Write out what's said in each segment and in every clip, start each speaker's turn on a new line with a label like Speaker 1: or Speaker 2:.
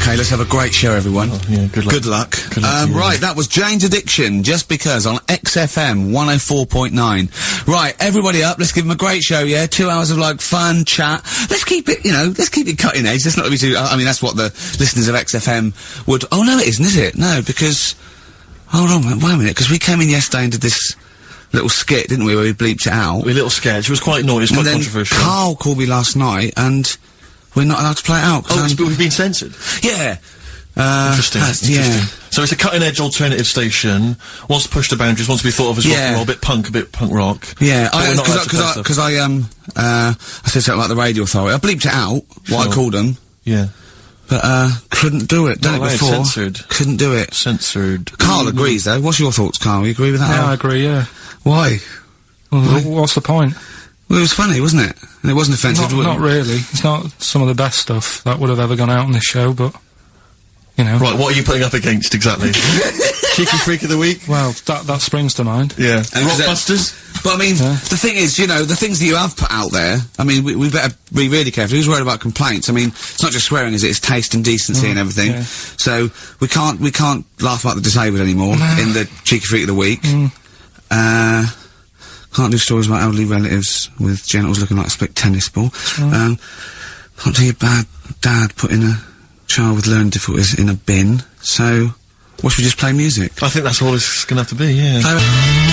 Speaker 1: Okay, let's have a great show, everyone.
Speaker 2: Oh, yeah, good luck.
Speaker 1: Good luck.
Speaker 2: Good luck to you.
Speaker 1: Right, that was Jane's Addiction, Just Because, on XFM 104.9. Right, everybody up, let's give them a great show, yeah? 2 hours of, like, fun, chat. Let's keep it, let's keep it cutting edge. Let's not be too, I mean, that's what the listeners of XFM would, oh no, it isn't, is it? No, because, hold on, wait a minute, because we came in yesterday and did this little skit, didn't we, where we bleeped it out.
Speaker 2: A little sketch, it was quite naughty, it was quite controversial.
Speaker 1: Karl called me last night, and we're not allowed to play it out.
Speaker 2: Oh, but we've been censored?
Speaker 1: Yeah.
Speaker 2: Interesting.
Speaker 1: Yeah.
Speaker 2: So it's a cutting-edge alternative station, wants to push the boundaries, wants to be thought of as rock and roll, a bit punk rock.
Speaker 1: Yeah, because I said something like the radio authority. I bleeped it out, what I called them.
Speaker 2: Yeah.
Speaker 1: But, couldn't do it. Done it before.
Speaker 2: Censored.
Speaker 1: Couldn't do it.
Speaker 2: Censored.
Speaker 1: Karl agrees, though. What's your thoughts, Karl? You agree with that?
Speaker 3: Yeah, I agree, yeah.
Speaker 1: Why?
Speaker 3: Well, what's the point?
Speaker 1: Well, it was funny, wasn't it? And it wasn't offensive.
Speaker 3: Not really. It's not some of the best stuff that would have ever gone out on this show, but, you know.
Speaker 2: Right, what are you putting up against, exactly? Cheeky Freak of the Week?
Speaker 3: Well, that springs to mind.
Speaker 2: Yeah. And Rockbusters?
Speaker 1: But I mean, the thing is, the things that you have put out there, I mean, we better be really careful. Who's worried about complaints? I mean, it's not just swearing, is it? It's taste and decency and everything.
Speaker 3: Yeah.
Speaker 1: So, we can't laugh about the disabled anymore in the Cheeky Freak of the Week. Can't do stories about elderly relatives with genitals looking like a split tennis ball. Can't tell your bad dad putting a child with learning difficulties in a bin. So, what should we just play music?
Speaker 2: I think that's all it's gonna have to be, yeah.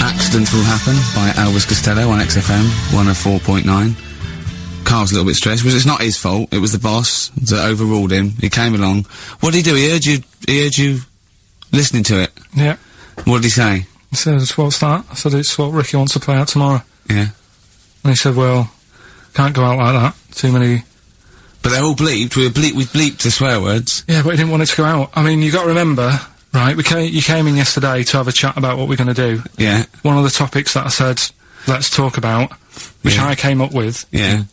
Speaker 1: Accidents Will Happen by Elvis Costello on XFM 104.9. Karl's a little bit stressed, because it's not his fault. It was the boss that overruled him. He came along. What did he do? He heard you listening to it.
Speaker 3: Yeah.
Speaker 1: What did he say?
Speaker 3: He said, what's that? I said, it's what Ricky wants to play out tomorrow.
Speaker 1: Yeah.
Speaker 3: And he said, well, can't go out like that. Too many...
Speaker 1: But they're all bleeped. We bleeped the swear words.
Speaker 3: Yeah, but he didn't want it to go out. I mean, you got to remember, right, you came in yesterday to have a chat about what we're going to do.
Speaker 1: Yeah.
Speaker 3: One of the topics that I said, let's talk about, which I came up with,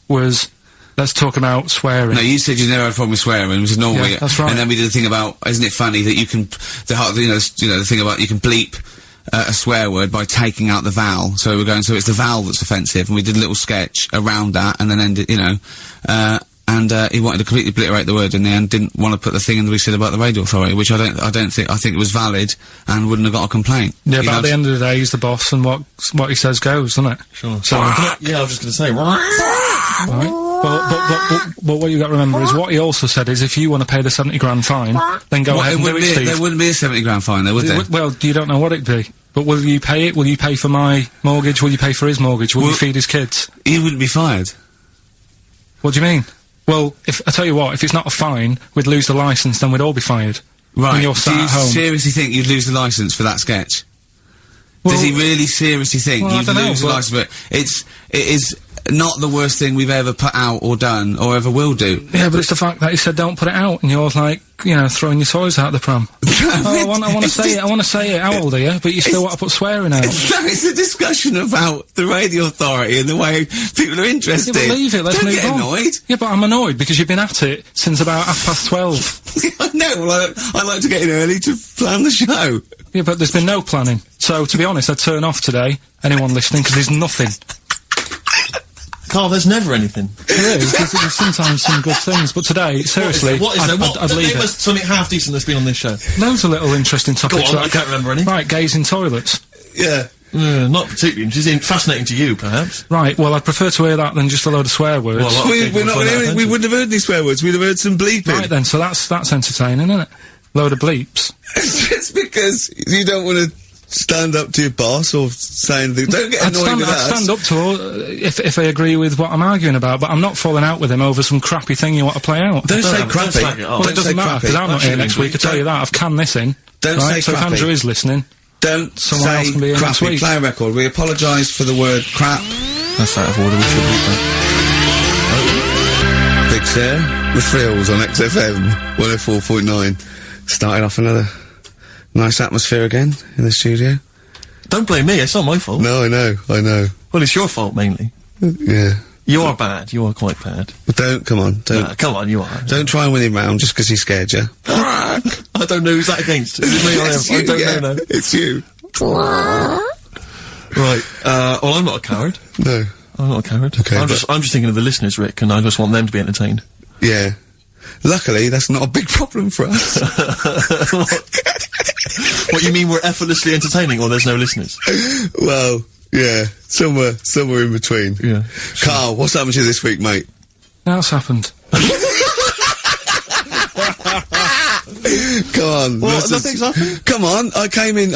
Speaker 3: was... Let's talk about swearing.
Speaker 1: No, you said you never had a problem with swearing, which is normal.
Speaker 3: Yeah, that's right.
Speaker 1: And then we did the thing about, isn't it funny that you can, the thing about you can bleep a swear word by taking out the vowel. So we're going, so it's the vowel that's offensive, and we did a little sketch around that, and then ended, he wanted to completely obliterate the word in the end, didn't want to put the thing in that we said about the radio authority, which I think it was valid, and wouldn't have got a complaint.
Speaker 3: Yeah, but at the end of the day, he's the boss, and what he says goes, doesn't it?
Speaker 2: Sure.
Speaker 3: So,
Speaker 2: yeah, I was just gonna say,
Speaker 3: right. But what you got to remember is what he also said is if you want to pay the 70 grand fine, then go ahead and do it, Steve.
Speaker 1: There wouldn't be a 70 grand fine there, would there?
Speaker 3: Well, you don't know what it'd be. But will you pay it? Will you pay for my mortgage? Will you pay for his mortgage? Will you feed his kids?
Speaker 1: He wouldn't be fired.
Speaker 3: What do you mean? Well, I tell you what, if it's not a fine, we'd lose the licence, then we'd all be fired.
Speaker 1: Right.
Speaker 3: When you're sat
Speaker 1: Do you
Speaker 3: at home.
Speaker 1: seriously think you'd lose the licence for that sketch?
Speaker 3: Well,
Speaker 1: does he really seriously think you'd lose the licence? But it is not the worst thing we've ever put out or done or ever will do.
Speaker 3: Yeah, but it's the fact that he said don't put it out, and you're like, throwing your toys out the pram. I want to say it. How old are you? But you still want to put swearing out.
Speaker 1: It's a discussion about the radio authority and the way people are interested.
Speaker 3: Yeah, but leave it. Let's
Speaker 1: Don't
Speaker 3: move
Speaker 1: get
Speaker 3: on.
Speaker 1: annoyed.
Speaker 3: Yeah, but I'm annoyed because you've been at it since about 12:30.
Speaker 1: No, well, I like to get in early to plan the show.
Speaker 3: Yeah, but there's been no planning. So, to be honest, I'd turn off today, anyone listening, because there's nothing.
Speaker 2: Karl, there's never anything.
Speaker 3: There is, there's sometimes some good things, but today, seriously,
Speaker 2: What is there?
Speaker 3: I'd leave it.
Speaker 2: Something half decent that's been on this show.
Speaker 3: Loads of little interesting topics.
Speaker 2: Go on, I can't remember any.
Speaker 3: Right, gays in toilets.
Speaker 2: Yeah. Not particularly interesting. Fascinating to you, perhaps.
Speaker 3: Right, well, I'd prefer to hear that than just a load of swear words.
Speaker 2: Well,
Speaker 1: we wouldn't have heard any swear words, we'd have heard some bleeping.
Speaker 3: Right then, so that's entertaining, isn't it? Load of bleeps.
Speaker 1: It's because you don't want to stand up to your boss or say anything. Don't get annoyed with us.
Speaker 3: I'd stand up to her if I agree with what I'm arguing about, but I'm not falling out with him over some crappy thing you want to play out.
Speaker 1: Don't say crappy.
Speaker 3: Well, it doesn't matter, because I'm not here next week, I tell you that. I've canned this in.
Speaker 1: Don't say
Speaker 3: so
Speaker 1: crappy.
Speaker 3: if Andrew is listening, someone else can be here next
Speaker 1: crappy.
Speaker 3: week.
Speaker 1: Play a record. We apologise for the word crap.
Speaker 2: That's out of order, we should read that.
Speaker 1: Big Sir, The Thrills on XFM 104.9. Started off another nice atmosphere again in the studio.
Speaker 2: Don't blame me, it's not my fault.
Speaker 1: No, I know.
Speaker 2: Well, it's your fault, mainly.
Speaker 1: Yeah.
Speaker 2: You are bad, you are quite bad.
Speaker 1: But come on.
Speaker 2: Come on, you are.
Speaker 1: Don't try and win him round just because he scared you.
Speaker 2: I don't know who's that against. Is it me or him? I don't know now.
Speaker 1: It's you.
Speaker 2: Right, well, I'm not a coward.
Speaker 1: No.
Speaker 2: I'm not a coward.
Speaker 1: Okay,
Speaker 2: I'm just thinking of the listeners, Rick, and I just want them to be entertained.
Speaker 1: Yeah. luckily, that's not a big problem for us.
Speaker 2: What, you mean we're effortlessly entertaining, or there's no listeners?
Speaker 1: Well, yeah, somewhere in between.
Speaker 2: Yeah.
Speaker 1: Karl, what's happened to you this week, mate?
Speaker 3: Now it's happened.
Speaker 1: Come on.
Speaker 2: What? Nothing's happened?
Speaker 1: Come on. I came in,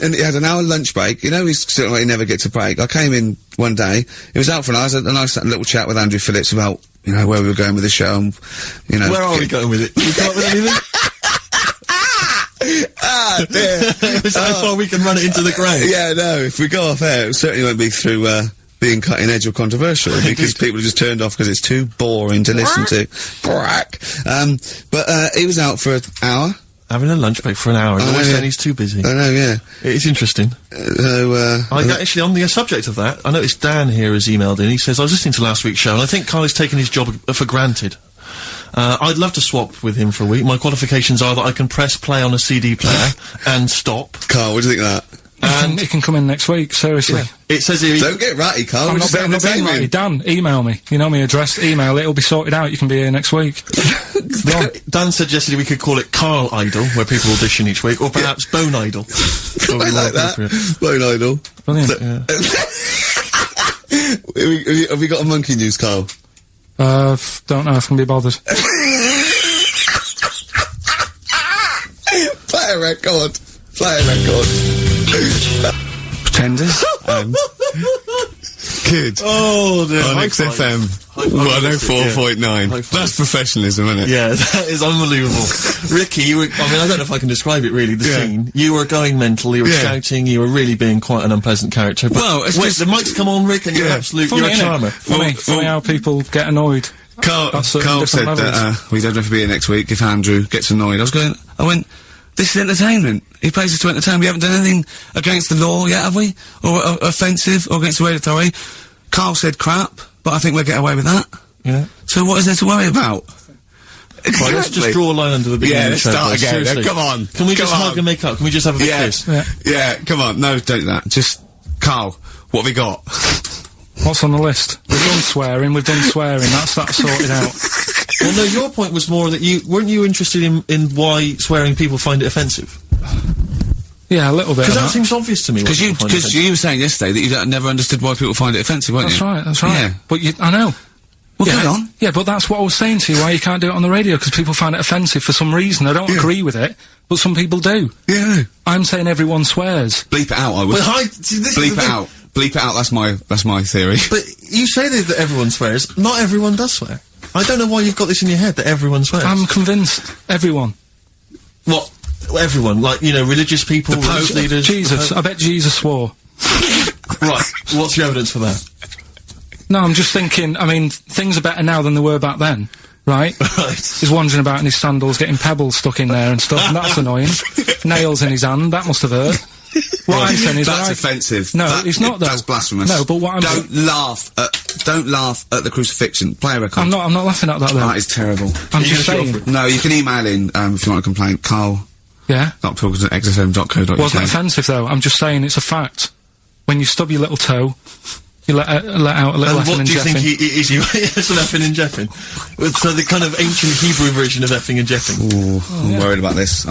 Speaker 1: and he had an hour lunch break. You know, he's sort of like he never gets a break. I came in one day, he was out for an hour, I had a nice little chat with Andrew Phillips about, you know, where we were going with the show, and, you know.
Speaker 2: Where are we going with it? You come up with anything?
Speaker 1: Ah, dear.
Speaker 2: Is that how far we can run it into the grave?
Speaker 1: Yeah, no, if we go off air, it certainly won't be through, being cutting edge or controversial, because people have just turned off because it's too boring to listen to. But he was out for an hour.
Speaker 2: Having a lunch break for an hour, and always saying he's too busy.
Speaker 1: I know, yeah.
Speaker 2: It's interesting. Actually, on the subject of that, I noticed Dan here has emailed in. He says, I was listening to last week's show, and I think Karl has taken his job for granted. I'd love to swap with him for a week. My qualifications are that I can press play on a CD player and stop.
Speaker 1: Karl, what do you think of that?
Speaker 3: And it can come in next week, seriously.
Speaker 2: Yeah. It says here...
Speaker 1: Don't get ratty, Karl.
Speaker 3: I'm not being ratty. Dan, email me. You know my address, email, it'll be sorted out, you can be here next week.
Speaker 2: Dan suggested we could call it Karl Idol, where people audition each week, or perhaps Bone Idol.
Speaker 1: I like that. Bone Idol.
Speaker 3: Brilliant.
Speaker 1: Have we got a monkey news, Karl?
Speaker 3: Don't know if I can be bothered.
Speaker 1: Play a record. Pretenders. Good.
Speaker 2: Oh, dear.
Speaker 1: On XFM 104.9. That's professionalism, isn't it?
Speaker 2: Yeah, that is unbelievable. Ricky, I don't know if I can describe it really, the scene. You were going mental, you were shouting, you were really being quite an unpleasant character. But
Speaker 1: well,
Speaker 2: wait, the mic's come on, Rick, and you're you're a charmer.
Speaker 3: Funny how people get annoyed.
Speaker 1: Karl said that, we don't have to be here next week if Andrew gets annoyed. I went, this is entertainment. He pays us to entertain. We haven't done anything against the law yet, have we? Or offensive, or against the radio authority. Karl said crap, but I think we'll get away with that.
Speaker 2: Yeah.
Speaker 1: So what is there to worry about?
Speaker 2: Exactly. Right, let's just draw a line under the beginning of the show.
Speaker 1: Let's start again. Come on.
Speaker 2: Can we just hug and make up? Can we just have a big kiss?
Speaker 1: Yeah, come on. No, don't do that. Just, Karl, what have we got?
Speaker 3: What's on the list? We've done swearing, that's sorted out.
Speaker 2: Well, no, your point was more that weren't you interested in why swearing people find it offensive?
Speaker 3: Yeah, a little bit.
Speaker 2: Because that seems obvious to me.
Speaker 1: Because you were saying yesterday that you never understood why people find it offensive, weren't you?
Speaker 3: That's right. Yeah. But I know.
Speaker 1: Well, carry on.
Speaker 3: Yeah, but that's what I was saying to you, why you can't do it on the radio, because people find it offensive for some reason. I don't agree with it, but some people do.
Speaker 1: Yeah.
Speaker 3: I'm saying everyone swears.
Speaker 1: Bleep it out, I would. Bleep it out. Bleep it out, that's my theory.
Speaker 2: But you say that everyone swears. Not everyone does swear. I don't know why you've got this in your head, that everyone swears.
Speaker 3: I'm convinced. Everyone.
Speaker 2: What? Everyone? Like, you know, religious people, religious leaders?
Speaker 3: Jesus. I bet Jesus swore.
Speaker 2: Right. What's your evidence for that?
Speaker 3: No, I'm just thinking, I mean, things are better now than they were back then. Right? He's wandering about in his sandals, getting pebbles stuck in there and stuff, and that's annoying. Nails in his hand, that must have hurt. What I'm saying is
Speaker 1: that's offensive.
Speaker 3: No, it's not.
Speaker 1: That's blasphemous.
Speaker 3: No, but what I'm
Speaker 1: don't laugh at the crucifixion. Play a record.
Speaker 3: I'm not laughing at that. Though.
Speaker 1: That is terrible.
Speaker 3: I'm just saying.
Speaker 1: No, you can email in if you want to complain. Karl.
Speaker 3: Yeah.
Speaker 1: Pilkington@xfm.co.uk.
Speaker 3: Wasn't offensive though. I'm just saying it's a fact. When you stub your little toe, you let out a little effing and jeffing.
Speaker 2: What do you think is you? It's an effing and jeffing. So the kind of ancient Hebrew version of effing and jeffing.
Speaker 1: Ooh, I'm worried about this.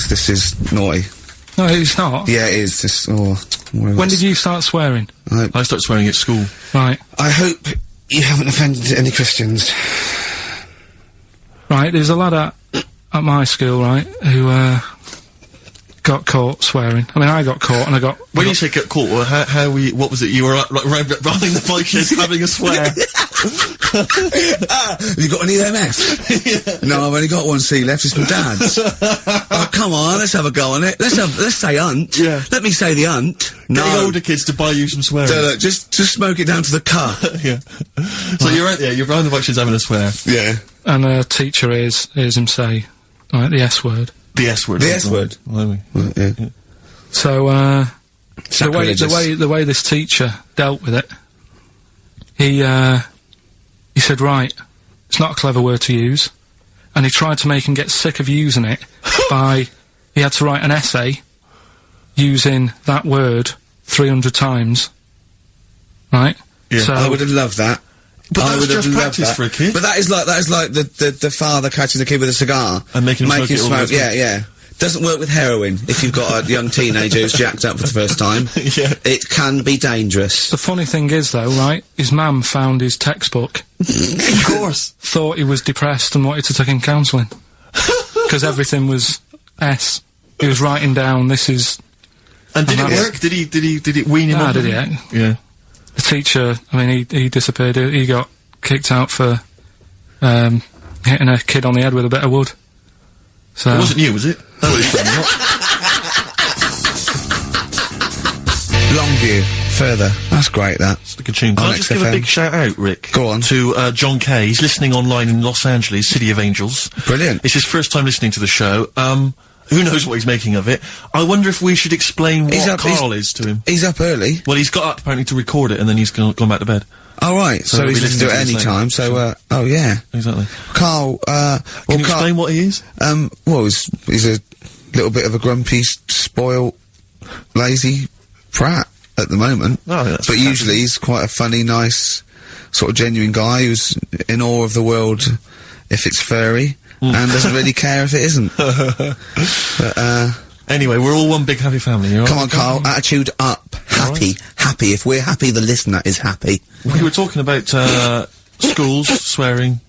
Speaker 1: This is naughty.
Speaker 3: No, it's not.
Speaker 1: Yeah, it is.
Speaker 3: When did you start swearing?
Speaker 2: I started swearing at school.
Speaker 3: Right.
Speaker 1: I hope you haven't offended any Christians.
Speaker 3: Right, there's a lad at my school, right, who, got caught swearing. I mean, I got caught and I got...
Speaker 2: When you say get caught, what was it? You were, like, running the bike sheds having a swear.
Speaker 1: Have you got any MF? No, I've only got one C left, it's my dad's. Oh, come on, let's have a go on it. Let's say hunt. Yeah. Let me say the hunt.
Speaker 2: No. Getting older kids to buy you some swearing.
Speaker 1: Look, just smoke it down to the car.
Speaker 2: Yeah. So you're right there, you're running the bike sheds having a swear.
Speaker 3: Yeah. And a teacher hears him say, right, the S word.
Speaker 2: The S word.
Speaker 1: The S word.
Speaker 2: Yeah.
Speaker 3: So, the way this teacher dealt with it, he said, right, it's not a clever word to use, and he tried to make him get sick of using it he had to write an essay using that word 300 times, right?
Speaker 1: Yeah. So I would have loved that.
Speaker 2: But that was just practice for a kid.
Speaker 1: But that is like the father catching the kid with a cigar
Speaker 2: and making him smoke.
Speaker 1: Yeah. Doesn't work with heroin if you've got a young teenager who's jacked up for the first time.
Speaker 2: Yeah.
Speaker 1: It can be dangerous.
Speaker 3: The funny thing is, though, right, his mum found his textbook.
Speaker 2: Of course.
Speaker 3: Thought he was depressed and wanted to take him counselling. Because everything was S. He was writing down, this is...
Speaker 2: And did it work? Did it wean him up?
Speaker 3: Did it?
Speaker 2: Yeah.
Speaker 3: The teacher, I mean, he disappeared. He got kicked out for, hitting a kid on the head with a bit of wood. So...
Speaker 2: It wasn't you, was it? That was
Speaker 1: Longview. Further. That's great, that.
Speaker 2: It's a good tune. Can I just give a big shout out, Rick?
Speaker 1: Go on.
Speaker 2: To, John Kay. He's listening online in Los Angeles, City of Angels.
Speaker 1: Brilliant.
Speaker 2: It's his first time listening to the show. Who knows what he's making of it. I wonder if we should explain what Karl is to him.
Speaker 1: He's up early.
Speaker 2: Well, he's got up apparently to record it, and then he's gone back to bed.
Speaker 1: Oh, right. So he's just do it any time, oh, yeah.
Speaker 2: Exactly.
Speaker 1: Karl,
Speaker 2: Can you explain what he is?
Speaker 1: Well, he's a little bit of a grumpy, spoiled, lazy prat at the moment.
Speaker 2: Oh, that's
Speaker 1: but usually he's quite a funny, nice, sort of genuine guy who's in awe of the world if it's furry, and doesn't really care if it isn't. But,
Speaker 2: anyway, we're all one big happy family.
Speaker 1: Come on, Karl, attitude up. Happy. Happy. If we're happy, the listener is happy.
Speaker 2: We were talking about, schools, swearing,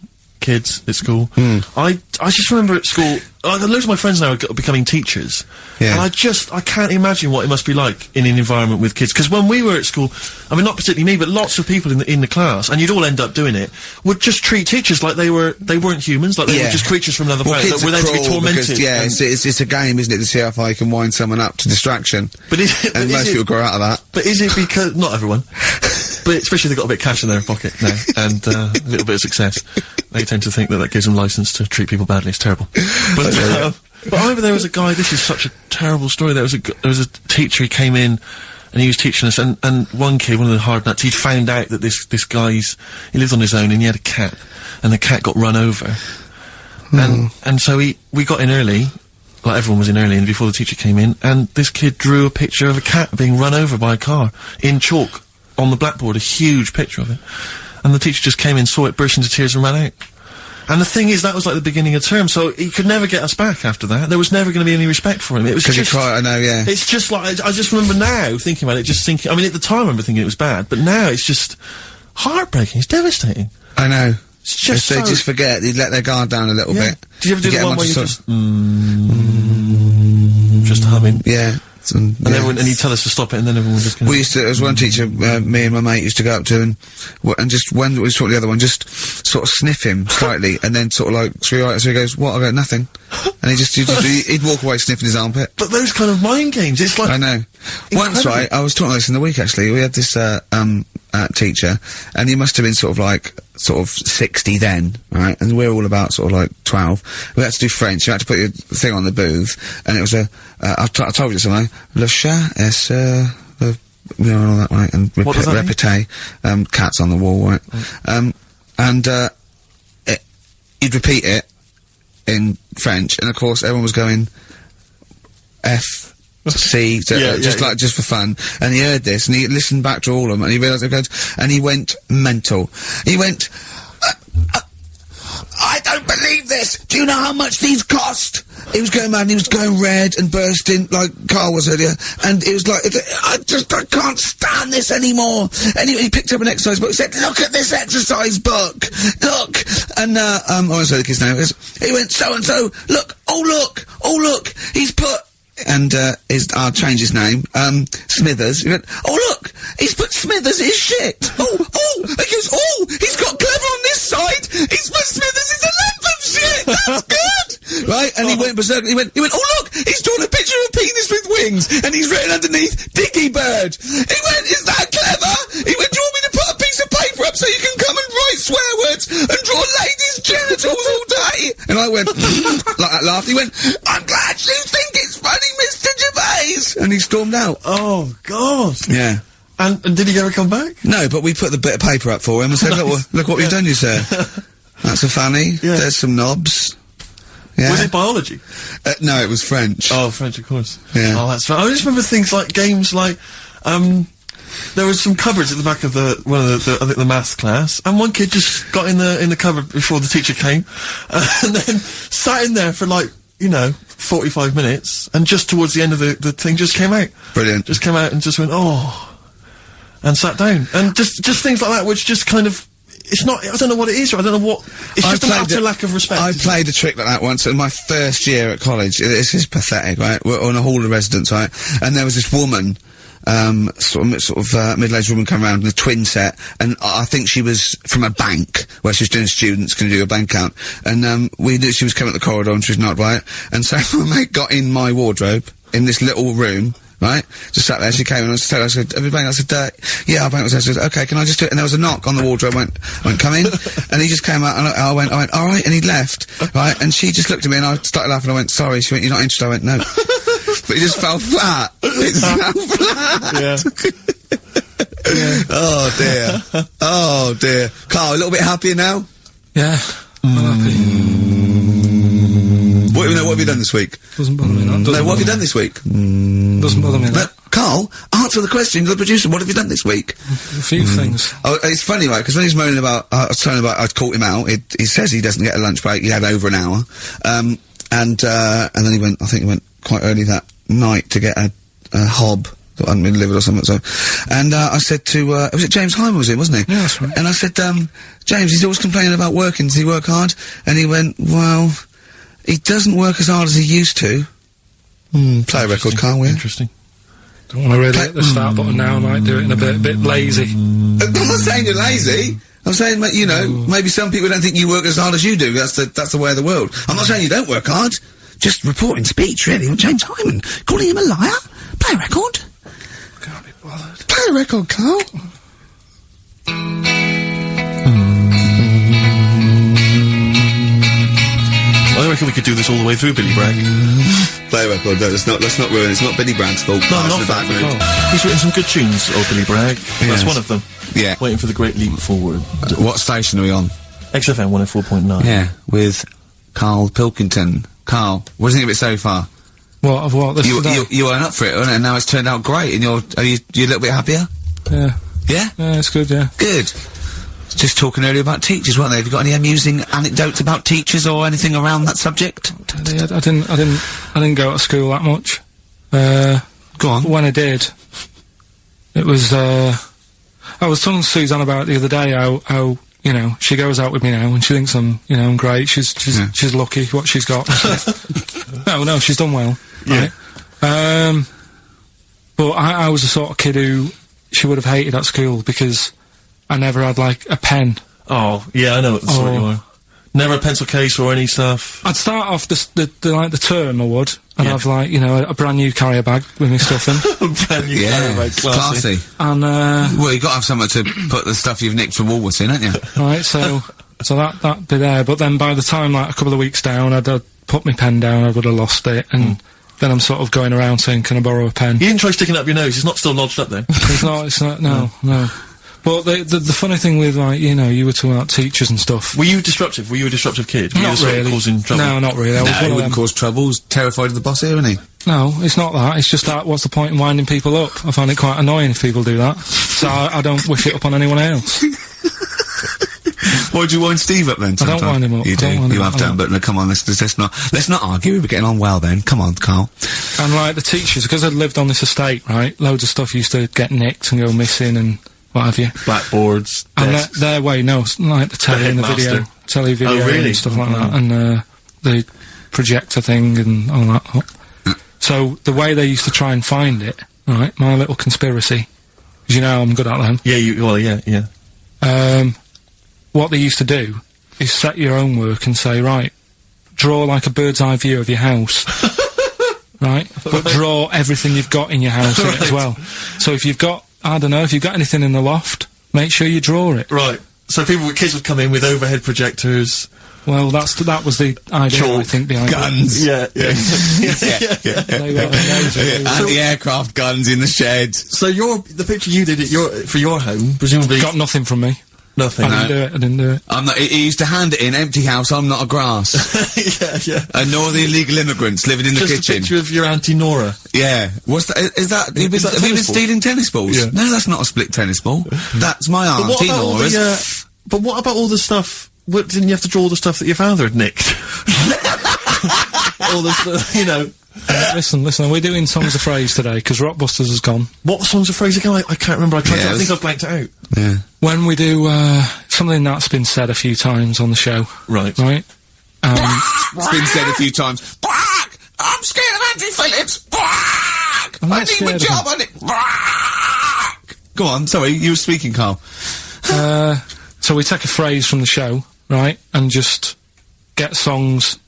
Speaker 2: kids at school. I just remember at school, loads of my friends now are becoming teachers.
Speaker 1: Yeah.
Speaker 2: And I can't imagine what it must be like in an environment with kids. Because when we were at school, I mean, not particularly me, but lots of people in the class, and you'd all end up doing it, would just treat teachers like they weren't humans, like they were just creatures from another planet, that were there to be tormented.
Speaker 1: Because, it's a game, isn't it, to see how far you can wind someone up to distraction.
Speaker 2: But
Speaker 1: and most people grow out of that.
Speaker 2: But is it because, not everyone, but especially if they've got a bit of cash in their pocket now, and a little bit of success, they tend to think that gives them license to treat people badly. It's terrible. But I remember there was a guy, this is such a terrible story, there was a teacher, he came in, and he was teaching us, and one kid, one of the hard nuts, he'd found out that this guy, he lived on his own, and he had a cat, and the cat got run over. And so we got in early, like everyone was in early, and before the teacher came in, and this kid drew a picture of a cat being run over by a car, in chalk, on the blackboard, a huge picture of it. And the teacher just came in, saw it, burst into tears, and ran out. And the thing is, that was like the beginning of term, so he could never get us back after that. There was never going to be any respect for him. It was just...
Speaker 1: I know, yeah.
Speaker 2: It's just like, I just remember now, thinking about it, just thinking, I mean, at the time I remember thinking it was bad, but now it's just heartbreaking, it's devastating.
Speaker 1: I know.
Speaker 2: It's just
Speaker 1: they just forget, they let their guard down a little bit.
Speaker 2: Did you ever do the one where you just humming?
Speaker 1: Yeah.
Speaker 2: And he'd tell us to stop it, and then everyone was just
Speaker 1: We used to, there was one teacher, me and my mate used to go up to, and just, when we saw the other one, just sort of sniff him slightly, and then sort of like, so he goes, what? I go, nothing. And he'd walk away sniffing his armpit.
Speaker 2: But those kind of mind games, it's like...
Speaker 1: I know. Incredible. Once, right, I was talking about this in the week, actually, we had this, teacher, and he must have been sort of 60 then, right? And we're all about sort of like 12. We had to do French, you had to put your thing on the booth, and it was I told you something, le chat est, you know, all that, right? And répété, cats on the wall, right? He'd repeat it in French, and of course everyone was going, F, C, just for fun, and he heard this, and he listened back to all of them, and he realised it, and he went mental. He went, I don't believe this! Do you know how much these cost? He was going mad, and he was going red and bursting, like Karl was earlier, and it was like, I can't stand this anymore! Anyway, he picked up an exercise book, he said, look at this exercise book! Look! And, I won't say the kid's name, he went, so-and-so, look, oh look, he's put, and, I'll change his name, Smithers. He went, oh look, he's put Smithers in his shit. He goes, he's got Clever on this side, he's put Smithers in the lump of shit, that's good! Right, and he went berserk, he went, oh look, he's drawn a picture of a penis with wings, and he's written underneath, Dicky Bird. He went, is that clever? He went, do you want me to put a piece of paper up so you can come and write swear words and draw ladies' genitals all day? And I went, like that laughed, he went, I'm glad you think it's funny, Mr. Gervais! And he stormed out.
Speaker 2: Oh, God.
Speaker 1: Yeah.
Speaker 2: And did he ever come back?
Speaker 1: No, but we put the bit of paper up for him and said, look what we've done, you sir. That's a fanny. Yeah. There's some knobs. Yeah.
Speaker 2: Was it biology?
Speaker 1: No, it was French.
Speaker 2: Oh, French, of course.
Speaker 1: Yeah.
Speaker 2: Oh, that's right. I just remember things like games like, there was some cupboards at the back of I think the maths class, and one kid just got in the cupboard before the teacher came, and then sat in there for 45 minutes, and just towards the end of the thing just came out.
Speaker 1: Brilliant.
Speaker 2: Just came out and just went, and sat down. And just things like that, which just kind of, it's not, I don't know what it is, or I don't know what, it's just an utter lack of respect.
Speaker 1: I played a trick like that once in my first year at college. This is pathetic, right? We're on a hall of residence, right? And there was this woman, sort of middle-aged woman come around in a twin set, and I think she was from a bank, where she was doing students, gonna do a bank account, and, we knew she was coming up the corridor and she was not right, and so my mate got in my wardrobe, in this little room, right? Just sat there, she came and I said, have you banked? I said, yeah, I banked. I said, okay, can I just do it? And there was a knock on the wardrobe, I went, come in, and he just came out, and I went, alright, and he left, right? And she just looked at me, and I started laughing, I went, sorry, she went, you're not interested? I went, no. But it just fell flat. It fell flat.
Speaker 2: Yeah.
Speaker 1: Oh dear. Oh dear. Karl, a little bit happier now?
Speaker 3: Yeah. I'm happy.
Speaker 1: What have you done this week?
Speaker 3: Doesn't bother me that.
Speaker 1: No, what have you done this week?
Speaker 3: Doesn't bother me that.
Speaker 1: Karl, answer the question, you're the producer, what have you done this week?
Speaker 3: A few things.
Speaker 1: Oh, it's funny, right, because when he's moaning about, I was telling about, I'd caught him out, he says he doesn't get a lunch break, he had over an hour, and then he went, I think he went quite early that night to get a hob that hadn't been delivered or something, so, and, I said to, was it James Hyman was it, wasn't he?
Speaker 3: Yeah, that's right.
Speaker 1: And I said, James, he's always complaining about working, does he work hard? And he went, well, he doesn't work as hard as he used to. Play a record, Karl, will you?
Speaker 2: Interesting.
Speaker 3: Don't want to really hit the start button now, I might do it in a bit lazy.
Speaker 1: I'm not saying you're lazy. I'm saying, you know, maybe some people don't think you work as hard as you do. That's the way of the world. I'm not saying you don't work hard. Just reporting speech, really, on James Hyman. Calling him a liar. Play a record.
Speaker 3: Can't be bothered.
Speaker 1: Play a record, Karl.
Speaker 2: I reckon we could do this all the way through, Billy Bragg.
Speaker 1: Play a record, no, let's not ruin it. It's not Billy Bragg's fault.
Speaker 2: No, not that. He's written some good tunes, old Billy Bragg. That's one of them.
Speaker 1: Yeah.
Speaker 2: Waiting for the great leap forward.
Speaker 1: What station are we on?
Speaker 2: XFM 104.9.
Speaker 1: Yeah, with Karl Pilkington. Karl, what do you think of it so far?
Speaker 3: What? This
Speaker 1: You weren't up for it, and now it's turned out great, and you're a little bit happier?
Speaker 3: Yeah.
Speaker 1: Yeah?
Speaker 3: Yeah, it's good, yeah.
Speaker 1: Good. Just talking earlier about teachers, weren't they? Have you got any amusing anecdotes about teachers or anything around that subject?
Speaker 3: I didn't go to school that much.
Speaker 1: Go on.
Speaker 3: When I did, it was, I was telling Suzanne about it the other day how, you know, she goes out with me now and she thinks I'm great. She's lucky what she's got. No, she's done well.
Speaker 2: Yeah.
Speaker 3: Right? But I was the sort of kid who she would have hated at school because I never had, like, a pen.
Speaker 2: Oh, yeah, I know what sort you are. Never a pencil case or any stuff?
Speaker 3: I'd start off the term, I would, and have, like, you know, a brand new carrier bag with me stuff in.
Speaker 2: A brand new carrier bag, classy.
Speaker 3: And,
Speaker 1: well, you've got to have somewhere to put the stuff you've nicked from Woolworths in, haven't you?
Speaker 3: Right, so that'd be there, but then by the time, like, a couple of weeks down, I'd put my pen down, I would have lost it, and then I'm sort of going around saying, can I borrow a pen?
Speaker 2: You didn't try sticking it up your nose, it's not still lodged up there.
Speaker 3: It's not, no. But the funny thing with, like, you know, you were talking about teachers and stuff.
Speaker 2: Were you disruptive? Were you a disruptive kid? Were
Speaker 3: Not
Speaker 2: you
Speaker 3: really.
Speaker 2: Causing trouble?
Speaker 3: No, not really.
Speaker 1: He wouldn't cause trouble. He's terrified of the boss here, isn't he?
Speaker 3: No, it's not that. It's just that, what's the point in winding people up? I find it quite annoying if people do that. So I don't wish it up on anyone else.
Speaker 1: Why'd you wind Steve up then?
Speaker 3: I don't wind him up.
Speaker 1: You do. You have done, but no, come on, let's not argue. We're getting on well then. Come on, Karl.
Speaker 3: And, like, the teachers, because I'd lived on this estate, right, loads of stuff used to get nicked and go missing and what have you.
Speaker 2: Blackboards,
Speaker 3: and their way, no, like the telly and the video, and stuff like that, and the projector thing and all that. So the way they used to try and find it, right, my little conspiracy, because you know I'm good at them.
Speaker 2: Yeah, yeah.
Speaker 3: What they used to do is set your own work and say, right, draw like a bird's eye view of your house. Right? But draw everything you've got in your house in it as well. So if you've got, I don't know, if you've got anything in the loft, make sure you draw it.
Speaker 2: Right. So kids would come in with overhead projectors.
Speaker 3: Well, that was the idea,
Speaker 2: Chalk,
Speaker 3: I think, behind
Speaker 1: guns.
Speaker 3: it.
Speaker 2: Yeah.
Speaker 1: Anti-aircraft guns in the shed.
Speaker 2: So the picture you did for your home, presumably
Speaker 3: got nothing from me.
Speaker 2: Nothing.
Speaker 3: I didn't do it.
Speaker 1: I'm not. He used to hand it in, empty house, I'm not a grass.
Speaker 2: Yeah.
Speaker 1: And nor the illegal immigrants living in the
Speaker 2: Just
Speaker 1: kitchen.
Speaker 2: a picture of your Auntie Nora.
Speaker 1: Yeah. What's that? Is that, have you been stealing tennis balls?
Speaker 2: Yeah.
Speaker 1: No, that's not a split tennis ball. That's my Auntie Nora's.
Speaker 2: But what about all the stuff? Didn't you have to draw all the stuff that your father had nicked? All the stuff, you know.
Speaker 3: Listen, we're doing Songs of Phrase today, because Rockbusters has gone.
Speaker 2: What Songs of Phrase again? I can't remember. I think I've blanked it out.
Speaker 1: Yeah.
Speaker 3: When we do, something that's been said a few times on the show.
Speaker 2: Right.
Speaker 3: Right?
Speaker 1: It's been said a few times. Quack! I'm scared of Andrew Phillips! Quack! I need my job on it! Quack! Go on, sorry, you were speaking, Carl.
Speaker 3: So we take a phrase from the show, right, and just get songs,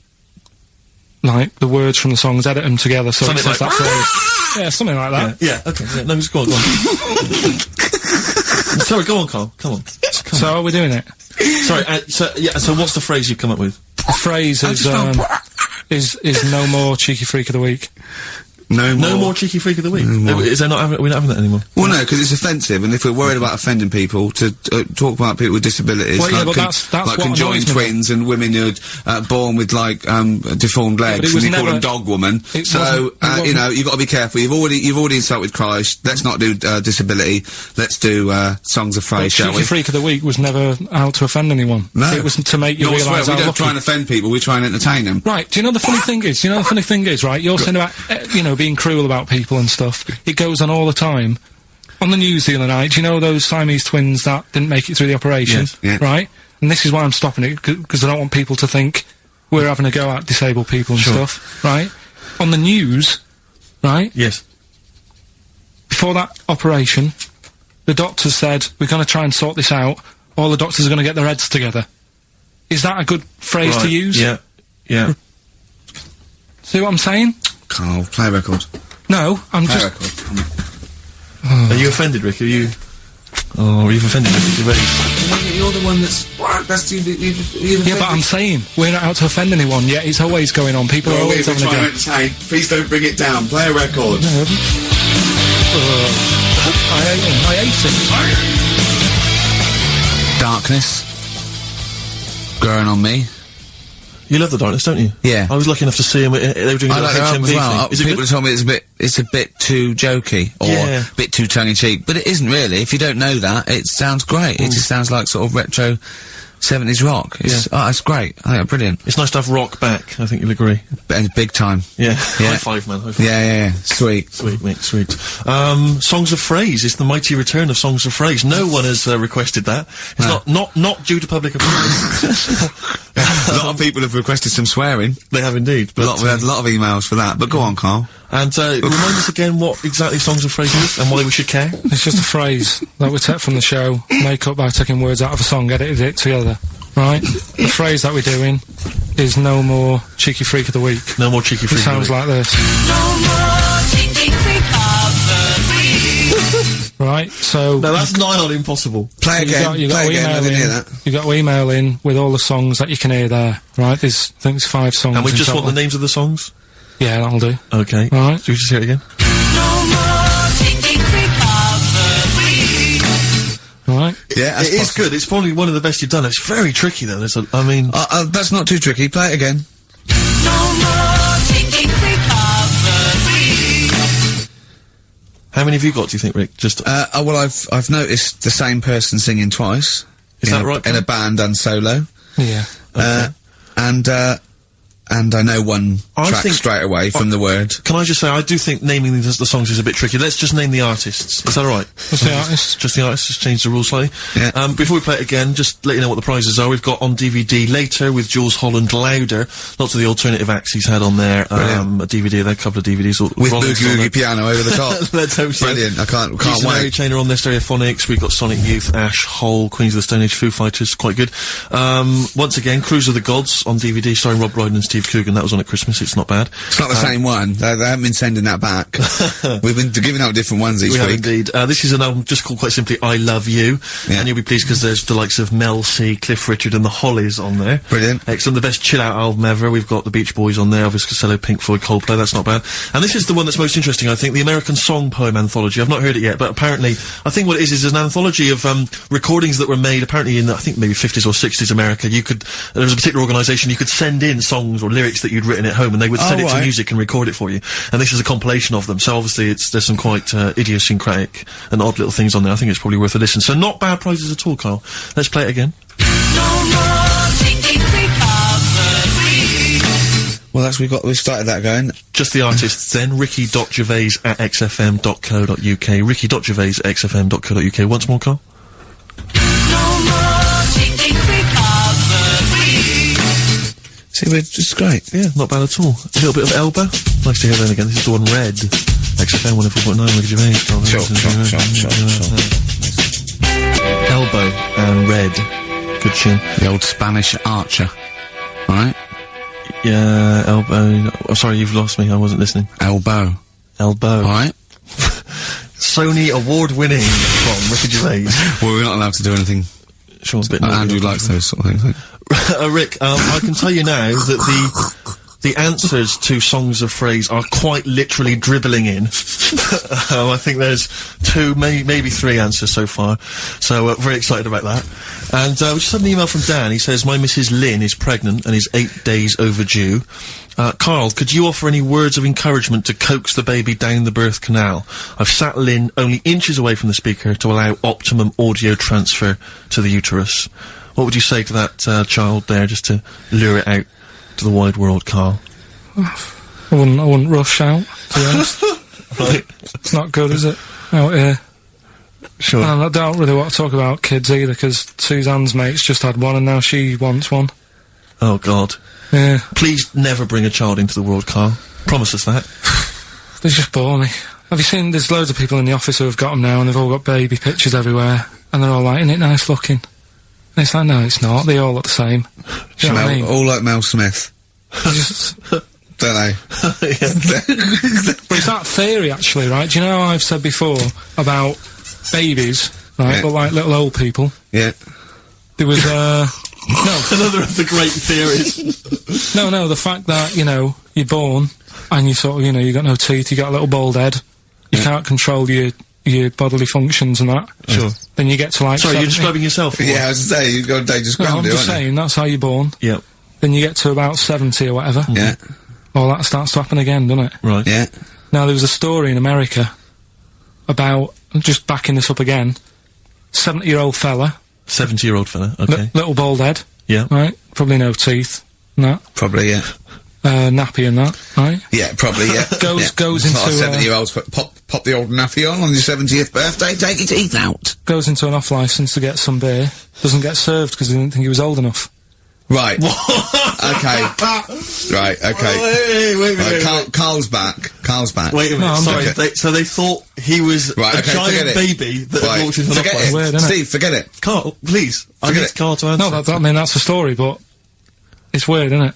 Speaker 3: like, the words from the songs, edit them together so it says that phrase. Yeah, something like that.
Speaker 2: Yeah, okay. Yeah, no, just go on. Sorry, go on, Carl. Come on.
Speaker 3: So are we doing it?
Speaker 2: Sorry, so what's the phrase you've come up with?
Speaker 3: The phrase is no more Cheeky Freak of the Week.
Speaker 1: No
Speaker 2: more Cheeky Freak of the Week. Is there not? We're not having that anymore.
Speaker 1: Well, no, because it's offensive, and if we're worried about offending people, to talk about people with disabilities,
Speaker 3: well, yeah,
Speaker 1: like,
Speaker 3: that's
Speaker 1: like
Speaker 3: what
Speaker 1: conjoined twins and women who are born with like deformed legs, and you call them dog woman. So you know, you've got to be careful. You've already insulted Christ. Let's not do disability. Let's do Songs of Phrase, shall we?
Speaker 3: Cheeky Freak of the Week was never out to offend anyone. No, it was to make you realise
Speaker 1: we don't try and offend people. We try and entertain them.
Speaker 3: Right? Do you know the funny thing is? Right? You're saying about being cruel about people and stuff. It goes on all the time. On the news the other night, do you know those Siamese twins that didn't make it through the operation?
Speaker 1: Yes, yeah.
Speaker 3: Right? And this is why I'm stopping it, because I don't want people to think we're having a go at disabled people and stuff, right? On the news, right?
Speaker 2: Yes.
Speaker 3: Before that operation, the doctors said, we're going to try and sort this out. All the doctors are going to get their heads together. Is that a good phrase to use?
Speaker 2: Yeah. Yeah.
Speaker 3: See what I'm saying?
Speaker 1: Carl, play a record.
Speaker 3: No, I'm
Speaker 1: Play
Speaker 3: just...
Speaker 1: a record. Come on.
Speaker 2: Are you offended, Rick? Are you... Oh, you've offended Ricky Gervais.
Speaker 1: You're the one that's...
Speaker 3: Yeah, but I'm saying, we're not out to offend anyone, yet it's always going on. People are always having a go.
Speaker 1: Please don't bring it down. Play a record.
Speaker 3: No, I hate him. Darkness. Growing on me.
Speaker 2: You love the darkness, don't you?
Speaker 1: Yeah.
Speaker 2: I was lucky enough to see them. They were doing a
Speaker 1: like
Speaker 2: HMV
Speaker 1: as well.
Speaker 2: thing. Is it
Speaker 1: People have told me it's a bit too jokey or a bit too tongue-in-cheek, but it isn't really. If you don't know that, it sounds great. It just sounds like sort of retro 70s rock. It's great. I think it's brilliant.
Speaker 2: It's nice to have rock back. I think you'll agree.
Speaker 1: And big time.
Speaker 2: Yeah. High five, man. High five.
Speaker 1: Yeah. Sweet.
Speaker 2: Sweet, mate. Sweet. Songs of Phrase. It's the mighty return of Songs of Phrase. No one has requested that. It's not due to public approval.
Speaker 1: A lot of people have requested some swearing.
Speaker 2: They have indeed. But
Speaker 1: We had a lot of emails for that. But go on, Carl.
Speaker 2: And remind us again what exactly Songs of Phrase is and why we should care.
Speaker 3: It's just a phrase that we take from the show, make up by taking words out of a song, edited it together. Right? The phrase that we're doing is no more Cheeky Freak of the Week.
Speaker 2: No more Cheeky Freak
Speaker 3: of the Week. It sounds like this.
Speaker 4: No more Cheeky Freak of the Week.
Speaker 3: Right, so...
Speaker 2: No, that's nigh on impossible.
Speaker 1: Play again.
Speaker 3: You got to email in with all the songs that you can hear there, right? I think it's 5 songs.
Speaker 2: And we just want the names of the songs?
Speaker 3: Yeah, that'll do.
Speaker 2: Okay.
Speaker 3: Alright.
Speaker 2: So we just hear it again?
Speaker 4: No more Cheeky Freak of the Week.
Speaker 3: Right.
Speaker 1: Yeah,
Speaker 2: it is good. It's probably one of the best you've done. It's very tricky though.
Speaker 1: That's not too tricky. Play it again.
Speaker 4: No more Cheeky Freak of the Week.
Speaker 2: How many have you got, do you think, Rick? Just
Speaker 1: well, I've noticed the same person singing twice.
Speaker 2: Is that right?
Speaker 1: In a band and solo.
Speaker 3: Yeah.
Speaker 1: Okay. And I know one track straight away from the word.
Speaker 2: Can I just say, I do think naming the songs is a bit tricky. Let's just name the artists. Is that alright?
Speaker 3: What's the artists?
Speaker 2: Just the artists, just change the rules slightly.
Speaker 1: Yeah.
Speaker 2: Before we play it again, just let you know what the prizes are. We've got on DVD Later with Jules Holland Louder. Lots of the alternative acts he's had on there. A DVD, there, a couple of DVDs.
Speaker 1: With Boogie Woogie Piano over the top.
Speaker 2: Let's hope so.
Speaker 1: Brilliant. I can't
Speaker 2: Mary
Speaker 1: wait.
Speaker 2: Chainer on there, Stereophonics. We've got Sonic Youth, Ash, Hole, Queens of the Stone Age, Foo Fighters. Quite good. Once again, Cruise of the Gods on DVD starring Rob Brydon and Steve Steve Coogan. That was on at Christmas. It's not bad.
Speaker 1: It's not the same one. They haven't been sending that back. We've been giving out different ones each week.
Speaker 2: We have indeed. This is an album just called quite simply I Love You.
Speaker 1: Yeah.
Speaker 2: And you'll be pleased because there's the likes of Mel C, Cliff Richard and the Hollies on there.
Speaker 1: Brilliant.
Speaker 2: Excellent. The best chill-out album ever. We've got the Beach Boys on there, Elvis Costello, Pink Floyd, Coldplay. That's not bad. And this is the one that's most interesting, I think, the American Song Poem Anthology. I've not heard it yet, but apparently, I think what it is an anthology of recordings that were made apparently in, I think, maybe 50s or 60s America. There was a particular organisation, you could send in songs or lyrics that you'd written at home, and they would send it to music and record it for you. And this is a compilation of them. So obviously there's some quite idiosyncratic and odd little things on there. I think it's probably worth a listen. So not bad prizes at all, Carl. Let's play it again.
Speaker 1: Well, we've started that going.
Speaker 2: Just the artists then, ricky.gervais@xfm.co.uk, ricky.gervais@xfm.co.uk. Once more, Carl.
Speaker 1: See, it's great.
Speaker 2: Yeah, not bad at all. A little bit of Elbow. Nice to hear that again. This is the one Red. XFM 104.9, Ricky Gervais. Elbow and Red. Good tune.
Speaker 1: The old Spanish archer. Right?
Speaker 2: Yeah, Elbow. Oh, sorry, you've lost me. I wasn't listening.
Speaker 1: Elbow.
Speaker 2: Right? Sony award-winning from Ricky Gervais.
Speaker 1: Well, we're not allowed to do anything.
Speaker 2: Sure, a bit
Speaker 1: Andrew likes those sort of things.
Speaker 2: Rick, I can tell you now that the answers to songs of phrase are quite literally dribbling in. I think there's 2, maybe 3 answers so far. So, very excited about that. And, we just had an email from Dan. He says, my Mrs. Lynn is pregnant and is 8 days overdue. Karl, could you offer any words of encouragement to coax the baby down the birth canal? I've sat Lynn only inches away from the speaker to allow optimum audio transfer to the uterus. What would you say to that child there, just to lure it out to the wide world, Karl?
Speaker 3: I wouldn't rush out, to be honest.
Speaker 2: Right.
Speaker 3: It's not good, is it? Out here.
Speaker 2: Sure.
Speaker 3: And I don't really want to talk about kids either, because Suzanne's mate's just had one and now she wants one.
Speaker 2: Oh, God.
Speaker 3: Yeah.
Speaker 2: Please never bring a child into the world, Karl. Promise us that.
Speaker 3: They just bore me. Have you seen, there's loads of people in the office who have got them now and they've all got baby pictures everywhere. And they're all like, isn't it nice looking? And it's like, no, it's not. They all look the same. Do you know what I mean?
Speaker 1: All like Mel Smith.
Speaker 3: Just,
Speaker 1: don't they?
Speaker 3: but it's that theory, actually, right? Do you know how I've said before about babies, right, but like little old people?
Speaker 1: Yeah.
Speaker 3: There was, no.
Speaker 2: Another of the great theories.
Speaker 3: No, the fact that, you're born, and you sort of, you got no teeth, you got a little bald head, you can't control your bodily functions and that.
Speaker 2: Sure.
Speaker 3: Then you get to like
Speaker 2: Sorry,
Speaker 3: 70.
Speaker 2: you're describing yourself?
Speaker 1: Yeah, I was to say, you've got a dangerous ground,
Speaker 3: I'm just saying, that's how you're born.
Speaker 2: Yep.
Speaker 3: Then you get to about 70 or whatever.
Speaker 1: Yeah.
Speaker 3: Well, that starts to happen again, doesn't it?
Speaker 2: Right.
Speaker 1: Yeah.
Speaker 3: Now, there was a story in America about, just backing this up again, 70-year-old fella.
Speaker 2: 70-year-old fella, okay.
Speaker 3: Little bald head.
Speaker 2: Yeah.
Speaker 3: Right? Probably no teeth. And that.
Speaker 1: Probably, yeah.
Speaker 3: Nappy and that, right?
Speaker 1: Yeah, probably, yeah.
Speaker 3: Goes into
Speaker 1: 70-year-olds pop the old nappy on your 70th birthday, take your teeth out.
Speaker 3: Goes into an off licence to get some beer. Doesn't get served because he didn't think he was old enough.
Speaker 1: Right. Okay. Right, okay.
Speaker 2: Wait.
Speaker 1: Carl's back.
Speaker 2: Wait a minute,
Speaker 3: No,
Speaker 2: sorry.
Speaker 1: okay.
Speaker 2: So they thought he was a giant baby that had walked into an
Speaker 1: Forget
Speaker 2: off-licence.
Speaker 1: it.
Speaker 3: Weird, isn't it?
Speaker 1: Steve, forget it.
Speaker 2: Carl, please. I
Speaker 1: Forget
Speaker 2: need
Speaker 1: it.
Speaker 2: Carl to answer.
Speaker 3: No, that's the story, but it's weird, isn't it?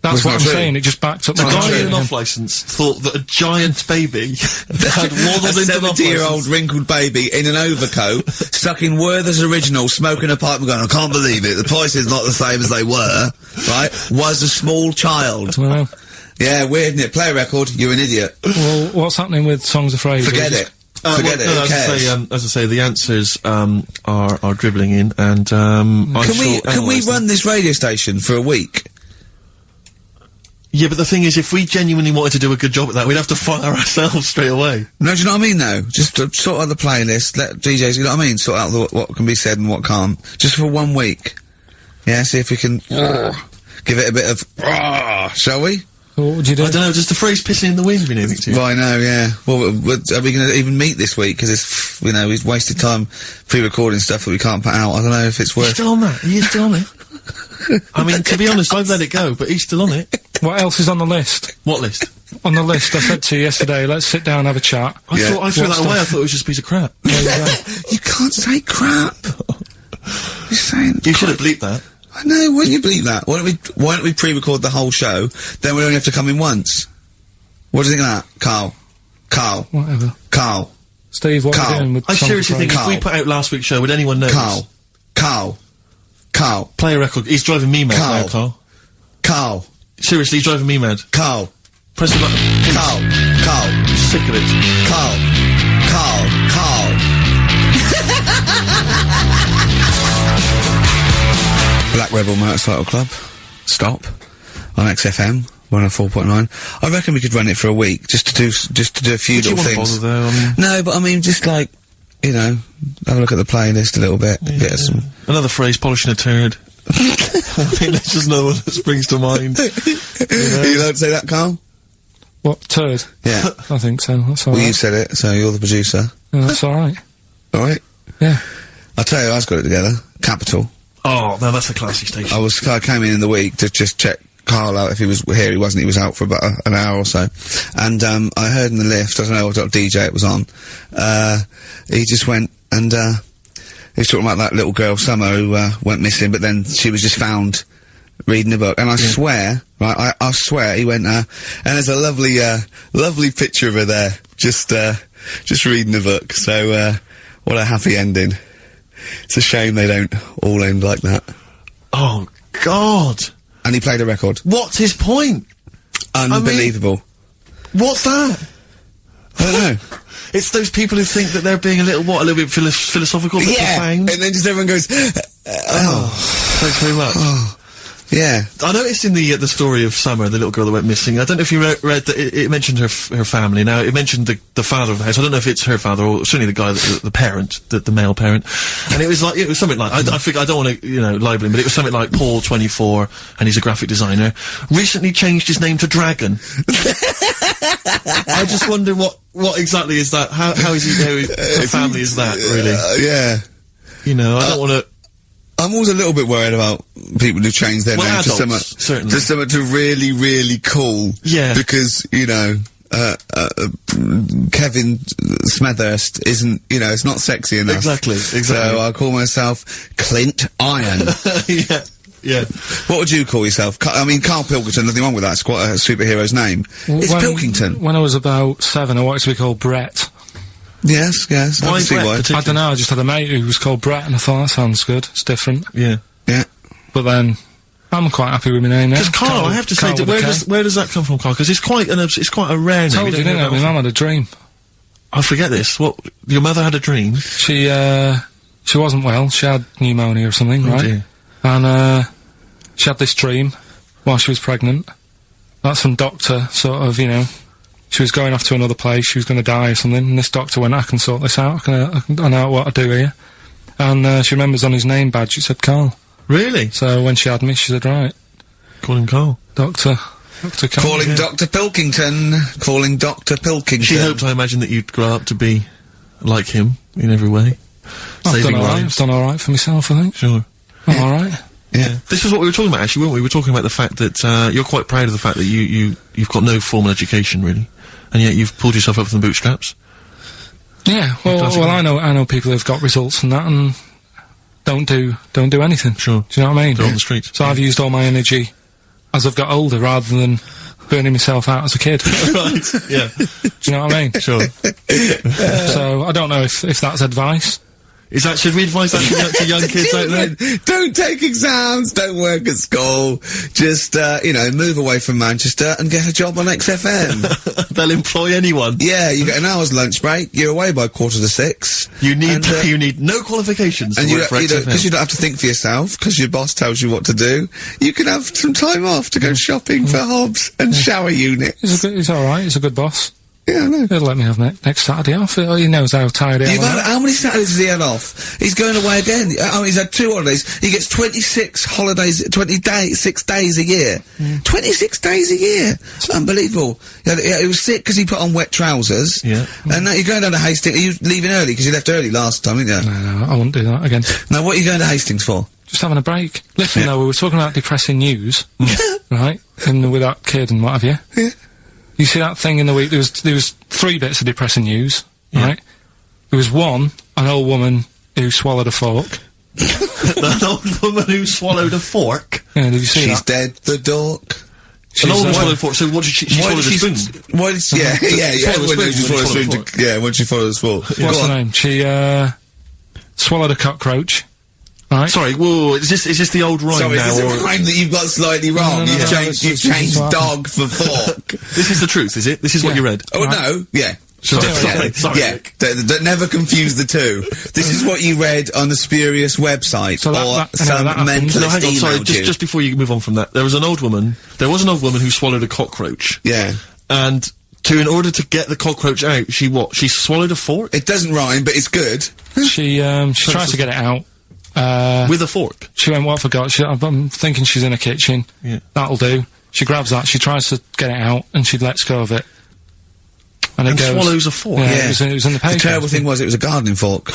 Speaker 3: That's
Speaker 1: Well,
Speaker 3: what
Speaker 1: it's
Speaker 3: I'm
Speaker 1: not true.
Speaker 3: saying, it just backed up
Speaker 2: The
Speaker 3: my
Speaker 2: guy
Speaker 3: theory
Speaker 2: in an
Speaker 3: again.
Speaker 2: off-licence thought that a giant baby had waddled
Speaker 1: A
Speaker 2: into an
Speaker 1: 70-year-old
Speaker 2: off-licence.
Speaker 1: wrinkled baby in an overcoat, stuck in Werther's Original, smoking a pipe and going, I can't believe it, the price is not the same as they were, right? Was a small child.
Speaker 3: Well,
Speaker 1: Yeah, weird, isn't it? Play a record, you're an idiot.
Speaker 3: well, what's happening with Songs of Phrase?
Speaker 1: Forget it. Forget it,
Speaker 2: No,
Speaker 1: who
Speaker 2: as
Speaker 1: cares?
Speaker 2: I say, the answers are dribbling in, and
Speaker 1: Can we run this radio station for a week?
Speaker 2: Yeah, but the thing is, if we genuinely wanted to do a good job at that, we'd have to fire ourselves straight away.
Speaker 1: No, do you know what I mean, though? Just to sort out the playlist, let DJs, you know what I mean? Sort out what can be said and what can't. Just for 1 week. Yeah, see if we can give it a bit of shall we?
Speaker 3: What would you do?
Speaker 2: I don't know, does the phrase pissing in the wind mean anything to you?
Speaker 1: Well, I know, yeah. Well, are we going to even meet this week? Because it's, we've wasted time pre-recording stuff that we can't put out. I don't know if it's
Speaker 2: He's
Speaker 1: worth...
Speaker 2: still on that? He is still on it? I mean, to be honest, I've let it go, but he's still on it.
Speaker 3: What else is on the list?
Speaker 2: What list?
Speaker 3: On the list, I said to you yesterday, let's sit down and have a chat.
Speaker 2: I
Speaker 1: Yeah.
Speaker 2: thought I threw
Speaker 3: What
Speaker 2: that away,
Speaker 3: stuff?
Speaker 2: I thought it was just a piece of crap.
Speaker 3: There you go.
Speaker 1: You can't say crap. You're saying...
Speaker 2: You should have bleeped that.
Speaker 1: No, wouldn't you believe that? Why don't we pre-record the whole show, then we only have to come in once? What do you think of that, Carl? Carl.
Speaker 3: Whatever.
Speaker 1: Carl.
Speaker 3: Steve, what are you doing with
Speaker 2: I seriously think
Speaker 1: Carl.
Speaker 2: if we put out last week's show, would anyone notice?
Speaker 1: Carl.
Speaker 2: Play a record. He's driving me mad now, Carl.
Speaker 1: Carl.
Speaker 2: Seriously, he's driving me mad.
Speaker 1: Carl.
Speaker 2: Press the button. Please.
Speaker 1: Carl.
Speaker 2: I'm sick of it.
Speaker 1: Carl. Black Rebel Motorcycle Club. Stop. On XFM 104.9. I reckon we could run it for a week, just to do a few little things.
Speaker 2: Bother though, I mean...
Speaker 1: No, but I mean, just like, you know, have a look at the playlist a little bit. Get some...
Speaker 2: Another phrase, polishing a turd. I think that's just another one that springs to mind.
Speaker 1: You don't say that, Carl?
Speaker 3: What, turd?
Speaker 1: Yeah.
Speaker 3: I think so, that's
Speaker 1: Well,
Speaker 3: alright.
Speaker 1: you said it, so you're the producer.
Speaker 3: Yeah, that's alright.
Speaker 1: Alright?
Speaker 3: Yeah.
Speaker 1: I'll tell you, I got it together. Capital.
Speaker 2: Oh, no, that's a classy station.
Speaker 1: I came in the week to just check Karl out if he was here. He wasn't. He was out for about an hour or so. And, I heard in the lift, I don't know what DJ it was on, he just went and, he was talking about that little girl, Summer, who, went missing, but then she was just found reading a book. And I swear, right, I swear, he went, and there's a lovely picture of her there, just reading a book. So, what a happy ending. It's a shame they don't all end like that.
Speaker 2: Oh, God.
Speaker 1: And he played a record.
Speaker 2: What's his point?
Speaker 1: Unbelievable.
Speaker 2: What's that?
Speaker 1: I don't know.
Speaker 2: It's those people who think that they're being a little bit philosophical, but profound.
Speaker 1: And then just everyone goes,
Speaker 2: Thanks very much.
Speaker 1: Yeah.
Speaker 2: I noticed in the story of Summer, the little girl that went missing, I don't know if you read that it mentioned her family. Now, it mentioned the father of the house. I don't know if it's her father or certainly the guy, the parent, the male parent. And it was something like, I think, I don't want to, libel him, but it was something like Paul, 24, and he's a graphic designer, recently changed his name to Dragon. I just wonder what exactly is that? How is he, her family is that, really?
Speaker 1: Yeah.
Speaker 2: I don't want to...
Speaker 1: I'm always a little bit worried about people who change their name to something to really, really cool.
Speaker 2: Yeah.
Speaker 1: Because, Kevin Smethurst isn't, it's not sexy enough.
Speaker 2: Exactly.
Speaker 1: So I'll call myself Clint Iron.
Speaker 2: Yeah.
Speaker 1: What would you call yourself? Carl Pilkington, nothing wrong with that. It's quite a superhero's name. It's Pilkington.
Speaker 3: When I was about 7, I wanted to be called Brett.
Speaker 1: Yes. I can see why.
Speaker 3: I don't know, I just had a mate who was called Brett and I thought, that sounds good, it's different.
Speaker 2: Yeah.
Speaker 3: But then, I'm quite happy with my name now.
Speaker 2: Because Karl, I have to say, where does that come from, Karl? Because it's quite a rare name.
Speaker 3: I told you, didn't I? My mum had a dream.
Speaker 2: I forget this. What? Your mother had a dream?
Speaker 3: She wasn't well, she had pneumonia or something, right?
Speaker 2: Dear.
Speaker 3: And, she had this dream while she was pregnant. That some doctor, sort of, she was going off to another place, she was going to die or something, and this doctor went, I can sort this out, I know what to do here. And, she remembers on his name badge, it said Karl.
Speaker 2: Really?
Speaker 3: So when she had me, she said, right.
Speaker 2: Call him Karl.
Speaker 3: Dr. Karl.
Speaker 1: Calling Dr. Pilkington. Calling Dr. Pilkington.
Speaker 2: She hoped, I imagine, that you'd grow up to be like him in every way.
Speaker 3: I've done alright. I've done alright for myself, I think.
Speaker 2: Sure.
Speaker 3: I'm alright.
Speaker 1: Yeah.
Speaker 2: This is what we were talking about, actually, weren't we? We were talking about the fact that, you're quite proud of the fact that you've got no formal education, really. And yet you've pulled yourself up from the bootstraps.
Speaker 3: Yeah, well, I know people who've got results and that, and don't do anything.
Speaker 2: Sure.
Speaker 3: Do you know what I mean?
Speaker 2: They're on the streets.
Speaker 3: So I've used all my energy as I've got older rather than burning myself out as a kid.
Speaker 2: Right, yeah.
Speaker 3: Do you know what I mean?
Speaker 2: Sure.
Speaker 3: So I don't know if that's advice.
Speaker 2: Should we advise that to young kids out there?
Speaker 1: Don't take exams, don't work at school, just, move away from Manchester and get a job on XFM.
Speaker 2: They'll employ anyone.
Speaker 1: Yeah, you get an hour's lunch break, you're away by 5:45.
Speaker 2: You need no qualifications to work for XFM.
Speaker 1: Because you don't have to think for yourself, because your boss tells you what to do, you can have some time off to go shopping for hobs and shower units.
Speaker 3: He's alright, he's a good boss.
Speaker 1: Yeah, I know.
Speaker 3: He'll let me have next Saturday off. He knows how tired I am.
Speaker 1: How many Saturdays has he had off? He's going away again. He's had 2 holidays. He gets 26 holidays, 6 days a year. 26 days a year. It's unbelievable. He was sick because he put on wet trousers.
Speaker 2: Yeah.
Speaker 1: And now you're going down to Hastings. Are you leaving early? Because you left early last time, didn't you?
Speaker 3: No, I won't do that again.
Speaker 1: Now, what are you going to Hastings for?
Speaker 3: Just having a break. Listen, though, we were talking about depressing news. Right? And with that kid and what have you.
Speaker 1: Yeah.
Speaker 3: You see that thing in the week, there was 3 bits of depressing news, right? There was one, an old woman who swallowed a fork.
Speaker 2: An old woman who swallowed a fork.
Speaker 3: Yeah, did you see
Speaker 1: She's
Speaker 3: that?
Speaker 1: dead, the dork.
Speaker 2: An old woman swallowed a fork. So what did she swallowed a spoon?
Speaker 1: Why did she, yeah,
Speaker 2: Swallowed a
Speaker 1: when she swallowed a
Speaker 2: spoon,
Speaker 1: spoon. Yeah, when she swallowed a spoon.
Speaker 3: What's her name? She, swallowed a cockroach. Right.
Speaker 2: Sorry, whoa, is this the old rhyme
Speaker 1: Sorry,
Speaker 2: now?
Speaker 1: is this a rhyme that you've got slightly wrong?
Speaker 3: No,
Speaker 1: You've
Speaker 3: this
Speaker 1: changed
Speaker 3: is what
Speaker 1: dog for fork.
Speaker 2: This is the truth, is it? This is what you read?
Speaker 1: Oh, no, yeah.
Speaker 2: Sorry.
Speaker 1: Never confuse the two. This is what you read on the spurious website,
Speaker 3: So
Speaker 1: or
Speaker 3: that
Speaker 1: some
Speaker 3: happens.
Speaker 1: mentalist
Speaker 2: No, hang on, sorry,
Speaker 1: emailed you.
Speaker 2: just before you move on from that, there was an old woman who swallowed a cockroach.
Speaker 1: Yeah.
Speaker 2: And in order to get the cockroach out, she swallowed a fork?
Speaker 1: It doesn't rhyme, but it's good.
Speaker 3: She tried to get it out.
Speaker 2: With a fork?
Speaker 3: She went, what I forgot? I'm thinking she's in a kitchen.
Speaker 2: Yeah.
Speaker 3: That'll do. She grabs that, she tries to get it out, and she lets go of it. And it goes,
Speaker 2: swallows a fork?
Speaker 3: Yeah,
Speaker 1: Yeah.
Speaker 3: It was in the paper.
Speaker 1: The terrible thing was, it was a gardening fork.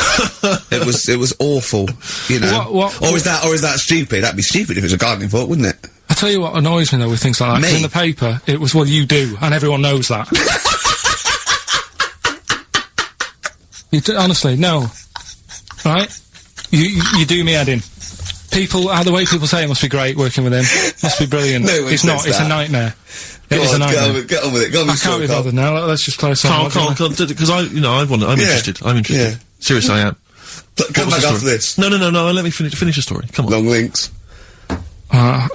Speaker 1: it was awful, you know. Or is that stupid? That'd be stupid if it was a gardening fork, wouldn't it?
Speaker 3: I tell you what annoys me though with things like that. 'Cause
Speaker 1: Me?
Speaker 3: in the paper, it was, well, you do, and everyone knows that. Honestly, no. Right? You do me head in. The way people say it must be great working with him. Must be brilliant.
Speaker 1: No one
Speaker 3: It's not,
Speaker 1: says
Speaker 3: it's a
Speaker 1: that.
Speaker 3: nightmare. It
Speaker 1: Go
Speaker 3: is a
Speaker 1: on,
Speaker 3: nightmare.
Speaker 1: get on with it. Go on
Speaker 3: I
Speaker 1: with
Speaker 3: can't be bothered now. Let's just play a song.
Speaker 2: Carl, because I'm
Speaker 1: Yeah.
Speaker 2: interested. I'm interested.
Speaker 1: Yeah.
Speaker 2: Seriously, I am.
Speaker 1: Come
Speaker 2: What was
Speaker 1: back
Speaker 2: the
Speaker 1: after
Speaker 2: story?
Speaker 1: this.
Speaker 2: No, let me finish the story. Come on.
Speaker 1: Long links.
Speaker 3: I'll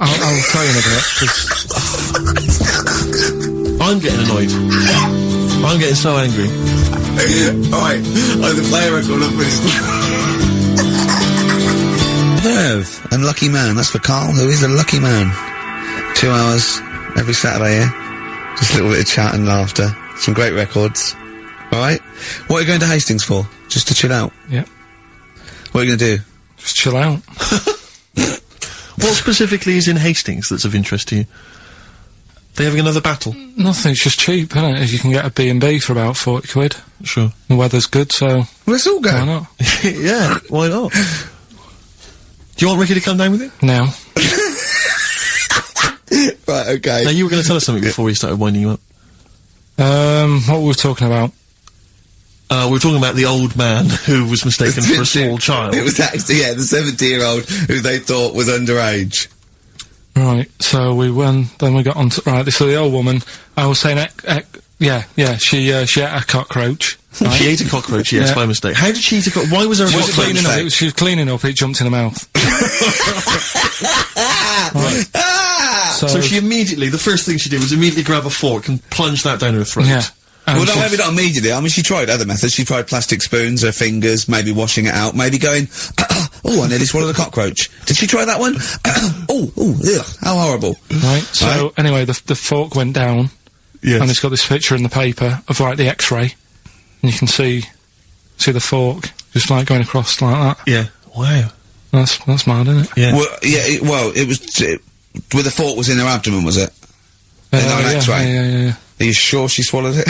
Speaker 3: tell you in a bit, 'cause
Speaker 2: I'm getting annoyed. I'm getting so angry.
Speaker 1: Alright, I'm the player record of this. Verve, and Lucky Man. That's for Karl, who is a lucky man. 2 hours every Saturday here. Just a little bit of chat and laughter. Some great records. Alright? What are you going to Hastings for? Just to chill out?
Speaker 3: yeah,
Speaker 1: What are you going to do?
Speaker 3: just chill out.
Speaker 2: What specifically is in Hastings that's of interest to you? They having another battle?
Speaker 3: Nothing, it's just cheap, isn't it? If you can get a B&B for about 40 quid.
Speaker 2: Sure.
Speaker 3: The weather's good, so
Speaker 1: Well, let's all go.
Speaker 3: why not?
Speaker 2: Yeah, why not? Do you want Ricky to come down with you?
Speaker 3: Now.
Speaker 1: Right, okay.
Speaker 2: Now, you were going to tell us something before we started winding you up.
Speaker 3: What were we talking about?
Speaker 2: We were talking about the old man who was mistaken for a small child.
Speaker 1: It was actually, yeah, the 70-year-old who they thought was underage.
Speaker 3: Right, so then we got on to, right, so the old woman, I was saying, she ate a cockroach. Right?
Speaker 2: She ate a cockroach, yes,
Speaker 3: Yeah.
Speaker 2: by mistake. How did she eat a cockroach? Why was there a
Speaker 3: She was
Speaker 2: cockroach?
Speaker 3: cleaning up, she was cleaning up, it jumped in her mouth. Right.
Speaker 2: So she immediately, the first thing she did was immediately grab a fork and plunge that down her throat.
Speaker 3: Yeah.
Speaker 1: Well, no, maybe not immediately. I mean, she tried other methods. She tried plastic spoons, her fingers, maybe washing it out, maybe going, oh, I nearly swallowed a cockroach. Did she try that one? Ugh, how horrible.
Speaker 3: Right, so anyway, the fork went down,
Speaker 2: Yes.
Speaker 3: and it's got this picture in the paper of, like, the X-ray, and you can see the fork just, like, going across like that.
Speaker 2: Yeah. Wow.
Speaker 3: That's mad, isn't it?
Speaker 2: Yeah.
Speaker 1: Well, yeah, it was, where the fork was in her abdomen, was it? In an
Speaker 3: yeah,
Speaker 1: X-ray?
Speaker 3: yeah.
Speaker 1: Are you sure she swallowed it?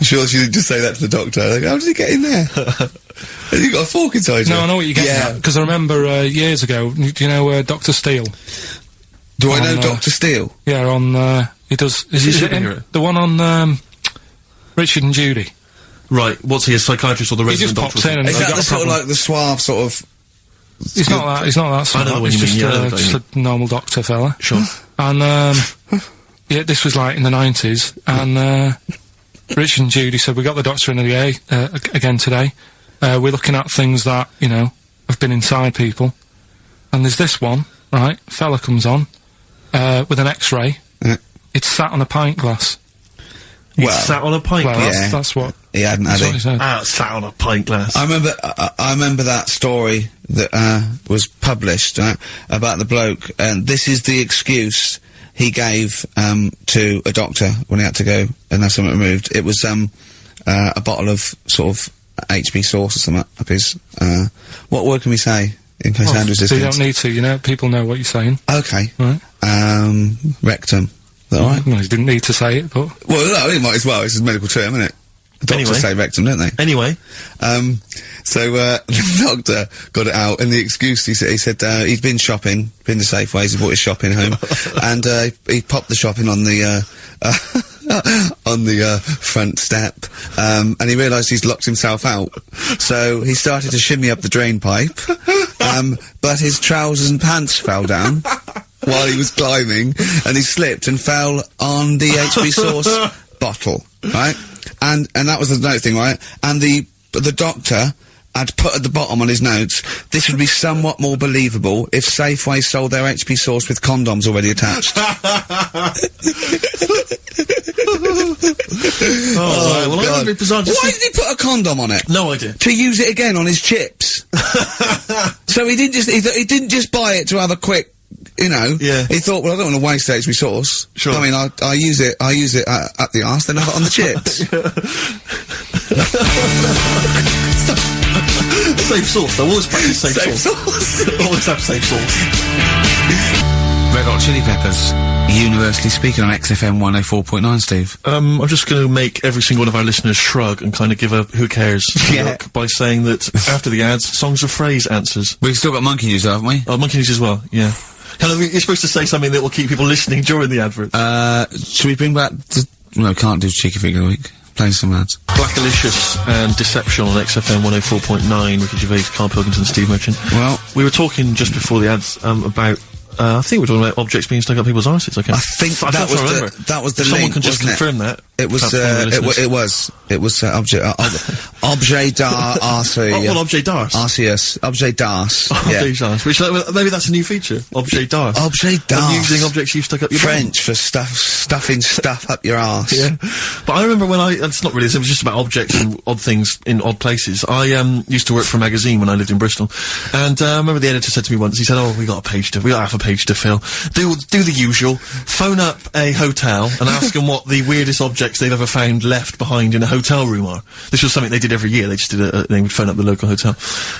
Speaker 1: Sure she didn't just say that to the doctor? Like, how did it get in there? Have you got a fork inside you?
Speaker 3: No, I know what you're getting at, because I remember, years ago, do you know, Dr. Steele?
Speaker 1: Do I know
Speaker 3: on,
Speaker 1: Dr. Steele?
Speaker 3: Yeah, on, he does...
Speaker 2: Is he a
Speaker 3: it him?
Speaker 2: superhero?
Speaker 3: The one on, Richard and Judy.
Speaker 2: Right, what's he, a psychiatrist or the
Speaker 3: He
Speaker 2: resident
Speaker 3: just
Speaker 2: doctor?
Speaker 3: pops in and
Speaker 1: Is
Speaker 3: they've
Speaker 1: that
Speaker 3: got
Speaker 1: the
Speaker 3: a
Speaker 1: sort of
Speaker 3: problem.
Speaker 1: like the suave sort of...
Speaker 3: He's not that smart.
Speaker 2: I know what
Speaker 3: He's
Speaker 2: you
Speaker 3: just,
Speaker 2: mean, yeah,
Speaker 3: just a normal doctor fella.
Speaker 2: Sure.
Speaker 3: And, yeah, this was like in the 90s, and, Richard and Judy said, we got the doctor in again today. We're looking at things that, you know, have been inside people. And there's this one, right? Fella comes on, with an X-ray.
Speaker 1: Yeah.
Speaker 3: It's sat on a pint glass.
Speaker 2: He
Speaker 1: Well,
Speaker 2: sat on a pint
Speaker 3: Well,
Speaker 2: glass.
Speaker 1: Yeah.
Speaker 3: that's what...
Speaker 1: He hadn't, had
Speaker 3: That's what
Speaker 1: he?
Speaker 3: he said.
Speaker 2: Ah, sat on a pint glass.
Speaker 1: I remember that story that was published about the bloke, and this is the excuse he gave to a doctor when he had to go and have something removed. It was a bottle of sort of HB sauce or something up his. What word can we say in case Andrew's
Speaker 3: So you
Speaker 1: listening?
Speaker 3: don't need to, you know, people know what you're saying.
Speaker 1: Okay.
Speaker 3: Right.
Speaker 1: Rectum. Is that right?
Speaker 3: Well, you didn't need to say it, but...
Speaker 1: Well, no, he might as well. It's a medical term, isn't it? Doctors
Speaker 2: Anyway.
Speaker 1: say rectum, don't they?
Speaker 2: Anyway,
Speaker 1: So the doctor got it out, and the excuse he said he'd been shopping, been to Safeways, he brought his shopping home, and he popped the shopping on the on the front step, and he realised he's locked himself out. So he started to shimmy up the drain pipe, but his trousers and pants fell down while he was climbing, and he slipped and fell on the HB sauce bottle, right? And that was the note thing, right? And the doctor had put at the bottom on his notes, this would be somewhat more believable if Safeway sold their HP sauce with condoms already attached.
Speaker 2: Right. Well, I would be bizarre.
Speaker 1: Why did he put a condom on it?
Speaker 2: No idea.
Speaker 1: To use it again on his chips. So he didn't just buy it to have a quick, you know.
Speaker 2: Yeah.
Speaker 1: He thought, well, I don't want to waste HP sauce.
Speaker 2: Sure.
Speaker 1: I mean, I use it at the arse, then I have it on the chips.
Speaker 2: Safe sauce. I always practice safe sauce. Always have safe sauce.
Speaker 1: Red Hot Chili Peppers, universally speaking on XFM 104.9, Steve.
Speaker 2: I'm just going to make every single one of our listeners shrug and kind of give a who cares look by saying that after the ads, songs of phrase answers.
Speaker 1: We've still got Monkey News, haven't we?
Speaker 2: Oh, Monkey News as well, yeah. Kind of, you're supposed to say something that will keep people listening during the advert.
Speaker 1: Should we bring back no, can't do Cheeky Figure of the Week. Playing some ads.
Speaker 2: Blackalicious and Deception on XFM 104.9, Ricky Gervais, Karl, Pilkington, Steve Merchant.
Speaker 1: Well,
Speaker 2: we were talking just before the ads, about, I think we were talking about objects being stuck up people's arses, okay?
Speaker 1: I think that was the
Speaker 2: Someone
Speaker 1: link,
Speaker 2: can just confirm that.
Speaker 1: It was objet d'art,
Speaker 2: What objet d'art?
Speaker 1: Arceus, objet d'art.
Speaker 2: Objet d'art. Which, maybe that's a new feature. Objet d'art.
Speaker 1: Objet d'art.
Speaker 2: Using objects you've stuck up your
Speaker 1: French for stuffing stuff up your arse.
Speaker 2: Yeah. But I remember when it's not really, it was just about objects and odd things in odd places. I, used to work for a magazine when I lived in Bristol. And, I remember the editor said to me once, he said, oh, we got half a page to fill. Do the usual. Phone up a hotel and ask them what the weirdest objects they've ever found left behind in a hotel room are. This was something they did every year. They just did they would phone up the local hotel.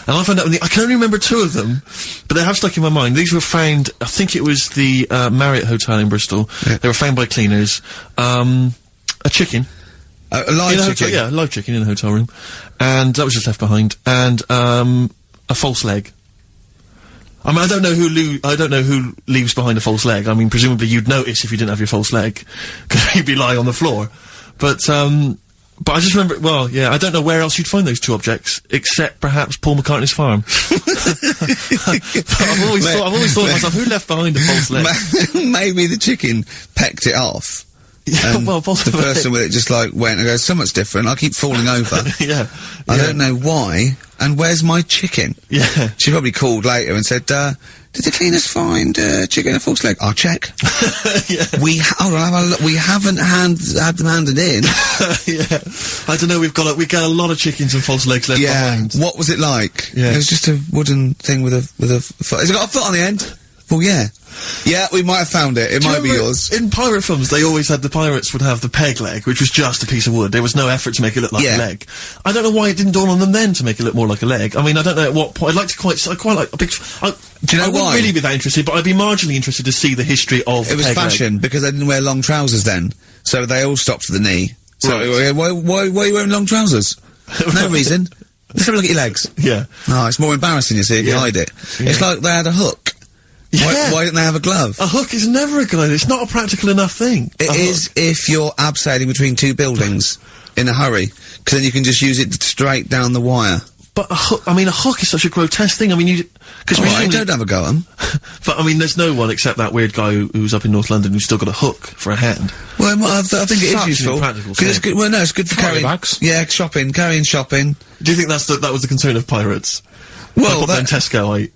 Speaker 2: And I found out, I can only remember 2 of them, but they have stuck in my mind. These were found, I think it was the, Marriott Hotel in Bristol. Yeah. They were found by cleaners. A chicken.
Speaker 1: A live chicken?
Speaker 2: Hotel, yeah, a live chicken in a hotel room. And that was just left behind. And, a false leg. I mean, I don't know who leaves behind a false leg. I mean, presumably you'd notice if you didn't have your false leg, because you'd be lying on the floor. But I just remember, well, yeah, I don't know where else you'd find those 2 objects, except perhaps Paul McCartney's farm. But I've always thought to myself, who left behind a false leg?
Speaker 1: Maybe the chicken pecked it off.
Speaker 2: Yeah, well, possibly.
Speaker 1: The person with it just like went and goes, so much different, I keep falling over.
Speaker 2: Yeah.
Speaker 1: I don't know why, and where's my chicken?
Speaker 2: Yeah.
Speaker 1: She probably called later and said, did the cleaners find, chicken and false leg? I'll check.
Speaker 2: Yeah.
Speaker 1: We haven't had them handed in.
Speaker 2: Yeah. I don't know, we got a lot of chickens and false legs left behind.
Speaker 1: What was it like?
Speaker 2: Yeah.
Speaker 1: It was just a wooden thing with a foot. Has it got a foot on the end? Well, yeah. Yeah, we might have found it. It might be yours.
Speaker 2: In pirate films, they always had, the pirates would have the peg leg, which was just a piece of wood. There was no effort to make it look like a leg. I don't know why it didn't dawn on them then to make it look more like a leg. I mean, I don't know at what point. I quite like a big.
Speaker 1: Do you know why?
Speaker 2: I wouldn't really be that interested, but I'd be marginally interested to see the history of
Speaker 1: it was
Speaker 2: peg
Speaker 1: fashion,
Speaker 2: leg.
Speaker 1: because they didn't wear long trousers then. So they all stopped to the knee. So,
Speaker 2: right.
Speaker 1: why are you wearing long trousers? No reason. Let's have a look at your legs.
Speaker 2: Yeah.
Speaker 1: Oh, it's more embarrassing, you see, if you hide it.
Speaker 2: Yeah.
Speaker 1: It's like they had a hook.
Speaker 2: Yeah.
Speaker 1: Why didn't they have a glove?
Speaker 2: A hook is never a glove. It's not a practical enough thing.
Speaker 1: It is if you're abseiling between 2 buildings in a hurry, because then you can just use it straight down the wire.
Speaker 2: But a hook is such a grotesque thing. I mean,
Speaker 1: I don't have a go at 'em.
Speaker 2: But I mean, there's no one except that weird guy who's up in North London who's still got a hook for a hand.
Speaker 1: Well, I think it is useful.
Speaker 2: It's
Speaker 1: good. Well, no, it's good for carrying
Speaker 3: bags.
Speaker 1: Yeah, carrying shopping.
Speaker 2: Do you think that was the concern of pirates?
Speaker 1: Well,
Speaker 2: that Tesco.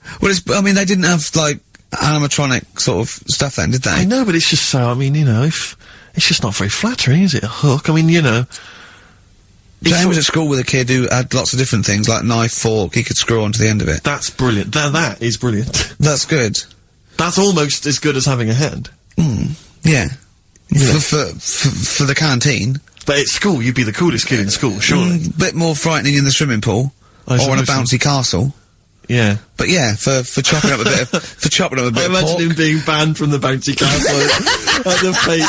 Speaker 1: I mean, they didn't have like animatronic sort of stuff then, did they?
Speaker 2: I know, but it's just so. I mean, you know, it's just not very flattering, is it? A hook. I mean, you know.
Speaker 1: Jane was at school with a kid who had lots of different things, like knife, fork, he could screw onto the end of it.
Speaker 2: That's brilliant. That is brilliant.
Speaker 1: That's good.
Speaker 2: That's almost as good as having a hand.
Speaker 1: Yeah. For the canteen.
Speaker 2: But at school, you'd be the coolest kid in school, surely.
Speaker 1: Bit more frightening in the swimming pool. Or on a bouncy castle.
Speaker 2: Yeah.
Speaker 1: But yeah, for chopping up a bit of,
Speaker 2: I imagine him being banned from the bouncy castle at the fate.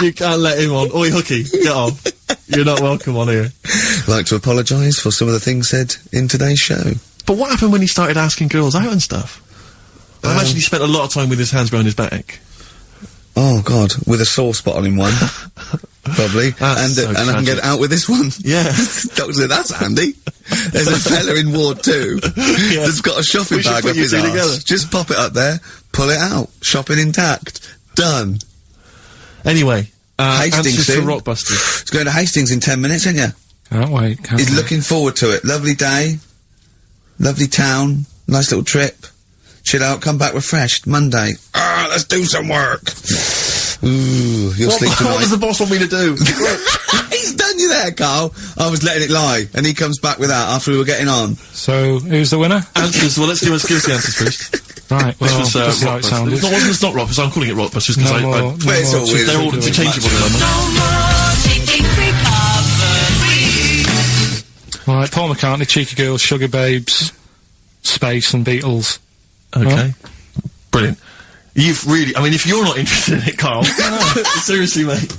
Speaker 2: You can't let him on. Oi, Hooky, get off. You're not welcome on here.
Speaker 1: Like to apologise for some of the things said in today's show.
Speaker 2: But what happened when he started asking girls out and stuff? I imagine he spent a lot of time with his hands behind his back.
Speaker 1: Oh, God, with a sauce bottle in one. probably.
Speaker 2: That's so
Speaker 1: and I can get
Speaker 2: tragic.
Speaker 1: out with this one.
Speaker 2: Yeah.
Speaker 1: Doctor said, that's handy. There's a fella in Ward 2 that's got a shopping
Speaker 2: We should
Speaker 1: bag
Speaker 2: put
Speaker 1: up
Speaker 2: you
Speaker 1: his
Speaker 2: two
Speaker 1: arse.
Speaker 2: together.
Speaker 1: Just pop it up there, pull it out. Shopping intact. Done.
Speaker 2: Anyway,
Speaker 1: Hastings
Speaker 2: answers to
Speaker 1: soon.
Speaker 2: Rockbusters.
Speaker 1: It's going to Hastings in 10 minutes, isn't you?
Speaker 3: Can't wait. Can't
Speaker 1: He's
Speaker 3: wait.
Speaker 1: looking forward to it. Lovely day. Lovely town. Nice little trip. Chill out, come back refreshed. Monday. Let's do some work. Ooh, you'll sleep tonight.
Speaker 2: What does the boss want me to do?
Speaker 1: He's done you there, Carl. I was letting it lie, and he comes back with that after we were getting on.
Speaker 3: So, who's the winner?
Speaker 2: Answers. Well, let's give us the answers first.
Speaker 3: Right, well,
Speaker 2: This was
Speaker 3: just how it sounded.
Speaker 2: It's not Rockbusters. I'm calling it Rockbusters because
Speaker 3: No more, no
Speaker 1: Well, it's
Speaker 3: more
Speaker 1: all weird.
Speaker 2: they're all interchangeable at the moment.
Speaker 4: No more changing recovery.
Speaker 3: Right, Paul McCartney, Cheeky Girls, Sugar Babes, Space and Beatles.
Speaker 2: Okay. Brilliant. You've really, I mean, if you're not interested in it, Carl, seriously, mate.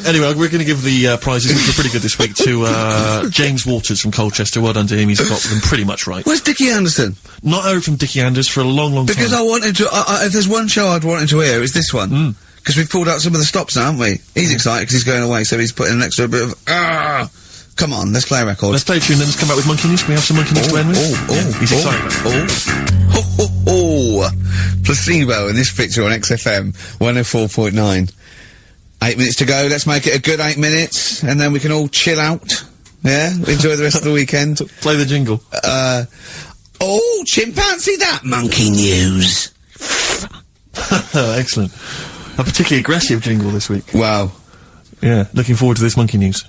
Speaker 2: Anyway, we're going to give the prizes, which are pretty good this week, to James Waters from Colchester. Well done to him, he's got them pretty much right.
Speaker 1: Where's Dickie Anderson?
Speaker 2: Not heard from Dickie Anders for a long, long
Speaker 1: Because
Speaker 2: time.
Speaker 1: I wanted to, if there's one show I'd wanted to hear, it's this one. Because we've pulled out some of the stops now, haven't we? He's excited because he's going away, so he's putting an extra bit of, come on, let's play a record.
Speaker 2: Let's play a tune, then let's come back with Monkey News. Can we have some Monkey News to end with? Yeah, he's excited.
Speaker 1: Placebo in this picture on XFM 104.9. 8 minutes to go. Let's make it a good 8 minutes, and then we can all chill out. Yeah, enjoy the rest of the weekend.
Speaker 2: Play the jingle.
Speaker 1: Chimpanzee, that Monkey News.
Speaker 2: Excellent. A particularly aggressive jingle this week.
Speaker 1: Wow,
Speaker 2: Yeah, looking forward to this Monkey News.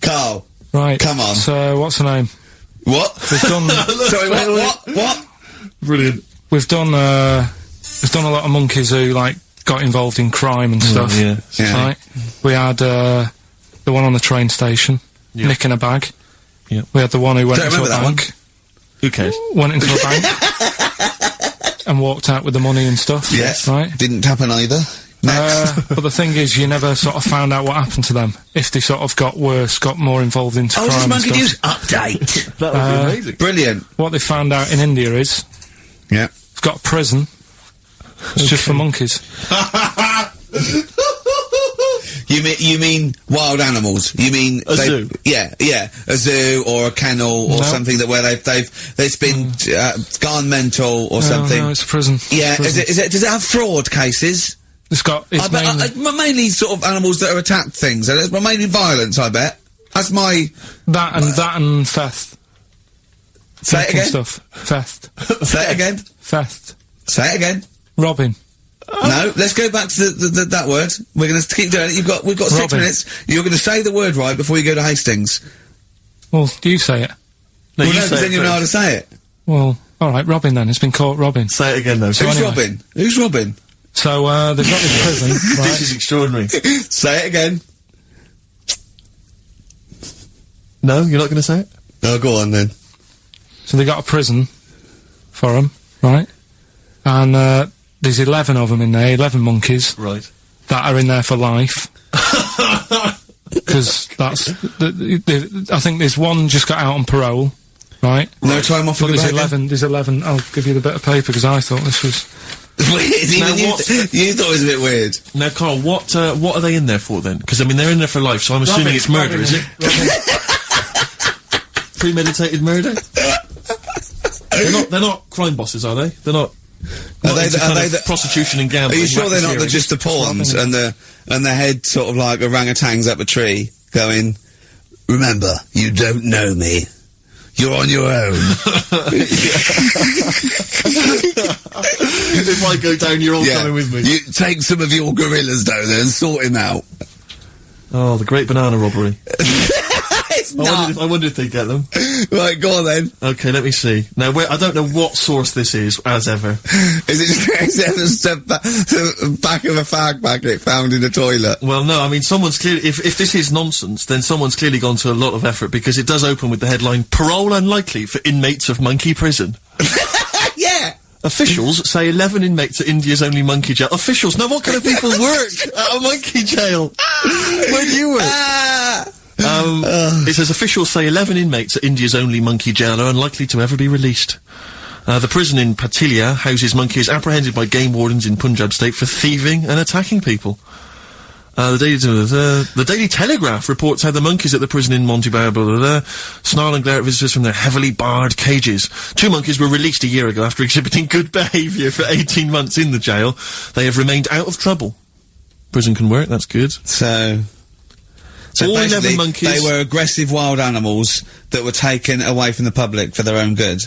Speaker 1: Carl.
Speaker 3: Right.
Speaker 1: Come on.
Speaker 3: So, what's the name?
Speaker 1: What?
Speaker 3: We've done,
Speaker 1: Sorry, what?
Speaker 2: Brilliant.
Speaker 3: we've done a lot of monkeys who, like, got involved in crime and stuff.
Speaker 2: Yeah.
Speaker 1: Yeah.
Speaker 3: Right. We had, the one on the train station,
Speaker 2: Yeah.
Speaker 3: nicking a bag.
Speaker 2: Yeah.
Speaker 3: We had the one who went
Speaker 1: Don't
Speaker 3: into a
Speaker 1: remember that one.
Speaker 3: bank.
Speaker 2: Who cares?
Speaker 3: Went into a bank. And walked out with the money and stuff.
Speaker 1: Yes.
Speaker 3: Right.
Speaker 1: Didn't happen either. Next.
Speaker 3: But the thing is, you never sort of found out what happened to them. If they sort of got worse, got more involved into
Speaker 1: This is
Speaker 3: crime and
Speaker 1: Monkey
Speaker 3: stuff.
Speaker 1: News update.
Speaker 2: That would be amazing.
Speaker 1: Brilliant.
Speaker 3: What they found out in India is,
Speaker 1: Yeah.
Speaker 3: it's got a prison. It's just for monkeys.
Speaker 1: You mean wild animals? You mean
Speaker 2: A zoo?
Speaker 1: Yeah, a zoo or a kennel or
Speaker 3: No.
Speaker 1: something that where they've been gone mental or something.
Speaker 3: No, it's a prison.
Speaker 1: Yeah,
Speaker 3: Prison.
Speaker 1: does it have fraud cases?
Speaker 3: It's got. It's mainly
Speaker 1: Mainly sort of animals that are attacked things. And it's mainly violence, I bet. That's my
Speaker 3: that and theft.
Speaker 1: say it
Speaker 3: Taking
Speaker 1: again.
Speaker 3: Stuff. Theft.
Speaker 1: Say it again.
Speaker 3: Theft.
Speaker 1: Say it again.
Speaker 3: Robbing.
Speaker 1: No, let's go back to that word. We're going to keep doing it. We've got 6
Speaker 3: Robbing.
Speaker 1: minutes. You're going to say the word right before you go to Hastings.
Speaker 3: Well, you say it.
Speaker 2: No,
Speaker 1: Well,
Speaker 2: you
Speaker 1: no,
Speaker 2: say
Speaker 1: because then
Speaker 2: it
Speaker 1: you know how to
Speaker 2: first.
Speaker 1: say it.
Speaker 3: Well, alright, robbing then. It's been caught robbing.
Speaker 2: Say it again, though.
Speaker 1: Who's
Speaker 3: anyway.
Speaker 1: robbing? Who's robbing?
Speaker 3: So, they've got this prison,
Speaker 2: This
Speaker 3: right?
Speaker 2: is extraordinary.
Speaker 1: Say it again.
Speaker 2: No, you're not going to say it?
Speaker 1: Oh, go on then.
Speaker 3: So they got a prison for them, right? And, there's 11 of them in there, 11 monkeys,
Speaker 2: Right.
Speaker 3: that are in there for life. Because that's... I think there's one just got out on parole, right?
Speaker 1: No time off for
Speaker 3: But
Speaker 1: the
Speaker 3: there's
Speaker 1: bag.
Speaker 3: 11, I'll give you the bit of paper, because I thought this was...
Speaker 1: Weird.
Speaker 2: Now
Speaker 1: Even you,
Speaker 2: what-
Speaker 1: you thought it was a bit weird.
Speaker 2: Now, Carl, what are they in there for, then? Because, I mean, they're in there for life, so I'm assuming it's murder, is it? Premeditated murder? They're not crime bosses, are they? They're not...
Speaker 1: Are they
Speaker 2: into
Speaker 1: the-
Speaker 2: kind
Speaker 1: are
Speaker 2: of
Speaker 1: they the-
Speaker 2: prostitution and gambling?
Speaker 1: Are you sure they're not
Speaker 2: racketeering?
Speaker 1: just the pawns and the head sort of like orangutans up a tree going, remember, you don't know me. You're on your own.
Speaker 2: If I go down, you're all coming with me.
Speaker 1: You take some of your gorillas down there and sort him out.
Speaker 2: Oh, the great banana robbery.
Speaker 1: It's not.
Speaker 2: I wonder if they get them.
Speaker 1: Right, go on then.
Speaker 2: Okay, let me see. Now, I don't know what source this is, as ever.
Speaker 1: Is it just the back of a fag packet found in a toilet?
Speaker 2: Well, no, I mean, someone's clearly... If this is nonsense, then someone's clearly gone to a lot of effort, because it does open with the headline, "Parole unlikely for inmates of monkey prison."
Speaker 1: Yeah.
Speaker 2: Officials say 11 inmates at India's only monkey jail. Officials? Now, what kind of people work at a monkey jail? Where do you work? It says officials say 11 inmates at India's only monkey jail are unlikely to ever be released. The prison in Patilia houses monkeys apprehended by game wardens in Punjab state for thieving and attacking people. The Daily Telegraph reports how the monkeys at the prison in Montebello, snarl and glare at visitors from their heavily barred cages. 2 monkeys were released a year ago after exhibiting good behaviour for 18 months in the jail. They have remained out of trouble. Prison can work, that's good.
Speaker 1: So
Speaker 2: all 11
Speaker 1: basically,
Speaker 2: monkeys...
Speaker 1: they were aggressive wild animals that were taken away from the public for their own good.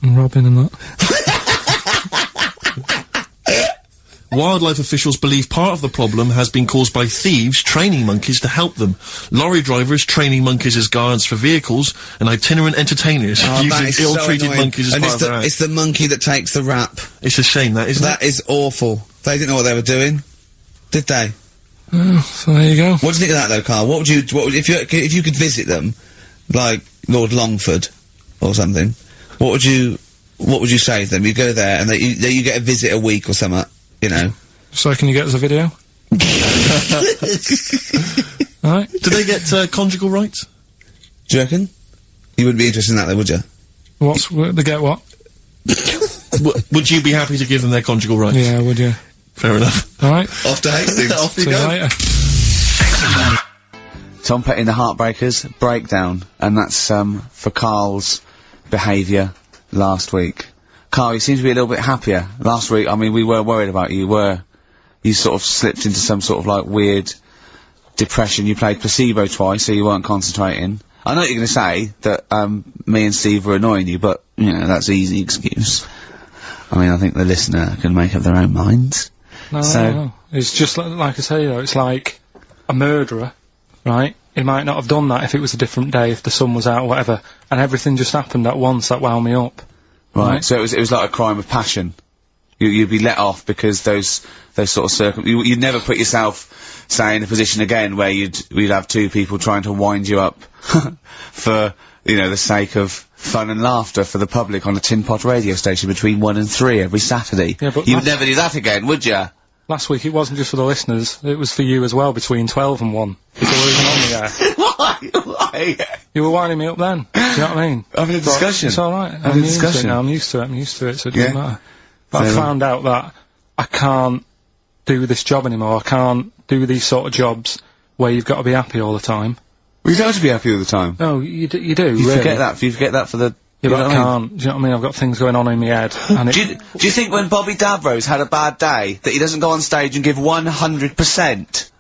Speaker 3: And robbing and that.
Speaker 2: Wildlife officials believe part of the problem has been caused by thieves training monkeys to help them. Lorry drivers training monkeys as guards for vehicles, and itinerant entertainers using ill-treated monkeys as part of their act.
Speaker 1: It's the monkey that takes the rap.
Speaker 2: It's a shame, that, isn't it?
Speaker 1: That is awful. They didn't know what they were doing, did they?
Speaker 3: So there you go.
Speaker 1: What do you think of that, though, Karl? What would if you could visit them, like Lord Longford or something? What would you say to them? You go there and you get a visit a week or something. You know.
Speaker 3: So can you get us a video? Alright.
Speaker 2: Do they get conjugal rights?
Speaker 1: Do you reckon? You wouldn't be interested in that, though, would you?
Speaker 3: They get what?
Speaker 2: Would you be happy to give them their conjugal rights?
Speaker 3: Yeah, would you?
Speaker 2: Fair enough.
Speaker 3: Alright.
Speaker 1: Off to Hastings.
Speaker 2: Off you
Speaker 3: See you
Speaker 2: go.
Speaker 3: later.
Speaker 1: Tom Petty and the Heartbreakers, Breakdown, and that's for Karl's behaviour last week. Karl, you seem to be a little bit happier. Last week, I mean, we were worried about you. You sort of slipped into some sort of, like, weird depression. You played placebo twice, so you weren't concentrating. I know what you're going to say, that, me and Steve were annoying you, but, you know, that's an easy excuse. I mean, I think the listener can make up their own minds.
Speaker 3: No. It's just like I say, though, it's like a murderer, right? He might not have done that if it was a different day, if the sun was out or whatever, and everything just happened at once that wound me up.
Speaker 1: Right, so it was like a crime of passion. You'd be let off because those sort of you'd never put yourself, say, in a position again where you'd have 2 people trying to wind you up for, you know, the sake of fun and laughter for the public on a tin pot radio station between 1 and 3 every Saturday.
Speaker 3: Yeah, but
Speaker 1: you would never do that again, would you?
Speaker 3: Last week it wasn't just for the listeners, it was for you as well, between 12 and 1. Before we were even on the air.
Speaker 1: Why?
Speaker 3: You were winding me up then. Do you know what I mean?
Speaker 1: Having a discussion.
Speaker 3: It's alright.
Speaker 1: Having a discussion.
Speaker 3: I'm used to it, so it doesn't matter. But I found out that I can't do this job anymore. I can't do these sort of jobs where you've got to be happy all the time.
Speaker 1: Well, you don't have to be happy all the time.
Speaker 3: No, you do,
Speaker 1: You
Speaker 3: really.
Speaker 1: forget that. You forget that for the...
Speaker 3: Yeah, but
Speaker 1: know
Speaker 3: I
Speaker 1: what
Speaker 3: can't. Do you know what I mean? I've got things going on in my head. And
Speaker 1: Do you think when Bobby Davrose had a bad day, that he doesn't go on stage and give 100%?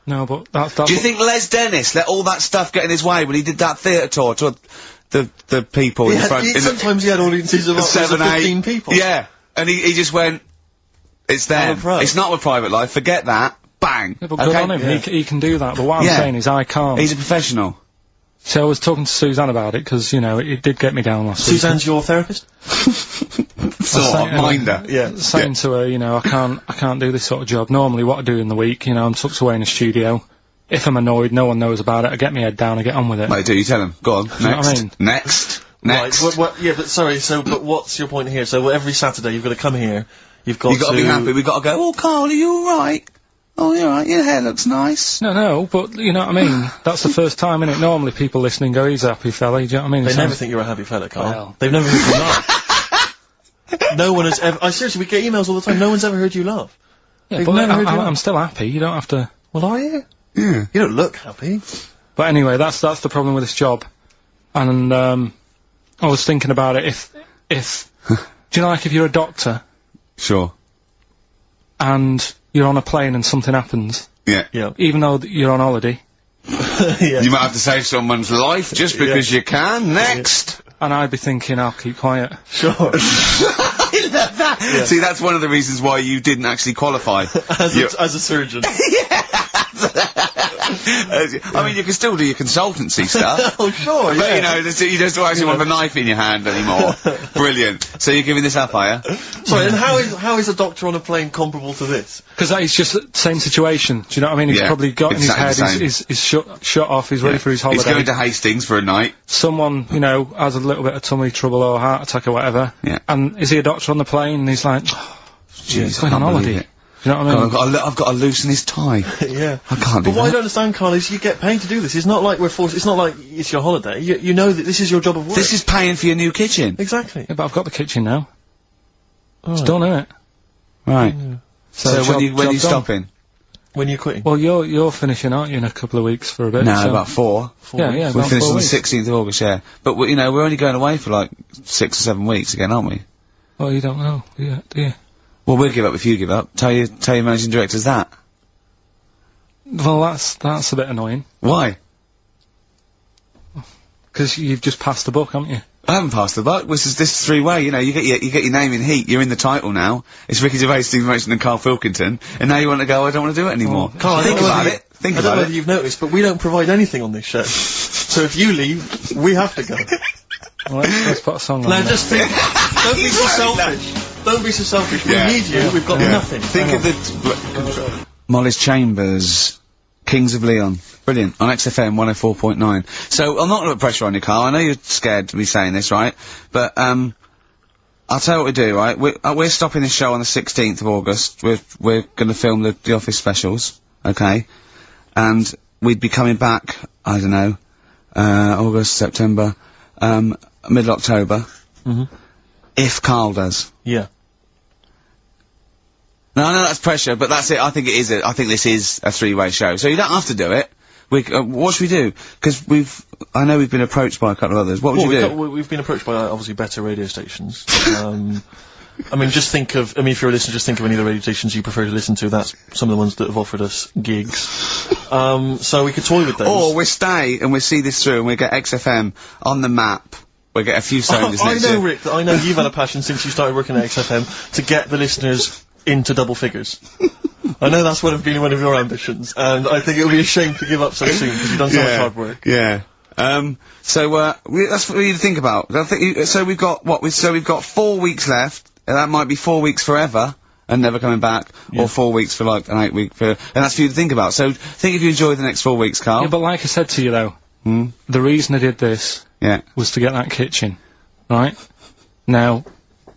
Speaker 3: No, but that's
Speaker 1: Do you think Les Dennis let all that stuff get in his way when he did that theatre tour to the people in front?
Speaker 2: Sometimes he had audiences of
Speaker 1: 7,
Speaker 2: 15
Speaker 1: 8
Speaker 2: people.
Speaker 1: Yeah, and he just went, it's them. It's not with Private Life, forget that. Bang!
Speaker 3: Yeah, but good on him, he can do that, but what I'm saying is I can't.
Speaker 1: He's a professional.
Speaker 3: So I was talking to Suzanne about it, because, you know, it did get me down last week.
Speaker 2: Suzanne's your therapist?
Speaker 1: Minder.
Speaker 2: Yeah.
Speaker 3: Saying to her, you know, I can't do this sort of job. Normally what I do in the week, you know, I'm tucked away in a studio. If I'm annoyed, no one knows about it, I get my head down, I get on with it.
Speaker 1: Mate, do you tell him? Go on, next.
Speaker 3: You know what I mean?
Speaker 1: Next.
Speaker 2: Right, yeah, but sorry, but what's your point here? So every Saturday you've got to come here, you've got to...
Speaker 1: be happy, we've got to go, oh, Karl, are you alright? Oh, you're right, your hair looks nice.
Speaker 3: No, but, you know what I mean? That's the first time, innit? Normally people listening go, he's a happy fella, do you know what I mean?
Speaker 2: They never think you're a happy fella, Karl.
Speaker 3: Well.
Speaker 2: They've never heard you laugh. No one has ever... seriously, we get emails all the time, no one's ever heard you laugh.
Speaker 3: Yeah, but I'm still happy, you don't have to...
Speaker 2: Well, are you?
Speaker 1: Yeah.
Speaker 2: You don't look happy.
Speaker 3: But anyway, that's the problem with this job. And, I was thinking about it, if do you know, like, if you're a doctor...
Speaker 1: Sure.
Speaker 3: And you're on a plane and something happens...
Speaker 2: Yeah.
Speaker 3: Even though you're on holiday...
Speaker 2: Yeah.
Speaker 1: You might have to save someone's life just because you can. Next!
Speaker 3: And I'd be thinking, I'll keep quiet.
Speaker 2: Sure.
Speaker 1: I love that!
Speaker 2: Yeah.
Speaker 1: See, that's one of the reasons why you didn't actually qualify.
Speaker 2: as a surgeon.
Speaker 1: I mean, you can still do your consultancy stuff.
Speaker 2: Oh, sure,
Speaker 1: But, you know, you just don't actually want the knife in your hand anymore. Brilliant. So you're giving this up, are you?
Speaker 2: Sorry, and how is a doctor on a plane comparable to this?
Speaker 3: Because that is just the same situation. Do you know what I mean? He's
Speaker 1: Yeah,
Speaker 3: probably got in his head,
Speaker 1: exactly the
Speaker 3: he's shut off, he's ready for his holiday.
Speaker 1: He's going to Hastings for a night.
Speaker 3: Someone, you know, has a little bit of tummy trouble or heart attack or whatever.
Speaker 1: Yeah.
Speaker 3: And is he a doctor on the plane? And he's like, oh, he's going on holiday. Do you know what I mean?
Speaker 1: I've got to loosen his tie.
Speaker 2: Yeah.
Speaker 1: I can't do
Speaker 2: But what I
Speaker 1: that.
Speaker 2: don't understand, Karl, is you get paid to do this. It's not like we're forced, it's not like it's your holiday. You know that this is your job of work.
Speaker 1: This is paying for your new kitchen.
Speaker 2: Exactly.
Speaker 3: Yeah, but I've got the kitchen now. It's
Speaker 2: Right.
Speaker 3: done, innit?
Speaker 1: Right. So when you
Speaker 3: job done.
Speaker 1: stopping?
Speaker 2: When you're quitting?
Speaker 3: Well, you're finishing, aren't you, in a couple of weeks for a bit?
Speaker 1: No,
Speaker 3: so.
Speaker 1: about 4.
Speaker 3: Yeah,
Speaker 1: we
Speaker 3: about
Speaker 1: finish
Speaker 3: 4
Speaker 1: on the
Speaker 3: weeks.
Speaker 1: 16th of August, yeah. But, you know, we're only going away for like 6 or 7 weeks again, aren't we?
Speaker 3: Well, you don't know, do you?
Speaker 1: Well, we'll give up if you give up. Tell your managing directors that.
Speaker 3: Well, that's a bit annoying.
Speaker 1: Why?
Speaker 3: Because you've just passed the book, haven't you?
Speaker 1: I haven't passed the buck. This is 3-way, you know, you get your name in heat, you're in the title now. It's Ricky Gervais, Steve Merchant and Karl Pilkington, and now you want to go, I don't want to do it anymore.
Speaker 2: Carl,
Speaker 1: Think about it. Think
Speaker 2: I don't
Speaker 1: about
Speaker 2: know
Speaker 1: it.
Speaker 2: whether you've noticed, but we don't provide anything on this show. So if you leave, we have to go.
Speaker 3: Well, let's put a song on.
Speaker 2: Now
Speaker 3: there.
Speaker 2: just think, don't be so selfish. Don't be so selfish.
Speaker 1: Yeah.
Speaker 2: We need you, we've got nothing.
Speaker 1: Think of the... Molly's Chambers, Kings of Leon. Brilliant. On XFM 104.9. So, I'm not going to put pressure on you, Carl. I know you're scared to be saying this, right? But, I'll tell you what we do, right? We're stopping this show on the 16th of August. We're going to film the Office specials, okay? And we'd be coming back, I don't know, August, September, middle October. If Carl does.
Speaker 2: Yeah.
Speaker 1: No, I know that's pressure, but that's it. I think this is a 3-way show. So you don't have to do it. What should we do? Because I know we've been approached by a couple of others. What would you do?
Speaker 2: We've been approached by, obviously, better radio stations. I mean, if you're a listener, just think of any of the radio stations you prefer to listen to. That's some of the ones that have offered us gigs. So we could toy with those.
Speaker 1: Or we stay and we see this through and we get XFM on the map. We get a few songs
Speaker 2: I
Speaker 1: next
Speaker 2: know,
Speaker 1: year.
Speaker 2: Rick, that I know you've had a passion since you started working at XFM to get the listeners into double figures. I know that's been one of your ambitions, and I think it would be a shame to give up so soon, because you've done so much hard work.
Speaker 1: Yeah. That's for you to think about. I think so we've got, we've got 4 weeks left, and that might be 4 weeks forever, and never coming back, or 4 weeks for like an 8-week period, and that's for you to think about. So, think if you enjoy the next 4 weeks, Carl.
Speaker 3: Yeah, but like I said to you, though, the reason I did this was to get that kitchen, right? Now,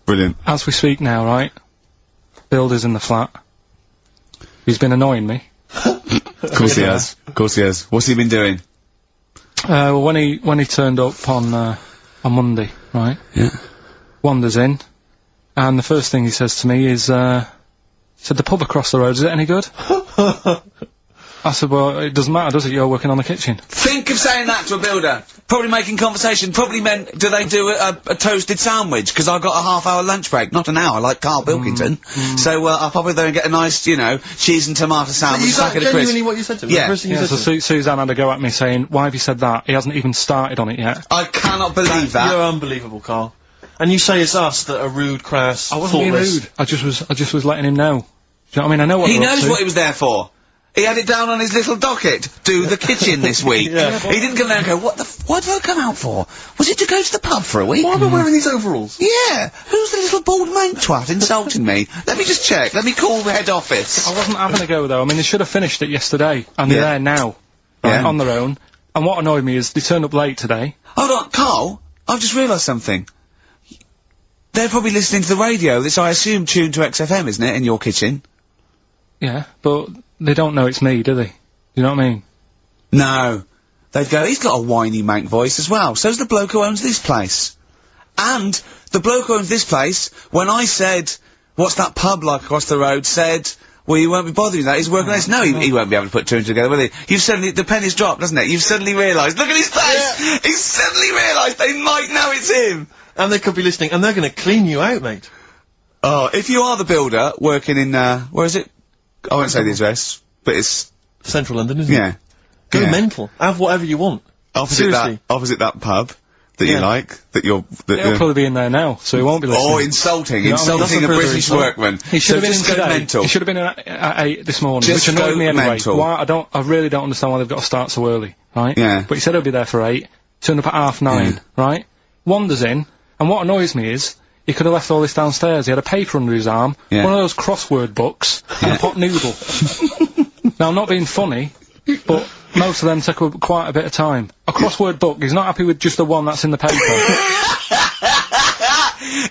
Speaker 1: Brilliant.
Speaker 3: as we speak now, right, Builder's in the flat. He's been annoying me.
Speaker 1: Of course he has. Of course he has. What's he been doing?
Speaker 3: Well, when he turned up on Monday, right?
Speaker 1: Yeah.
Speaker 3: Wanders in, and the first thing he says to me is, said, the pub across the road, is it any good? I said, well, it doesn't matter, does it? You're working on the kitchen.
Speaker 1: Think of saying that to a builder. Probably making conversation. Probably meant, do they do a toasted sandwich? Because I've got a half-hour lunch break. Not an hour, like Karl Pilkington. So, I'll pop over there and get a nice, you know, cheese and tomato sandwich.
Speaker 2: Is that genuinely what you said to me?
Speaker 1: Yeah.
Speaker 2: The first thing you said
Speaker 3: So
Speaker 2: to me?
Speaker 3: Suzanne had to go at me saying, why have you said that? He hasn't even started on it yet.
Speaker 1: I cannot believe that.
Speaker 2: You're unbelievable, Carl. And you say it's us that are rude, crass,
Speaker 3: I wasn't being
Speaker 2: thoughtless.
Speaker 3: rude. I just was letting him know. Do you know what I mean? I know what
Speaker 1: He
Speaker 3: we're up
Speaker 1: knows
Speaker 3: to.
Speaker 1: what he was there for. He had it down on his little docket. Do the kitchen this week.
Speaker 2: Yeah.
Speaker 1: He didn't come there and go, what did I come out for? Was it to go to the pub for a week?
Speaker 2: Why am I wearing these overalls?
Speaker 1: Yeah. Who's the little bald mate twat insulting me? Let me just check. Let me call the head office.
Speaker 3: I wasn't having a go, though. I mean, they should have finished it yesterday, and they're there now, right,
Speaker 1: Yeah.
Speaker 3: on their own. And what annoyed me is they turned up late today.
Speaker 1: Hold on, Karl. I've just realised something. They're probably listening to the radio. That's, I assume, tuned to XFM, isn't it, in your kitchen?
Speaker 3: Yeah, but they don't know it's me, do they? You know what I mean?
Speaker 1: No. They'd go, he's got a whiny mank voice as well. So's the bloke who owns this place. And the bloke who owns this place, when I said, what's that pub like across the road, said, well, you won't be bothering that, he's working on this. No, he won't be able to put two and two together, will he? You've suddenly, the penny's dropped, doesn't it? You've suddenly realised, look at his face!
Speaker 2: Yeah.
Speaker 1: He's suddenly realised they might know it's him!
Speaker 2: And they could be listening, and they're gonna clean you out, mate.
Speaker 1: Oh, if you are the builder, working in, where is it? I won't say the address, but it's,
Speaker 2: Central London, isn't it?
Speaker 1: yeah.
Speaker 2: Go
Speaker 1: Yeah.
Speaker 2: mental. Have whatever you want.
Speaker 1: Opposite
Speaker 2: Seriously.
Speaker 1: that pub that you
Speaker 2: Yeah.
Speaker 1: like, that you're,
Speaker 3: He'll probably be in there now, so he won't be listening.
Speaker 1: oh, insulting,
Speaker 3: You know what I mean?
Speaker 1: insulting a
Speaker 2: That's a
Speaker 1: British
Speaker 2: further
Speaker 1: workman.
Speaker 3: He should have been in
Speaker 1: just go
Speaker 3: today.
Speaker 1: mental.
Speaker 3: He should have been in at 8 this morning,
Speaker 1: Just
Speaker 3: which annoyed
Speaker 1: go
Speaker 3: me anyway.
Speaker 1: mental.
Speaker 3: Why? I really don't understand why they've got to start so early, right?
Speaker 1: Yeah.
Speaker 3: But he said he'll be there for 8, turned up at 9:30,
Speaker 1: Yeah.
Speaker 3: right? Wanders in, and what annoys me is, he could have left all this downstairs. He had a paper under his arm,
Speaker 1: Yeah.
Speaker 3: one of those crossword books, and a pot noodle. Now, I'm not being funny, but most of them take quite a bit of time. A crossword book, he's not happy with just the one that's in the paper.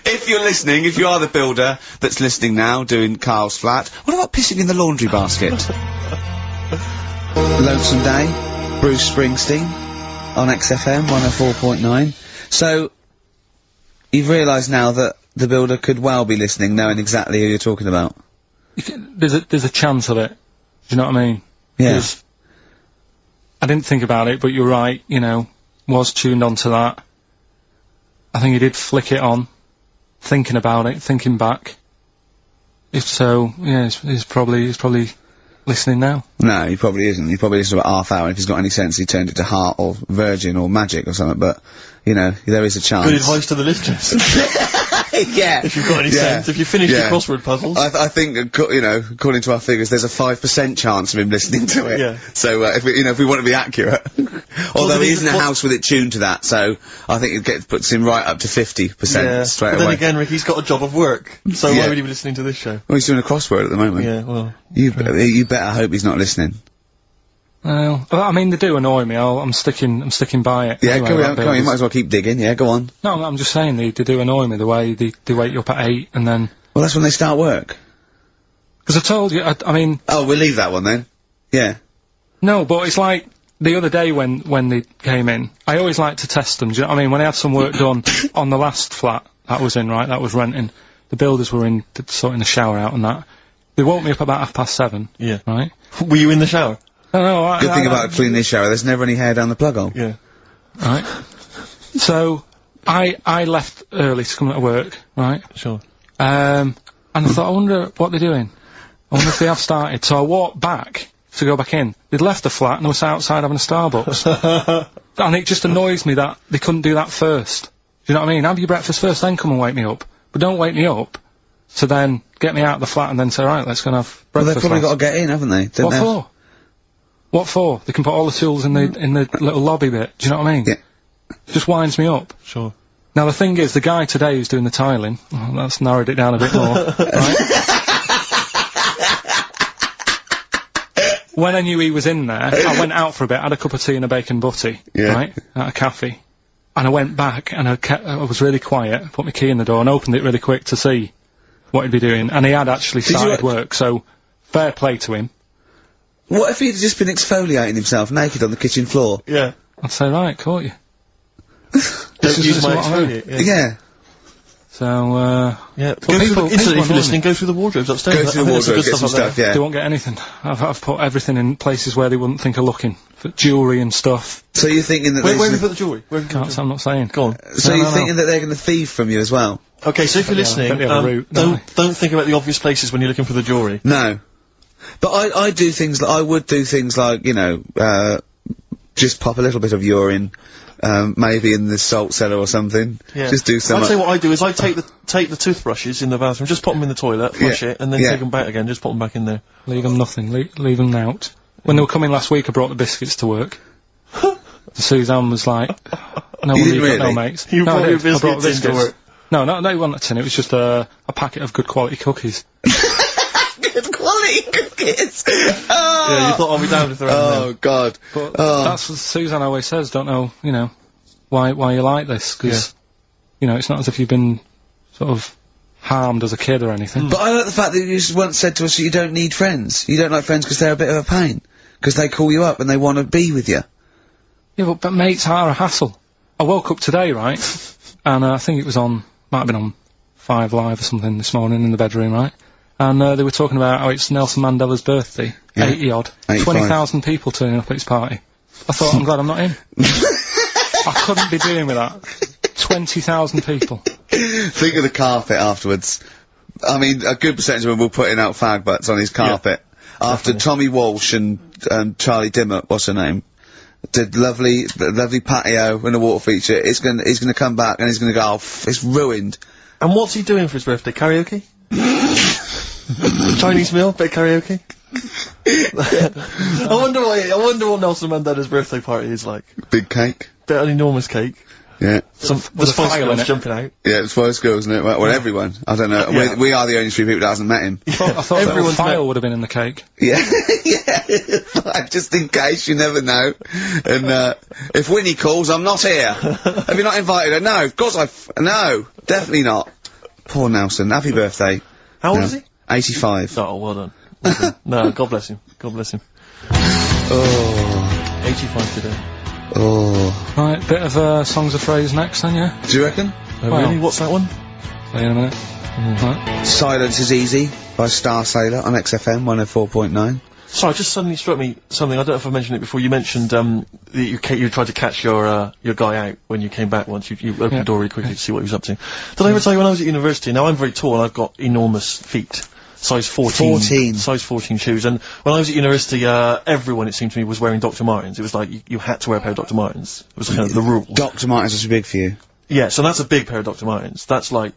Speaker 1: If you're listening, if you are the builder that's listening now, doing Karl's flat, what about pissing in the laundry basket? Lonesome Day, Bruce Springsteen, on XFM 104.9. So, you've realised now that the builder could well be listening, knowing exactly who you're talking about.
Speaker 3: there's a chance of it. Do you know what I mean?
Speaker 1: Yeah.
Speaker 3: 'Cause I didn't think about it, but you're right, you know, was tuned onto that. I think he did flick it on, thinking about it, thinking back. If so, yeah, he's probably listening now.
Speaker 1: No, he probably isn't. He probably listens about half hour. If he's got any sense, he turned it to Heart or Virgin or Magic or something, but, you know, there is a chance.
Speaker 2: Good advice to the listeners.
Speaker 1: Yeah.
Speaker 2: If you've got any sense, if you finish your crossword puzzles.
Speaker 1: I think, you know, according to our figures, there's a 5% chance of him listening to it.
Speaker 2: Yeah.
Speaker 1: So, if we want to be accurate. Although he isn't a house with it tuned to that, so I think puts him right up to 50% straight away.
Speaker 2: Then again, Ricky's got a job of work, so why would he be listening to this show?
Speaker 1: Well, he's doing a crossword at the moment.
Speaker 2: Yeah, well.
Speaker 1: You better hope he's not listening.
Speaker 3: Well, I mean, they do annoy me. I'm sticking by it.
Speaker 1: Yeah,
Speaker 3: anyway,
Speaker 1: come
Speaker 3: that
Speaker 1: on, you might as well keep digging. Yeah, go on.
Speaker 3: No, I'm just saying they do annoy me, the way they wake you up at 8 and then...
Speaker 1: Well, that's when they start work.
Speaker 3: Because I told you, I mean...
Speaker 1: Oh, we'll leave that one then. Yeah.
Speaker 3: No, but it's like, the other day when they came in, I always like to test them, do you know what I mean? When I had some work done on the last flat that was in, right, that was renting, the builders were in, sorting the shower out and that. They woke me up about 7:30.
Speaker 2: Yeah.
Speaker 3: Right?
Speaker 2: Were you in the shower?
Speaker 3: No,
Speaker 1: Good thing about cleaning this shower, there's never any hair down the plug hole.
Speaker 2: Yeah.
Speaker 3: Right. So, I left early to come to work, right?
Speaker 2: Sure.
Speaker 3: And I thought, I wonder what they're doing. I wonder if they have started. So I walked back to go back in. They'd left the flat and they were sat outside having a Starbucks. And it just annoys me that they couldn't do that first. Do you know what I mean? Have your breakfast first, then come and wake me up. But don't wake me up to then get me out of the flat and then say, right, let's go and have breakfast.
Speaker 1: Well, they've probably got to get in, haven't they?
Speaker 3: What for? What for? They can put all the tools in the little lobby bit. Do you know what I mean?
Speaker 1: Yeah.
Speaker 3: Just winds me up.
Speaker 2: Sure.
Speaker 3: Now the thing is, the guy today who's doing the tiling, that's narrowed it down a bit more, right? When I knew he was in there, I went out for a bit, had a cup of tea and a bacon butty, right, at a cafe. And I went back and I was really quiet, put my key in the door and opened it really quick to see what he'd be doing. And he had actually started work, so fair play to him.
Speaker 1: What if he'd just been exfoliating himself naked on the kitchen floor?
Speaker 2: Yeah.
Speaker 3: I'd say, right, caught you.
Speaker 2: Don't use my exfoliate.
Speaker 1: Yeah.
Speaker 2: So, yeah. If you're listening, go through the wardrobes upstairs.
Speaker 1: Go through the wardrobe, get some stuff, yeah.
Speaker 3: They won't get anything. I've put everything in places where they wouldn't think of looking. For jewellery and stuff.
Speaker 1: So you're thinking that
Speaker 2: where have you put the jewellery?
Speaker 3: I'm not saying.
Speaker 2: Go on.
Speaker 1: So you're thinking that they're going to thieve from you as well?
Speaker 2: Okay, so if you're listening, don't think about the obvious places when you're looking for the jewellery.
Speaker 1: No. But I do things, I would do things like, you know, just pop a little bit of urine, maybe in the salt cellar or something.
Speaker 2: Yeah.
Speaker 1: Just do something.
Speaker 2: I'd say what I do is I take the toothbrushes in the bathroom, just pop them in the toilet, flush it, and then take them back again, just pop them back in there.
Speaker 3: Leave them nothing, leave them out. When they were coming last week, I brought the biscuits to work. Suzanne was like, no wonder you've got no mates.
Speaker 2: You brought your biscuits into work?
Speaker 3: No, they weren't a tin, it was just a packet of good quality cookies.
Speaker 1: Good quality cookies! Oh.
Speaker 2: Yeah, you thought I'd be down if they're
Speaker 1: Oh, God.
Speaker 3: But that's what Suzanne always says, don't know, you know, why you like this, because, you know, it's not as if you've been sort of harmed as a kid or anything.
Speaker 1: But I like the fact that you once said to us that you don't need friends. You don't like friends because they're a bit of a pain. Because they call you up and they want to be with you.
Speaker 3: Yeah, but mates are a hassle. I woke up today, right, and I think it was might have been on 5 Live or something this morning in the bedroom, right, and they were talking about how it's Nelson Mandela's birthday, 80-odd, 20,000 people turning up at his party. I thought, I'm glad I'm not in. I couldn't be dealing with that. 20,000 people.
Speaker 1: Think of the carpet afterwards. I mean, a good percentage of them will putting out fag butts on his carpet. After Tommy Walsh and Charlie Dimmock, what's her name, did lovely patio and a water feature, he's gonna come back and he's gonna go, oh, it's ruined.
Speaker 2: And what's he doing for his birthday? Karaoke? Chinese meal? Bit of karaoke? I wonder what Nelson Mandela's birthday party is like.
Speaker 1: Big cake.
Speaker 2: Bit of an enormous cake.
Speaker 1: Yeah.
Speaker 2: The Spice Girls jumping out.
Speaker 1: Yeah, the Spice Girls, isn't it? Well, everyone. I don't know.
Speaker 2: Yeah.
Speaker 1: We are the only 3 people that hasn't met him.
Speaker 3: I thought everyone's file would have been in the cake.
Speaker 1: Yeah, yeah. Just in case, you never know. And, if Winnie calls, I'm not here. Have you not invited her? No, of course no, definitely not. Poor Nelson. Happy birthday.
Speaker 2: How old is he?
Speaker 1: 85.
Speaker 2: Oh, well done. Well done. No, God bless him. God bless him.
Speaker 1: Oh.
Speaker 2: 85 today.
Speaker 1: Oh.
Speaker 3: Right, bit of songs of phrase next then, yeah?
Speaker 1: Do you reckon?
Speaker 2: Oh, really? What's that one?
Speaker 3: Wait a minute. Right.
Speaker 1: Silence is Easy by Star Sailor on XFM 104.9.
Speaker 2: Sorry, just suddenly struck me something. I don't know if I mentioned it before. You mentioned that you tried to catch your guy out when you came back once. You opened the door really quickly to see what he was up to. Did I ever tell you when I was at university? Now I'm very tall and I've got enormous feet. Size 14. Size 14 shoes. And when I was at university, everyone, it seemed to me, was wearing Dr. Martens. It was like, you had to wear a pair of Dr. Martens. It was kind of the rule.
Speaker 1: Dr. Martens was too big for you?
Speaker 2: Yeah, so that's a big pair of Dr. Martens. That's where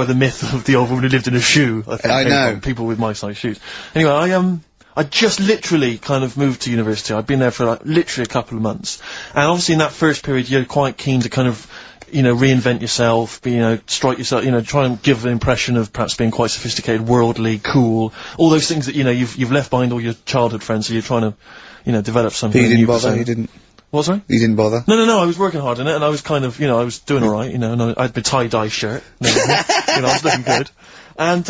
Speaker 2: the myth of the old woman who lived in a shoe, I think, came from. People with my size shoes. Anyway, I just literally kind of moved to university. I'd been there for like literally a couple of months. And obviously in that first period, you're quite keen to kind of, reinvent yourself, strike yourself, try and give an impression of perhaps being quite sophisticated, worldly, cool, all those things that, you've left behind all your childhood friends, so you're trying to, develop something new.
Speaker 1: You didn't bother? You didn't?
Speaker 2: What, sorry?
Speaker 1: You didn't bother?
Speaker 2: No, I was working hard on it, and I was kind of, I was doing alright, and I had my tie-dye shirt, I was looking good. And,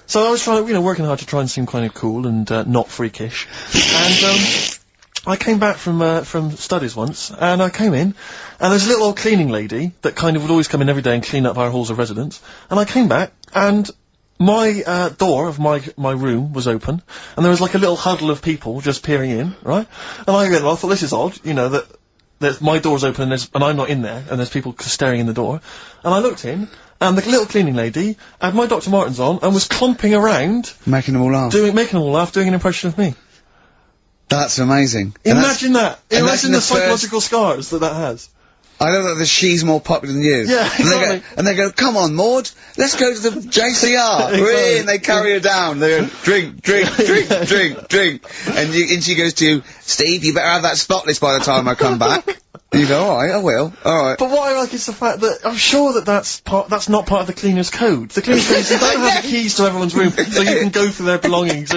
Speaker 2: so I was trying, working hard to try and seem kind of cool and, not freakish. And, I came back from studies once, and I came in, and there's a little old cleaning lady that kind of would always come in every day and clean up our halls of residence. And I came back, and my, door of my room was open, and there was like a little huddle of people just peering in, right? And I thought, this is odd, that my door's open and I'm not in there, and there's people staring in the door. And I looked in, and the little cleaning lady had my Dr. Martens on and was clomping around.
Speaker 1: Making them all laugh.
Speaker 2: Making them all laugh, doing an impression of me.
Speaker 1: That's amazing.
Speaker 2: Imagine that! Imagine the psychological scars that has.
Speaker 1: I know that she's more popular than you.
Speaker 2: Yeah, exactly.
Speaker 1: And they go, come on, Maud, let's go to the JCR.
Speaker 2: Exactly.
Speaker 1: And they carry her down. They go, drink, drink, drink, drink, drink. And she goes to you, Steve, you better have that spotless by the time I come back. And you go, alright, I will, alright.
Speaker 2: But what I like is the fact that I'm sure that's not part of the cleaner's code. The cleaner's code is you don't have the keys to everyone's room, so you can go through their belongings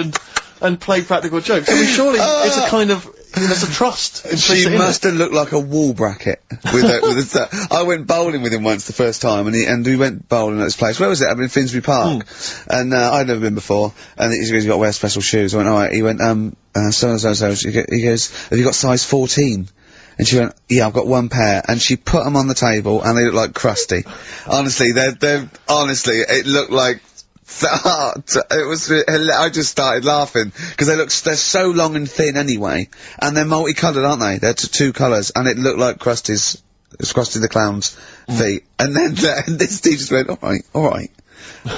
Speaker 2: and play practical jokes. I mean, surely it's a kind of, there's a trust.
Speaker 1: She must have looked like a wall bracket with I went bowling with him once the first time, and we went bowling at this place. Where was it? Up in Finsbury Park. And, I'd never been before, and he goes, you got to wear special shoes. I went, alright. He went, so. He goes, have you got size 14? And she went, yeah, I've got one pair. And she put them on the table, and they look like crusty. Honestly, honestly, it looked like, it was, I just started laughing, because they're so long and thin anyway, and they're multicoloured, aren't they? They're two colours, and it looked like Krusty's, Krusty the Clown's feet. And then, this Steve just went, alright.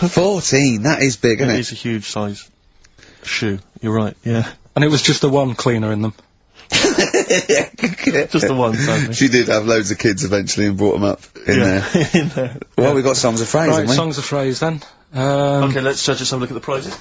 Speaker 1: 14, that is big, isn't it?
Speaker 2: It is a huge size shoe, you're right, yeah.
Speaker 3: And it was just the one cleaner in them.
Speaker 2: Just the one, sadly.
Speaker 1: She did have loads of kids eventually and brought them up in there. Well, we got songs of phrase, haven't we?
Speaker 3: Songs of phrase then.
Speaker 2: Okay, let's just have a look at the prizes.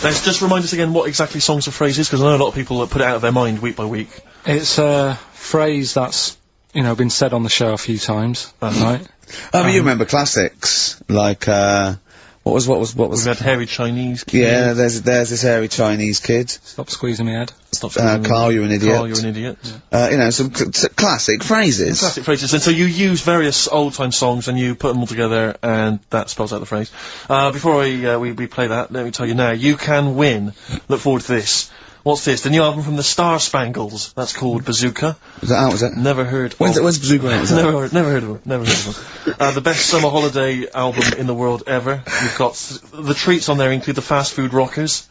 Speaker 2: Let's just remind us again what exactly songs of phrase is, because I know a lot of people put it out of their mind week by week.
Speaker 3: It's a phrase that's, been said on the show a few times, right?
Speaker 1: Oh, but you remember classics, like, what was?
Speaker 2: We've had hairy Chinese kid.
Speaker 1: Yeah, there's this hairy Chinese kid.
Speaker 3: Stop squeezing my head.
Speaker 2: Stop squeezing
Speaker 1: Karl, you're an idiot.
Speaker 2: Karl, you're an idiot.
Speaker 1: Some classic phrases.
Speaker 2: Classic phrases. And so you use various old-time songs and you put them all together, and that spells out the phrase. Before we play that, let me tell you now, you can win. Look forward to this. What's this? The new album from the Star Spangles. That's called Bazooka.
Speaker 1: Is that out, is it?
Speaker 2: Never heard.
Speaker 1: When's Bazooka out?
Speaker 2: Never heard of them. The best summer holiday album in the world ever. You've got the treats on there include the Fast Food Rockers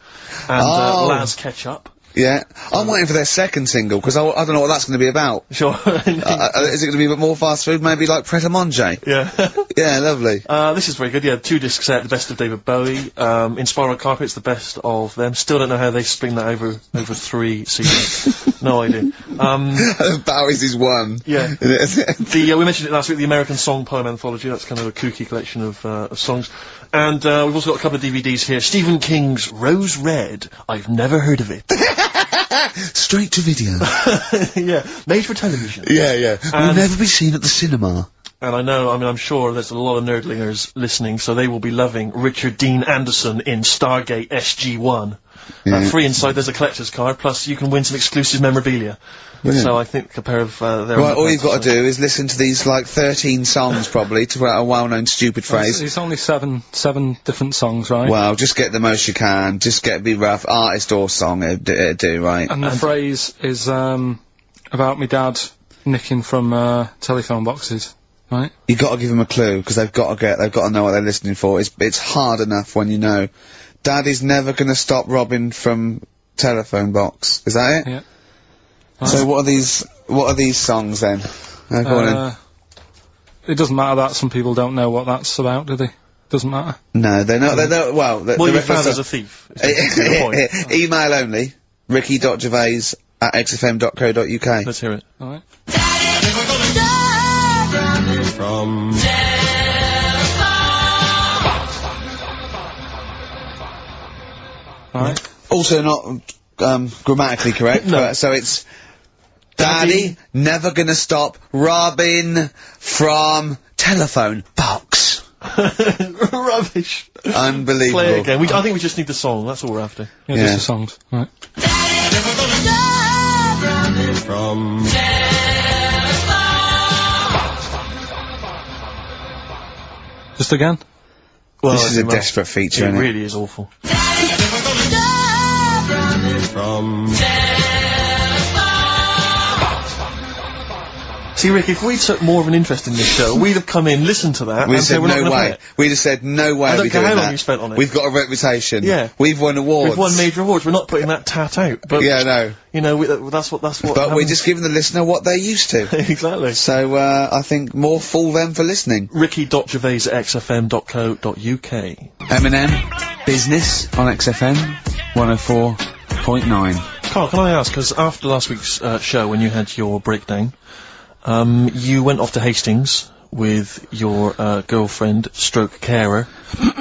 Speaker 2: and Laz Ketchup.
Speaker 1: Yeah. I'm waiting for their second single, because I don't know what that's going to be about.
Speaker 2: Sure.
Speaker 1: Is it going to be a bit more fast food? Maybe like Pret a Manger?
Speaker 2: Yeah.
Speaker 1: Yeah, lovely.
Speaker 2: This is very good. Yeah, 2-disc set, the best of David Bowie. Inspiral Carpets, the best of them. Still don't know how they spring that over 3 seasons. No idea.
Speaker 1: Bowie's is one.
Speaker 2: Yeah. We mentioned it last week, the American Song Poem Anthology. That's kind of a kooky collection of songs. And we've also got a couple of DVDs here. Stephen King's Rose Red. I've never heard of it.
Speaker 1: Straight to video.
Speaker 2: Yeah, made for television.
Speaker 1: Yeah. Will never be seen at the cinema.
Speaker 2: And I'm sure there's a lot of nerdlingers listening, so they will be loving Richard Dean Anderson in Stargate SG-1. Free inside, there's a collector's card, plus you can win some exclusive memorabilia. Brilliant. So I think a pair of their...
Speaker 1: Right, all you've got to do is listen to these, 13 songs, probably, to a well-known stupid phrase.
Speaker 3: It's only seven different songs, right?
Speaker 1: Well, just get the most you can, be rough, artist or song, it'd do, right?
Speaker 3: And the phrase is, about me dad nicking from, telephone boxes Right.
Speaker 1: You got to give them a clue because they've got to know what they're listening for. It's hard enough when you know. Daddy's never gonna stop robbing from telephone box. Is that it?
Speaker 3: Yeah.
Speaker 1: So what are these songs then? Go on then.
Speaker 3: It doesn't matter that some people don't know what that's about, do they? Doesn't matter.
Speaker 1: No, they're not. Well,
Speaker 2: your father's a thief. Is the point.
Speaker 1: Email only. ricky.gervais@xfm.co.uk.
Speaker 2: Let's hear it.
Speaker 3: All right.
Speaker 2: From...
Speaker 3: All right.
Speaker 1: Also not grammatically correct.
Speaker 2: No.
Speaker 1: So it's Daddy never gonna stop robbing from telephone box.
Speaker 2: Rubbish.
Speaker 1: Unbelievable.
Speaker 2: Play it again. I think we just need the song. That's all we're after.
Speaker 3: Yeah, just the songs. Right.
Speaker 2: From...
Speaker 3: Just again?
Speaker 2: Well,
Speaker 1: This is a desperate feature,
Speaker 2: It
Speaker 1: isn't it?
Speaker 2: really is awful. From... See, Rick, if we took more of an interest in this show, we'd have come in, listened to that,
Speaker 1: We
Speaker 2: and
Speaker 1: said
Speaker 2: said we're not
Speaker 1: no
Speaker 2: gonna play
Speaker 1: way.
Speaker 2: it.
Speaker 1: We just said no way.
Speaker 2: I don't
Speaker 1: we're
Speaker 2: care
Speaker 1: doing
Speaker 2: how long
Speaker 1: that.
Speaker 2: you spent on it.
Speaker 1: We've got a reputation.
Speaker 2: Yeah.
Speaker 1: We've won awards.
Speaker 2: We've won major awards. We're not putting that tat out. But
Speaker 1: Yeah, no.
Speaker 2: you know, that's what.
Speaker 1: But we're
Speaker 2: happens.
Speaker 1: just giving the listener what they're used to.
Speaker 2: Exactly.
Speaker 1: So I think more fool them for listening.
Speaker 2: Ricky.gervais@xfm.co.uk.
Speaker 1: Eminem, Business on XFM 104.9.
Speaker 2: Carl, can I ask, because after last week's show, when you had your breakdown, you went off to Hastings with your girlfriend, stroke carer,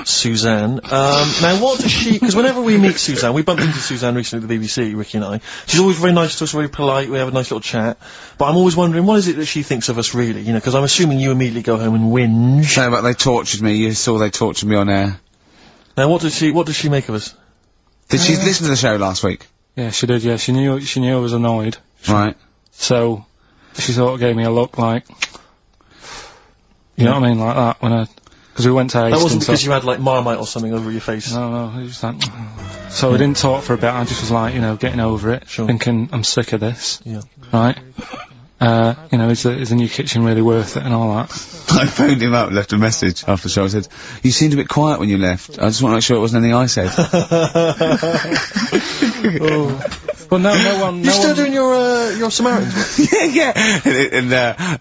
Speaker 2: Suzanne. Now, what does she... Because whenever we meet Suzanne, we bumped into Suzanne recently at the BBC, Ricky and I. She's always very nice to us, very polite, we have a nice little chat. But I'm always wondering, what is it that she thinks of us, really? You know, because I'm assuming you immediately go home and whinge.
Speaker 1: No, but they tortured me. You saw they tortured me on air.
Speaker 2: Now, what does she make of us?
Speaker 1: Did she listen to the show last week?
Speaker 3: Yeah, she did, yeah. She knew I was annoyed.
Speaker 1: Right.
Speaker 3: So, she sort of gave me a look like... You know what I mean? Like that, when because we went to Hastings.
Speaker 2: That wasn't because you had, like, Marmite or something over your face.
Speaker 3: No, it was just like... So we didn't talk for a bit, I just was like, you know, getting over it.
Speaker 2: Sure.
Speaker 3: Thinking, I'm sick of this.
Speaker 2: Yeah.
Speaker 3: Right? You know, is the new kitchen really worth it and all that?
Speaker 1: I phoned him up, left a message after the show. I said, you seemed a bit quiet when you left. I just want to make sure it wasn't anything I said.
Speaker 3: Well, no one...
Speaker 2: You're still doing your Samaritan's work?
Speaker 1: yeah. And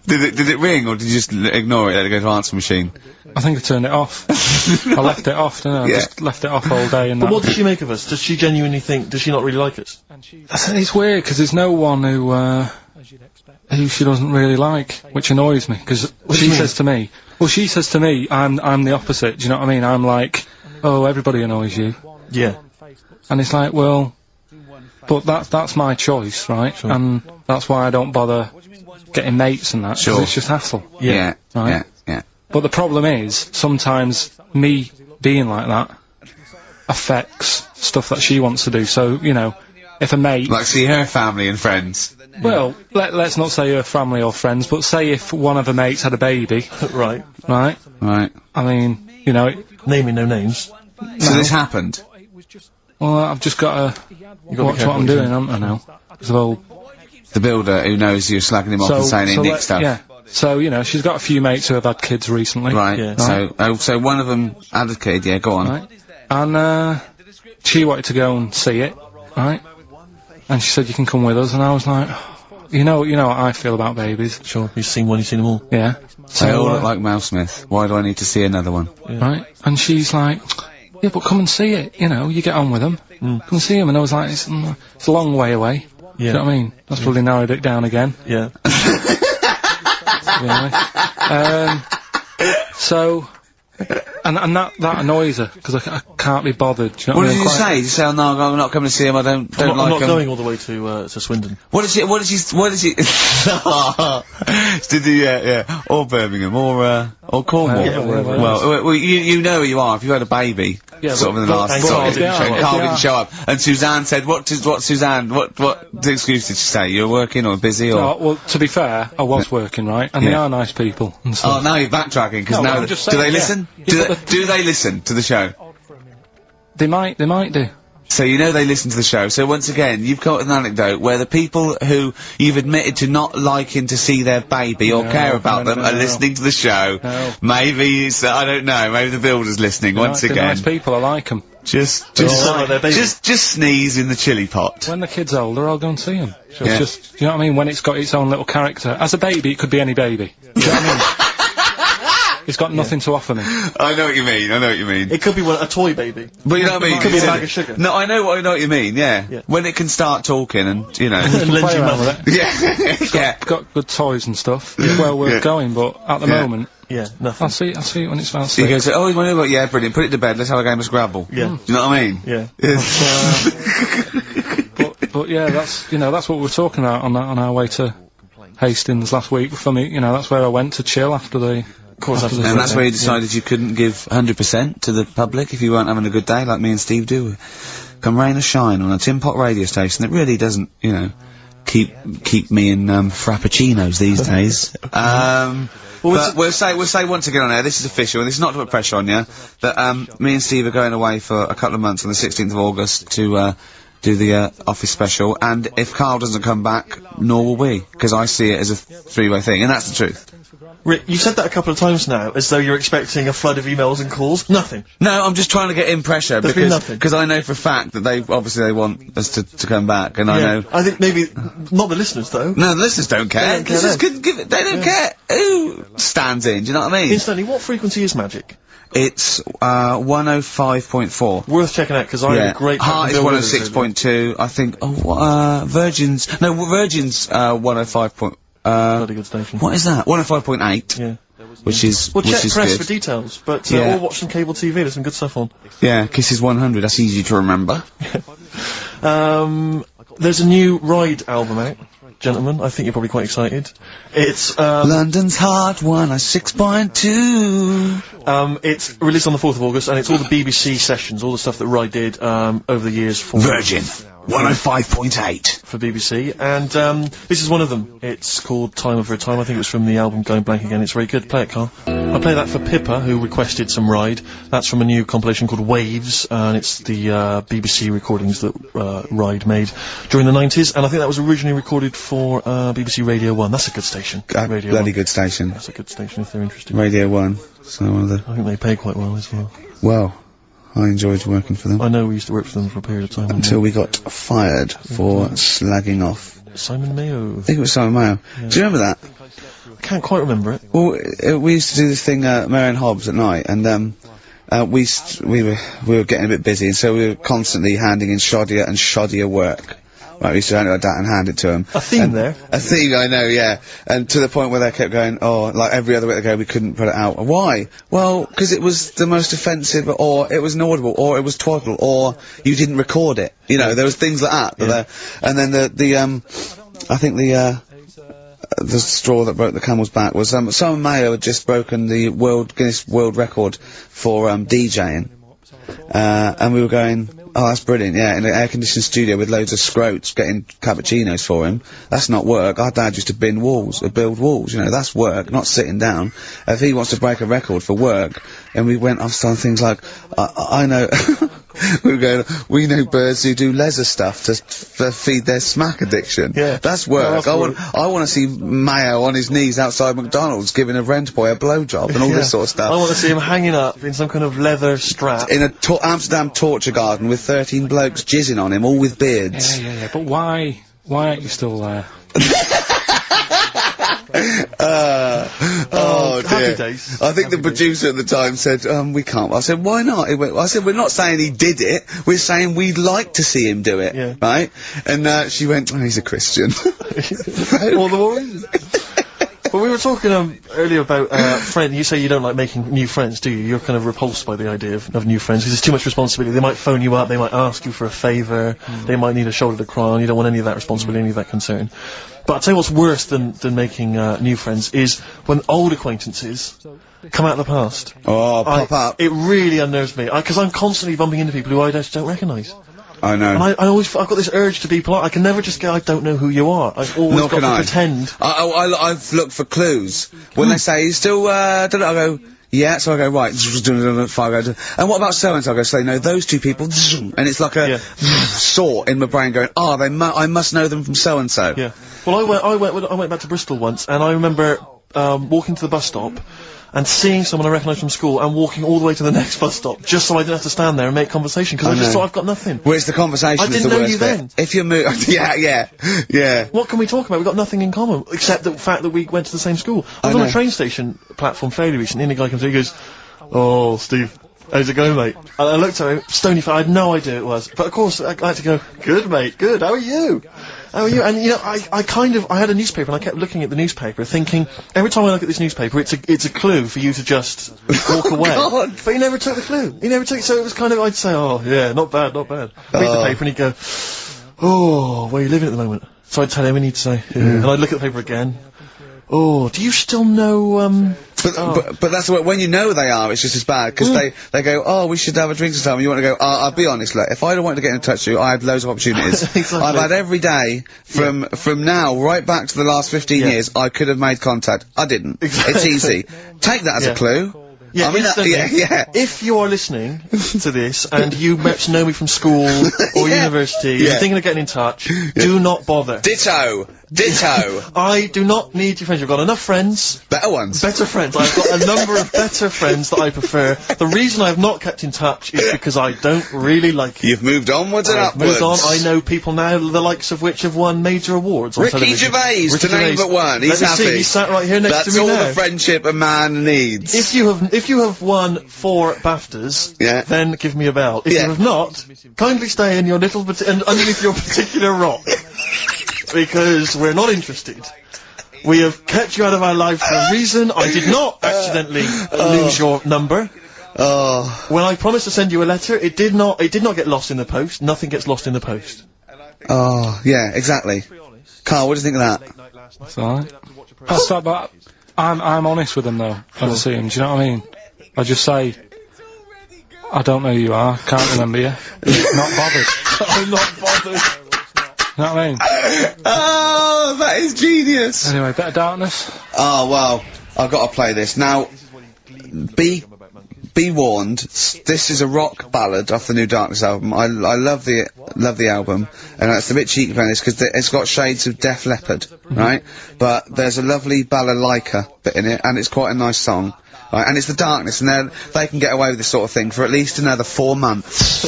Speaker 1: did it ring, or did you just ignore it, let it go to answer machine?
Speaker 3: I think I turned it off. I left it off, didn't I?
Speaker 1: Yeah.
Speaker 3: I just left it off all day and
Speaker 2: But
Speaker 3: that.
Speaker 2: what does she make of us? Does she genuinely think... Does she not really like us?
Speaker 3: It's weird, because there's no one who she doesn't really like, which annoys me, because she says to me, I'm the opposite, do you know what I mean? I'm like, oh, everybody annoys you.
Speaker 2: Yeah.
Speaker 3: And it's like, well, but that's my choice, right?
Speaker 2: Sure.
Speaker 3: And that's why I don't bother getting mates and that, 'cause
Speaker 1: Sure.
Speaker 3: it's just hassle.
Speaker 1: Yeah.
Speaker 3: Right.
Speaker 1: Yeah.
Speaker 3: But the problem is, sometimes me being like that affects stuff that she wants to do. So, you know, if a mate...
Speaker 1: Like see her family and friends.
Speaker 3: Well, let's not say her family or friends, but say if one of her mates had a baby,
Speaker 2: Right.
Speaker 3: right?
Speaker 1: Right.
Speaker 3: I mean, you know,
Speaker 2: Naming no names.
Speaker 1: So this happened?
Speaker 3: well, I've just got to
Speaker 2: gotta
Speaker 3: watch
Speaker 2: be
Speaker 3: what I'm
Speaker 2: careful,
Speaker 3: doing, haven't I now? So
Speaker 1: The builder who knows you're slagging him off and saying he nicked stuff.
Speaker 3: yeah. So, you know, she's got a few mates who have had kids recently.
Speaker 1: Right.
Speaker 2: Yeah.
Speaker 1: So one of them had a kid, yeah, go on.
Speaker 3: Right. And, she wanted to go and see it, right? And she said, you can come with us, and I was like, you know what I feel about babies.
Speaker 2: Sure. You've seen one, you've seen them all.
Speaker 3: Yeah. So,
Speaker 1: They all look like Mouse Smith. Why do I need to see another one?
Speaker 3: right? And she's like, yeah, but come and see it, you know, you get on with them. Come and see them. And I was like, it's a long way away.
Speaker 2: Yeah.
Speaker 3: Do you know what I mean? That's probably narrowed it down again.
Speaker 2: Yeah.
Speaker 3: So, and that annoys her, because I can't be bothered. Do you know
Speaker 1: What
Speaker 3: what I
Speaker 1: did
Speaker 3: mean?
Speaker 1: you say? Did you say, oh no, I'm not coming to see him, I don't
Speaker 2: I'm
Speaker 1: like
Speaker 2: not
Speaker 1: him?
Speaker 2: going all the way to Swindon.
Speaker 1: What did she, did you, yeah, or Birmingham, or Cornwall.
Speaker 3: Yeah, wherever.
Speaker 1: Well, you know who you are, if you had a baby,
Speaker 3: Yeah,
Speaker 1: sort of in the
Speaker 3: but-
Speaker 1: last,
Speaker 2: but-
Speaker 1: sort of,
Speaker 2: but-
Speaker 1: Carl
Speaker 3: yeah.
Speaker 1: didn't show up, and Suzanne said, what excuse did she say? You were working, or busy, or?
Speaker 3: No, well, to be fair, I was working, right? And they
Speaker 1: Yeah.
Speaker 3: are nice people. And
Speaker 1: Oh,
Speaker 3: stuff.
Speaker 1: now you're backtracking, because
Speaker 3: No,
Speaker 1: now,
Speaker 3: I'm just
Speaker 1: do they
Speaker 3: saying, yeah.
Speaker 1: listen?
Speaker 3: Yeah, but
Speaker 1: Do they listen to the show?
Speaker 3: They might do.
Speaker 1: So So you know they listen to the show. So once again, you've got an anecdote where the people who you've admitted to not liking to see their baby or care about them are listening to the show.
Speaker 3: No.
Speaker 1: Maybe it's, I don't know, maybe the builder's listening once
Speaker 3: They're
Speaker 1: again.
Speaker 3: nice people, I like them.
Speaker 1: Just sneeze in the chilli pot.
Speaker 3: When the kid's older, I'll go and see him.
Speaker 1: Yeah.
Speaker 3: Just, you know what I mean? When it's got its own little character. As a baby, it could be any baby. You know what I mean? It's got nothing to offer me.
Speaker 1: I know what you mean,
Speaker 2: It could be a toy baby.
Speaker 1: But you know what I mean?
Speaker 2: It could be a bag of sugar.
Speaker 1: No, I know what you mean, yeah. When it can start talking and, you know.
Speaker 3: Play
Speaker 2: Lend you
Speaker 3: around
Speaker 2: money.
Speaker 3: with it.
Speaker 1: Yeah.
Speaker 3: Got good toys and stuff. It's well worth going, but at the moment,
Speaker 2: Yeah, nothing.
Speaker 3: I'll see it when it smells
Speaker 1: So you
Speaker 3: sick.
Speaker 1: go, oh, you want to go? Yeah, brilliant. Put it to bed. Let's have a game of Scrabble.
Speaker 2: Yeah.
Speaker 1: Do you know what I mean?
Speaker 2: Yeah.
Speaker 3: But yeah, that's what we were talking about on our way to Hastings last week. For me, that's where I went to chill after the.
Speaker 1: And that's where you decided you couldn't give 100% to the public if you weren't having a good day, like me and Steve do. Come rain or shine on a tin pot radio station that really doesn't, keep me in frappuccinos these days. But we'll say once again on air, this is official, and this is not to put pressure on you, that me and Steve are going away for a couple of months on the 16th of August to do the office special, and if Karl doesn't come back, nor will we, because I see it as a three-way thing, and that's the truth.
Speaker 2: Rick, you've said that a couple of times now, as though you're expecting a flood of emails and calls. Nothing.
Speaker 1: No, I'm just trying to get in pressure
Speaker 2: There's been nothing.
Speaker 1: because I know for a fact that they want us to come back, and I know.
Speaker 2: I think maybe not the listeners though.
Speaker 1: No, the listeners don't care.
Speaker 2: They don't care
Speaker 1: Listeners
Speaker 2: then.
Speaker 1: could they don't care who stands in. Do you know what I mean?
Speaker 2: Incidentally, what frequency is Magic?
Speaker 1: It's 105.4.
Speaker 2: Worth checking out because I had a great.
Speaker 1: Heart is 106.2. I think. Virgin's 105.
Speaker 2: Bloody good station.
Speaker 1: What is that? 105.8.
Speaker 2: Yeah.
Speaker 1: Which is
Speaker 2: Well, check press
Speaker 1: good.
Speaker 2: for details, but
Speaker 1: Yeah.
Speaker 2: or watch some cable TV. There's some good stuff on.
Speaker 1: Yeah, Kisses 100. That's easy to remember.
Speaker 2: There's a new Ride album out, gentlemen. I think you're probably quite excited. It's
Speaker 1: London's Heart 106.2.
Speaker 2: It's released on the 4th of August, and it's all the BBC sessions, all the stuff that Ride did over the years for
Speaker 1: Virgin 105.8.
Speaker 2: for BBC, and this is one of them. It's called Time Over Time. I think it was from the album Going Blank Again. It's very good. Play it, Karl. I play that for Pippa, who requested some Ride. That's from a new compilation called Waves, and it's the BBC recordings that Ride made during the 90s, and I think that was originally recorded for BBC Radio 1. That's a good station. Radio
Speaker 1: Bloody
Speaker 2: 1.
Speaker 1: good station.
Speaker 2: That's a good station if they're interested.
Speaker 1: Radio 1. So one of the.
Speaker 2: I think they pay quite well as well.
Speaker 1: Well, I enjoyed working for them.
Speaker 2: I know we used to work for them for a period of time.
Speaker 1: Until we got fired for slagging off.
Speaker 2: Simon Mayo.
Speaker 1: I think it was Simon Mayo. Do you remember that?
Speaker 2: I can't quite remember it.
Speaker 1: Well, we used to do this thing, Marion Hobbs at night, and we were getting a bit busy, and so we were constantly handing in shoddier and shoddier work. Right, we used to hand it like that and hand it to him.
Speaker 2: A theme there.
Speaker 1: A theme, I know, yeah. And to the point where they kept going, like every other week they go, we couldn't put it out. Why? Well, because it was the most offensive, or it was inaudible, or it was twaddle, or you didn't record it. There was things like that.
Speaker 2: Yeah.
Speaker 1: And then I think the straw that broke the camel's back was, Simon Mayo had just broken the Guinness World Record for, DJing. And we were going, oh, that's brilliant, yeah, in an air-conditioned studio with loads of scrotes getting cappuccinos for him. That's not work. Our dad used to build walls, that's work, not sitting down. If he wants to break a record for work, and we went off on things like, I know, we were going, we know birds who do leisure stuff to feed their smack addiction.
Speaker 2: Yeah.
Speaker 1: That's work.
Speaker 2: Well,
Speaker 1: I want to see Mayo on his knees outside McDonald's giving a rent boy a blowjob and all this sort of stuff.
Speaker 2: I want to see him hanging up in some kind of leather strap.
Speaker 1: In a Amsterdam torture garden with 13 blokes jizzing on him, all with beards.
Speaker 3: Yeah. But why aren't you still there?
Speaker 1: Oh
Speaker 2: happy
Speaker 1: dear.
Speaker 2: days.
Speaker 1: I think
Speaker 2: Happy
Speaker 1: the producer at the time said, we can't. I said, why not? He went, I said, we're not saying he did it, we're saying we'd like to see him do it.
Speaker 2: Yeah.
Speaker 1: Right? And she went, oh, he's a Christian.
Speaker 2: All the more reason. Well, we were talking earlier about friends. You say you don't like making new friends, do you? You're kind of repulsed by the idea of new friends because it's too much responsibility. They might phone you up, they might ask you for a favour, they might need a shoulder to cry on. You don't want any of that responsibility, any of that concern. But I'll tell you what's worse than making new friends is when old acquaintances come out of the past.
Speaker 1: Oh, pop up.
Speaker 2: It really unnerves me because I'm constantly bumping into people who I just don't recognise.
Speaker 1: I know.
Speaker 2: And I've got this urge to be polite. I can never just go, I don't know who you are. I've always got to pretend.
Speaker 1: I've looked for clues. When they say, you still, I go, yeah, so I go, right, and what about so-and-so? I go, so no, those two people, and it's like a saw in my brain going, oh, I must know them from so-and-so.
Speaker 2: Yeah. Well, I went back to Bristol once, and I remember, walking to the bus stop, and seeing someone I recognised from school and walking all the way to the next bus stop just so I didn't have to stand there and make conversation because I just thought I've got nothing.
Speaker 1: Well, it's the conversation.
Speaker 2: I didn't know you then.
Speaker 1: If you're yeah.
Speaker 2: What can we talk about? We've got nothing in common except the fact that we went to the same school. I was on a train station platform fairly recently, and the guy comes in, he goes, "Oh, Steve, how's it going, mate?" And I looked at him, stony face. I had no idea it was, but of course I like to go, "Good, mate, good. How are you? How are you?" And you know, I had a newspaper, and I kept looking at the newspaper, thinking every time I look at this newspaper, it's a clue for you to just walk away.
Speaker 1: God.
Speaker 2: But he never took the clue. He never took it. So it was kind of, I'd say, "Oh yeah, not bad, not bad." Read the paper, and he'd go, "Oh, where are you living at the moment?" So I'd tell him, and he'd say, and I'd look at the paper again. "Oh, do you still know,
Speaker 1: But that's what, when you know they are, it's just as bad, because they go, "Oh, we should have a drink sometime," and you want to go, I'll be honest, look, if I'd have wanted to get in touch with you, I had loads of opportunities.
Speaker 2: Exactly.
Speaker 1: I've had every day, from now, right back to the last 15 years, I could have made contact. I didn't.
Speaker 2: Exactly.
Speaker 1: It's easy. Take that as a clue.
Speaker 2: Yeah,
Speaker 1: I mean,
Speaker 2: if you are listening to this and you perhaps know me from school or university, you're thinking of getting in touch, do not bother.
Speaker 1: Ditto.
Speaker 2: I do not need your friends. I've got enough friends.
Speaker 1: Better ones.
Speaker 2: Better friends. I've got a number of better friends that I prefer. The reason I've not kept in touch is because I don't really like you.
Speaker 1: You've moved onwards and upwards.
Speaker 2: Moved on. I know people now, the likes of which have won major awards on television.
Speaker 1: Gervais, to name but one. He's happy.
Speaker 2: See, he's sat right here next to me now.
Speaker 1: That's all the friendship a man needs.
Speaker 2: If you have won 4 BAFTAs, then give me a bell. If you have not, kindly stay in your little underneath your particular rock. Because we're not interested. We have kept you out of our lives for a reason. I did not accidentally lose your number. When I promised to send you a letter, it did not get lost in the post. Nothing gets lost in the post.
Speaker 1: Oh, yeah, exactly. Karl, what do you think of that?
Speaker 3: That's alright. That's that, but I'm honest with them though, when I see them, do you know what I mean? I just say, I don't know who you are, can't remember you. Not bothered.
Speaker 2: I'm not bothered.
Speaker 3: You know what I mean?
Speaker 1: Oh, that is genius.
Speaker 3: Anyway, Bit of Darkness.
Speaker 1: Oh, well, I've got to play this. Now, be warned, this is a rock ballad off the new Darkness album. I love the album, and it's a bit cheeky playing this because it's got shades of Def Leppard, right? But there's a lovely balalaika bit in it, and it's quite a nice song. Right, and it's the Darkness, and they can get away with this sort of thing for at least another 4 months.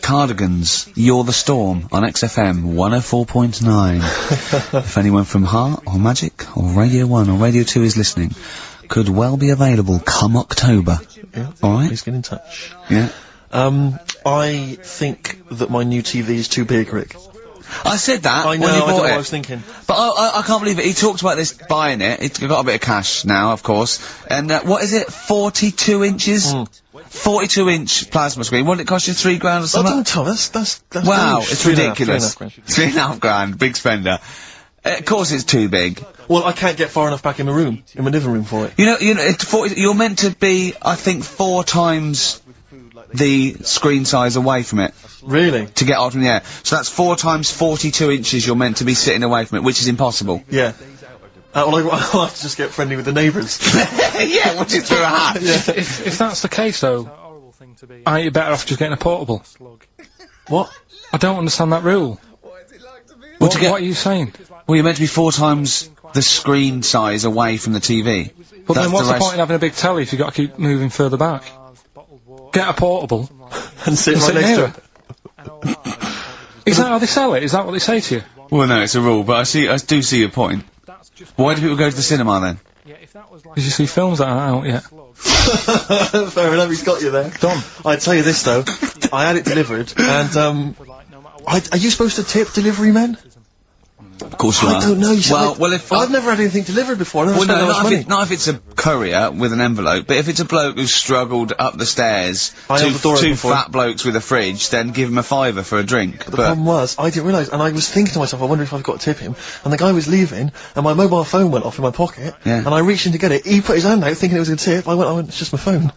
Speaker 1: Cardigans, You're the Storm on XFM 104.9. If anyone from Heart or Magic or Radio 1 or Radio 2 is listening, could well be available come October.
Speaker 2: Yeah,
Speaker 1: alright?
Speaker 2: Please get in touch.
Speaker 1: Yeah.
Speaker 2: I think that my new TV is too big, Rick.
Speaker 1: I said that
Speaker 2: I know,
Speaker 1: when you
Speaker 2: I know
Speaker 1: bought
Speaker 2: what
Speaker 1: it.
Speaker 2: I was thinking.
Speaker 1: But I can't believe it. He talked about this buying it. He's got a bit of cash now, of course. And what is it? 42 inches? 42-inch plasma screen. What did it cost you? $3 grand or something?
Speaker 2: Don't tell us. That's
Speaker 1: wow, it's ridiculous.
Speaker 2: $3.5
Speaker 1: grand. Big spender. Of course it's too big.
Speaker 2: Well, I can't get far enough back in my room, in my living room for it.
Speaker 1: You know, you're meant to be, I think, 4 times the screen size away from it.
Speaker 2: Really?
Speaker 1: To get out from the air. So that's 4 times 42 inches you're meant to be sitting away from it, which is impossible.
Speaker 2: Yeah. Well, I'll have to just get friendly with the neighbours.
Speaker 1: Yeah, watch it through a hat.
Speaker 3: If that's the case, though, aren't you better off just getting a portable?
Speaker 2: What?
Speaker 3: I don't understand that rule. What are you saying?
Speaker 1: Well, you're meant to be 4 times the screen size away from the TV.
Speaker 3: But then what's the point in having a big telly if you've got to keep moving further back? Get a portable
Speaker 2: and sit right next to it.
Speaker 3: Is that how they sell it? Is that what they say to you?
Speaker 1: Well, no, it's a rule, but I do see your point. Why do people go to the cinema then?
Speaker 3: Did you see films that aren't out yet?
Speaker 2: Fair enough, he's got you there.
Speaker 3: Done.
Speaker 2: I tell you this though, I had it delivered, and are you supposed to tip delivery men?
Speaker 1: Of course you are.
Speaker 2: I don't know.
Speaker 1: Well, if
Speaker 2: I've never had anything delivered before. Well, no,
Speaker 1: not if it's a courier with an envelope, but if it's a bloke who's struggled up the stairs, two fat blokes with a fridge, then give him a $5 for a drink.
Speaker 2: But the problem was, I didn't realise, and I was thinking to myself, I wonder if I've got to tip him. And the guy was leaving, and my mobile phone went off in my pocket, and I reached in to get it. He put his hand out, thinking it was a tip. I went, it's just my phone.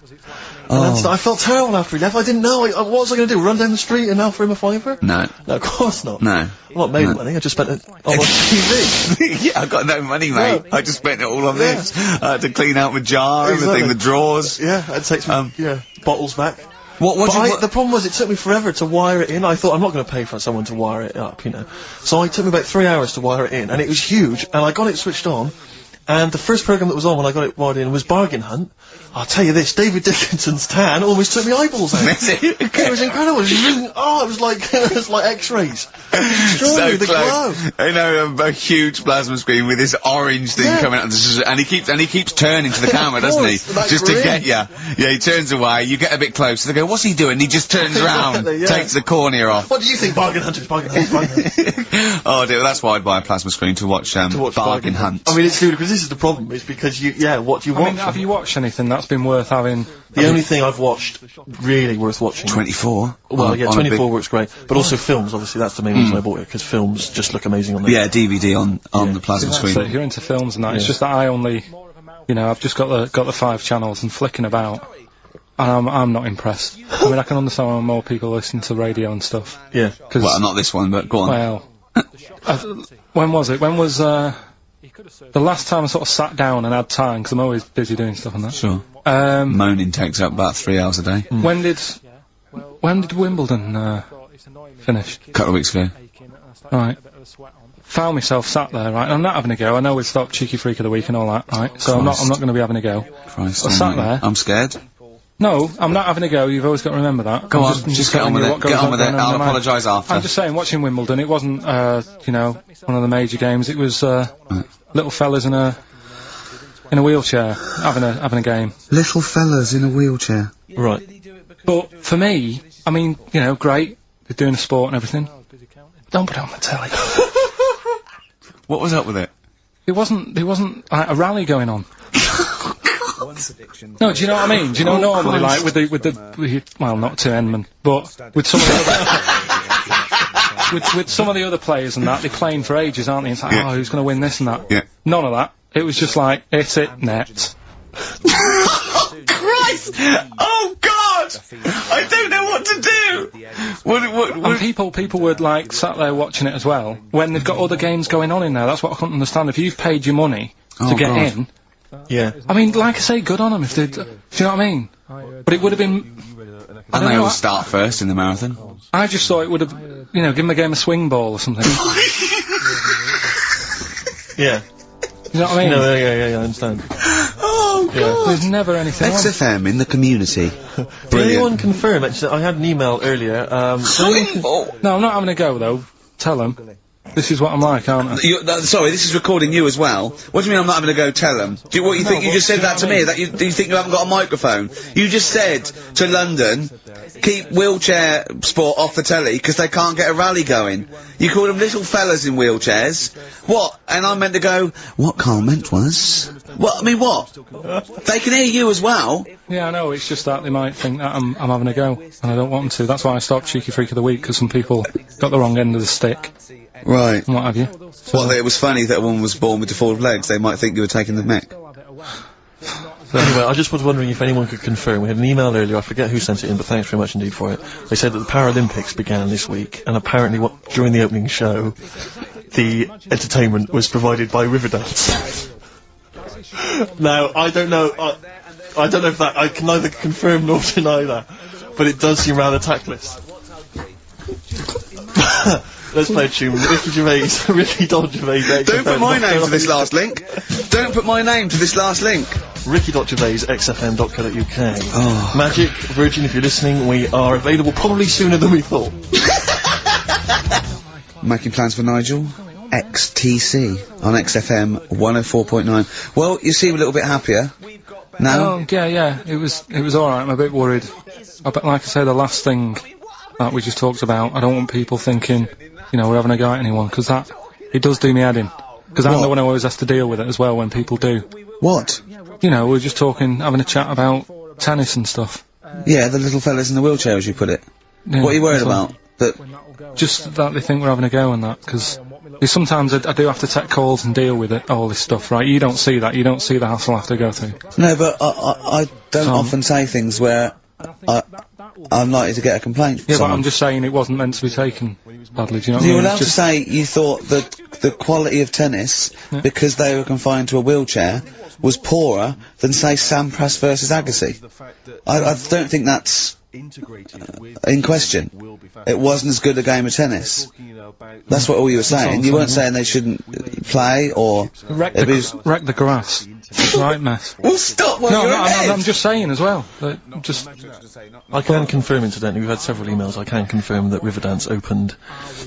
Speaker 2: And I felt terrible after he left. I didn't know. What was I going to do? Run down the street and offer him a fiver?
Speaker 1: No.
Speaker 2: No, of course not.
Speaker 1: No.
Speaker 2: I'm not made of money. I just spent it on TV.
Speaker 1: Yeah, I've got no money, mate. I just spent it all on this. I had to clean out my jar, everything, the drawers.
Speaker 2: Yeah, it takes me, bottles back.
Speaker 1: The
Speaker 2: problem was it took me forever to wire it in. I thought, I'm not going to pay for someone to wire it up, So it took me about 3 hours to wire it in, and it was huge, and I got it switched on. And the first programme that was on when I got it wired in was Bargain Hunt. I'll tell you this, David Dickinson's tan almost took me eyeballs out. It was incredible. It was like X-rays.
Speaker 1: So
Speaker 2: the glow.
Speaker 1: I know, a huge plasma screen with this orange thing coming out, and he keeps turning to the camera, doesn't he? Just to get you. Yeah, he turns away, you get a bit closer, they go, what's he doing? He just turns around, takes the cornea off.
Speaker 2: What do you think, Bargain Hunt is Bargain Hunt?
Speaker 1: Oh dear, well, that's why I'd buy a plasma screen to watch Bargain Hunt.
Speaker 2: I mean, it's ludicrous. This is the problem, is because what do you watch?
Speaker 3: I mean, have you watched anything that's been worth having?
Speaker 2: The only thing I've watched really worth watching.
Speaker 1: 24.
Speaker 2: Well, 24 works great, but also films. Obviously, that's the main reason I bought it, because films just look amazing on there.
Speaker 1: Yeah, DVD on the plasma screen.
Speaker 3: If you're into films and that, it's just that I only, I've just got the 5 channels and flicking about, and I'm not impressed. I mean, I can understand why more people listen to radio and stuff.
Speaker 2: Yeah.
Speaker 1: Well, not this one, but go on.
Speaker 3: Well, when was it? When was the last time I sort of sat down and had time, because I'm always busy doing stuff and that.
Speaker 1: Sure. Moaning takes up about 3 hours a day.
Speaker 3: When did Wimbledon finish?
Speaker 1: A couple of weeks ago.
Speaker 3: Right. Found myself sat there, right, and I'm not having a go. I know we've stopped Cheeky Freak of the Week and all that, right? So I'm not going to be having a go.
Speaker 1: Christ,
Speaker 3: I sat there.
Speaker 1: I'm scared.
Speaker 3: No, I'm not having a go. You've always got to remember that.
Speaker 1: Go on, just get on with it. Get on with it. I'll apologise after.
Speaker 3: I'm just saying, watching Wimbledon, it wasn't, one of the major games. It was little fellas in a wheelchair having a game.
Speaker 1: Little fellas in a wheelchair.
Speaker 2: Right.
Speaker 3: But for me, I mean, great. They're doing a sport and everything. Don't put it on the telly.
Speaker 1: What was up with it?
Speaker 3: There wasn't like, a rally going on. No, do you know what I mean? Do you know normally, like, with the well, not to Enman, but with some of the other, with some of the other players and that, they're playing for ages, aren't they? It's like, who's going to win this and that?
Speaker 1: Yeah.
Speaker 3: None of that. It was just like, hit it, net.
Speaker 1: Oh, Christ! Oh, God! I don't know what to do!
Speaker 3: And people were, like, sat there watching it as well, when they've got other games going on in there. That's what I couldn't understand. If you've paid your money to get in...
Speaker 2: Yeah.
Speaker 3: I mean, like I say, good on them if they... Do you know what I mean? But it would have been...
Speaker 1: And they all start first in the marathon.
Speaker 3: I just thought it would have, give them a game of swing ball or something.
Speaker 2: Yeah.
Speaker 3: You know what I mean?
Speaker 2: No, yeah, I understand.
Speaker 1: Oh, God!
Speaker 3: Yeah. There's never anything on.
Speaker 1: XFM in the community.
Speaker 2: Did anyone confirm, actually, I had an email earlier,
Speaker 3: No, I'm not having a go, though. Tell them. This is what I'm like, aren't I?
Speaker 1: Sorry, this is recording you as well. What do you mean I'm not having to go tell them? Do you think you just said that to me? Do you think you haven't got a microphone? You just said to London, keep wheelchair sport off the telly because they can't get a rally going. You called them little fellas in wheelchairs. What? And I meant to go, what Karl meant was... What? I mean, what? They can hear you as well.
Speaker 3: Yeah, I know, it's just that they might think that I'm having a go, and I don't want them to. That's why I stopped Cheeky Freak of the Week, because some people got the wrong end of the stick.
Speaker 1: Right.
Speaker 3: And what have you. So
Speaker 1: what, it was funny that a woman was born with deformed legs? They might think you were taking the mick.
Speaker 2: Anyway, I just was wondering if anyone could confirm. We had an email earlier, I forget who sent it in, but thanks very much indeed for it. They said that the Paralympics began this week, and apparently during the opening show, the entertainment was provided by Riverdance. Now, I don't know if that, I can neither confirm nor deny that, but it does seem rather tactless. Let's play a tune. Ricky Gervais.
Speaker 1: Don't put my name to this last link. Don't put my name to this last link.
Speaker 2: Ricky.Gervais, xfm.co.uk. Oh. Magic, Virgin, if you're listening, we are available probably sooner than we thought.
Speaker 1: Making plans for Nigel? XTC on XFM 104.9. Well, you seem a little bit happier now.
Speaker 3: Oh, yeah. It was alright. I'm a bit worried. But like I say, the last thing that we just talked about, I don't want people thinking, we're having a go at anyone, because it does do me head in. Because I'm the one who always has to deal with it as well when people do.
Speaker 1: What?
Speaker 3: We're just having a chat about tennis and stuff.
Speaker 1: Yeah, the little fellas in the wheelchair, as you put it. Yeah, what are you worried about?
Speaker 3: Just that they think we're having a go and that, because Sometimes I do have to take calls and deal with it, all this stuff, right? You don't see that. You don't see the hassle I have to go through.
Speaker 1: No, but I don't often say things where I'm likely to get a complaint from
Speaker 3: Yeah,
Speaker 1: someone.
Speaker 3: but I'm just saying it wasn't meant to be taken badly, do you know what I
Speaker 1: You're
Speaker 3: mean?
Speaker 1: allowed to say you thought that the quality of tennis, because they were confined to a wheelchair, was poorer than, say, Sampras versus Agassi. I don't think that's in question. It wasn't as good a game of tennis. That's what all you were saying. You weren't saying they shouldn't play or...
Speaker 3: Wreck the grass. Right mess.
Speaker 1: Well, stop while
Speaker 3: No,
Speaker 1: you're
Speaker 3: no,
Speaker 1: ahead.
Speaker 3: I'm just saying as well. Just...
Speaker 2: I can confirm, incidentally, we've had several emails, I can confirm that Riverdance opened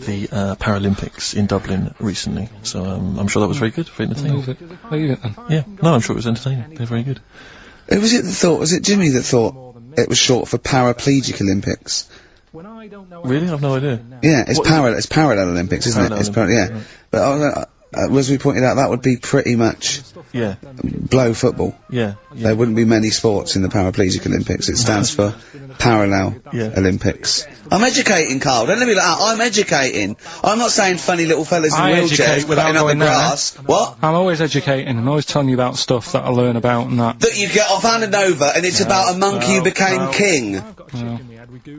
Speaker 2: the Paralympics in Dublin recently, so I'm sure that was very good, very entertaining.
Speaker 3: Leave it then.
Speaker 2: Yeah, no, I'm sure it was entertaining, they're very good.
Speaker 1: Who was it that thought? Was it Jimmy that thought it was short for Paraplegic Olympics?
Speaker 2: Really? I've no idea.
Speaker 1: Yeah, it's Parallel Olympics, isn't it? It's yeah. But as we pointed out, that would be pretty much
Speaker 2: Yeah.
Speaker 1: blow football.
Speaker 2: Yeah.
Speaker 1: There wouldn't be many sports in the Paraplegic Olympics. It stands for Parallel Olympics. I'm educating, Karl. Don't let me like that. I'm educating. I'm not saying funny little fellas in wheelchairs playing up the grass. What?
Speaker 3: I'm always educating. I'm always telling you about stuff that I learn about and that.
Speaker 1: That you get off hand and over, and it's about a monkey who became king.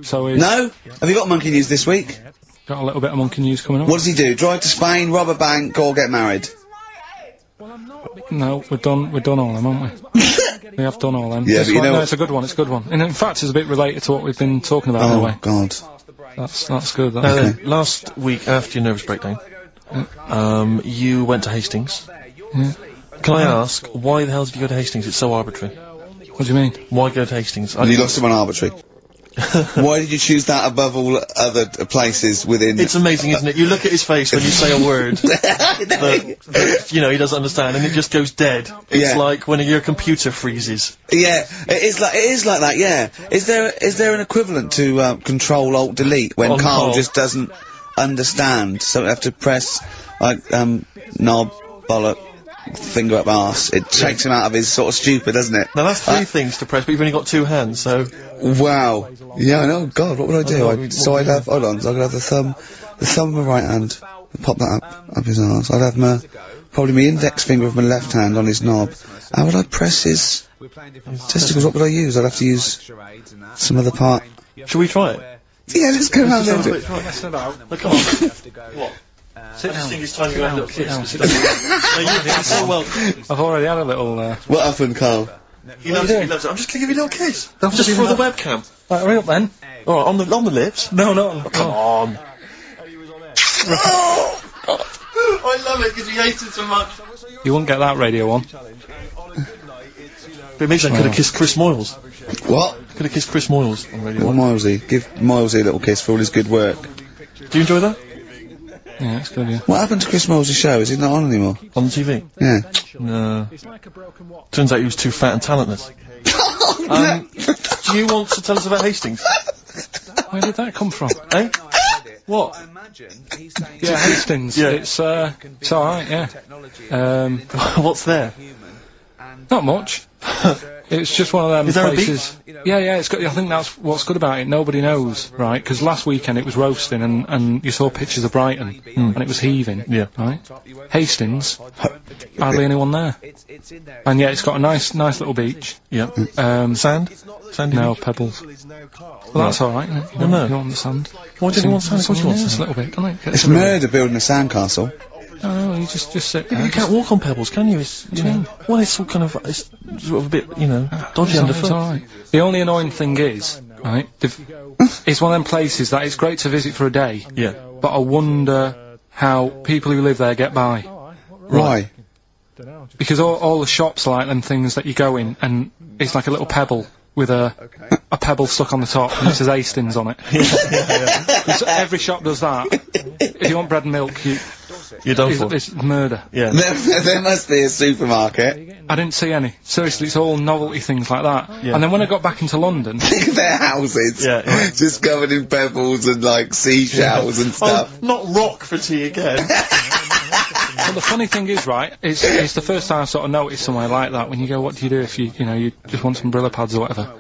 Speaker 3: So
Speaker 1: No? Have you got monkey news this week?
Speaker 3: got a little bit of monkey news coming up.
Speaker 1: What does he do? Drive to Spain, rob a bank, or get married?
Speaker 3: No, we've done all them, haven't we? We have done all them.
Speaker 1: Yeah,
Speaker 3: This
Speaker 1: but you
Speaker 3: one,
Speaker 1: know
Speaker 3: no,
Speaker 1: what-
Speaker 3: it's a good one, it's a good one. And in fact, it's a bit related to what we've been talking about in a
Speaker 1: Oh,
Speaker 3: way.
Speaker 1: God.
Speaker 3: That's good, that.
Speaker 2: Now then, last week after your nervous breakdown, you went to Hastings. Can I ask, why the hell did you go to Hastings? It's so arbitrary.
Speaker 3: What do you mean?
Speaker 2: Why go to Hastings?
Speaker 1: You lost him on arbitrary. Why did you choose that above all other places within...
Speaker 2: It's amazing, isn't it? You look at his face when you say a word that, you know, he doesn't understand, and it just goes dead. It's
Speaker 1: Yeah.
Speaker 2: like when your computer freezes.
Speaker 1: Yeah, it is like that, yeah. Is there an equivalent to Control Alt Delete when
Speaker 2: On
Speaker 1: Karl
Speaker 2: Karl.
Speaker 1: just doesn't understand, so we have to press like knob, bollock, finger up arse. It takes him out of his sort of stupid, doesn't it?
Speaker 2: Now that's three things to press, but you've only got two hands, so...
Speaker 1: Wow. Yeah, I know. God, what would I do? I'd have, hold on, so I'd have the thumb of my right hand, pop that up his arse. I'd have probably my index finger of my left hand on his knob. How would I press his testicles? What would I use? I'd have to use some other part.
Speaker 2: Shall we try it?
Speaker 1: Yeah, let's go around there.
Speaker 2: Look, come on. What? I just think it's time you had a little kiss. You're so welcome.
Speaker 3: I've already had a little,
Speaker 1: What happened, Karl?
Speaker 2: He loves it, he loves it. I'm just gonna give you a little kiss. Just for the webcam.
Speaker 3: Right, hurry up then.
Speaker 2: Alright, on the lips.
Speaker 3: No, no.
Speaker 2: Come on. I love it because he hates it so much.
Speaker 3: You wouldn't get that radio on.
Speaker 2: But maybe I could have kissed Chris Moyles.
Speaker 1: What?
Speaker 2: Could have kissed Chris Moyles on Radio
Speaker 1: Well,
Speaker 2: 1.
Speaker 1: Milesy, give Milesy a little kiss for all his good work.
Speaker 2: Do you enjoy that?
Speaker 3: Yeah, it's good, yeah.
Speaker 1: What happened to Chris Miles's show? Is he not on anymore?
Speaker 2: On the TV?
Speaker 1: Yeah.
Speaker 2: No. Turns out he was too fat and talentless. Do you want to tell us about Hastings?
Speaker 3: Where did that come from?
Speaker 2: Eh? What?
Speaker 3: Yeah, Hastings.
Speaker 2: Yeah.
Speaker 3: It's alright, yeah.
Speaker 2: What's there?
Speaker 3: Not much. It's just one of them
Speaker 2: Is there a
Speaker 3: places. Yeah, it's got. I think that's what's good about it. Nobody knows, right? Because last weekend it was roasting, and you saw pictures of Brighton, and it was heaving.
Speaker 2: Yeah.
Speaker 3: Right. Hastings, hardly anyone there. And yeah, it's got a nice little beach.
Speaker 2: Yeah. Sand? Sandy
Speaker 3: No
Speaker 2: beach?
Speaker 3: pebbles. Well, that's all right. Isn't it? You
Speaker 2: no.
Speaker 3: You don't want the sand.
Speaker 2: Why didn't you want sand? Of course you want
Speaker 3: Yes, a
Speaker 2: sand.
Speaker 3: little bit, don't it?
Speaker 1: It's murder building a sandcastle.
Speaker 3: No, you just sit
Speaker 2: Yeah,
Speaker 3: there.
Speaker 2: you can't walk on pebbles, can you? It's, you know, well, it's all kind of, it's sort of a bit, you know, dodgy
Speaker 3: It's
Speaker 2: underfoot.
Speaker 3: alright. The only annoying thing is, right, it's one of them places that it's great to visit for a day,
Speaker 2: Yeah.
Speaker 3: but I wonder how people who live there get by.
Speaker 1: Why?
Speaker 3: Because all the shops are like them things that you go in, and it's like a little pebble with a pebble stuck on the top, and it says Hastings on it. So every shop does that. If you want bread and milk,
Speaker 2: You're done for.
Speaker 3: it's murder.
Speaker 2: Yeah.
Speaker 1: There must be a supermarket.
Speaker 3: I didn't see any. Seriously, it's all novelty things like that.
Speaker 2: Yeah.
Speaker 3: And then when I got back into London,
Speaker 1: Think of their houses.
Speaker 2: Yeah.
Speaker 1: Just covered in pebbles and like seashells and stuff.
Speaker 2: Oh, not rock for tea again.
Speaker 3: Well, the funny thing is, right, it's the first time I sort of noticed somewhere like that, when you go, what do you do if you just want some Brillo pads or whatever?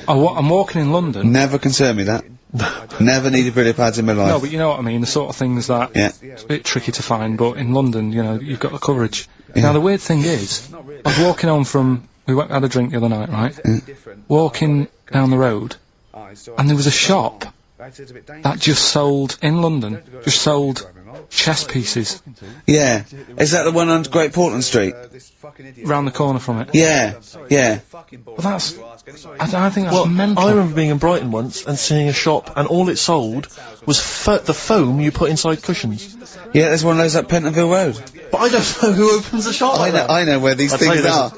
Speaker 3: I'm walking in London.
Speaker 1: Never concerned me that. Never needed Brillo pads in my life.
Speaker 3: No, but you know what I mean, the sort of things that it's a bit tricky to find, but in London, you know, you've got the coverage.
Speaker 1: Yeah.
Speaker 3: Now, the weird thing is, I was walking home from, had a drink the other night, right? Walking down the road, and there was a shop that just sold, in London, just sold chess pieces.
Speaker 1: Yeah. Is that the one on Great Portland Street?
Speaker 3: Round the corner from it.
Speaker 1: Yeah. Yeah.
Speaker 3: Well, that's, I think that's mental.
Speaker 2: I remember being in Brighton once and seeing a shop, and all it sold was the foam you put inside cushions.
Speaker 1: Yeah, there's one of those at Pentonville Road.
Speaker 2: But I don't know who opens a shop like that.
Speaker 1: I know where these things are.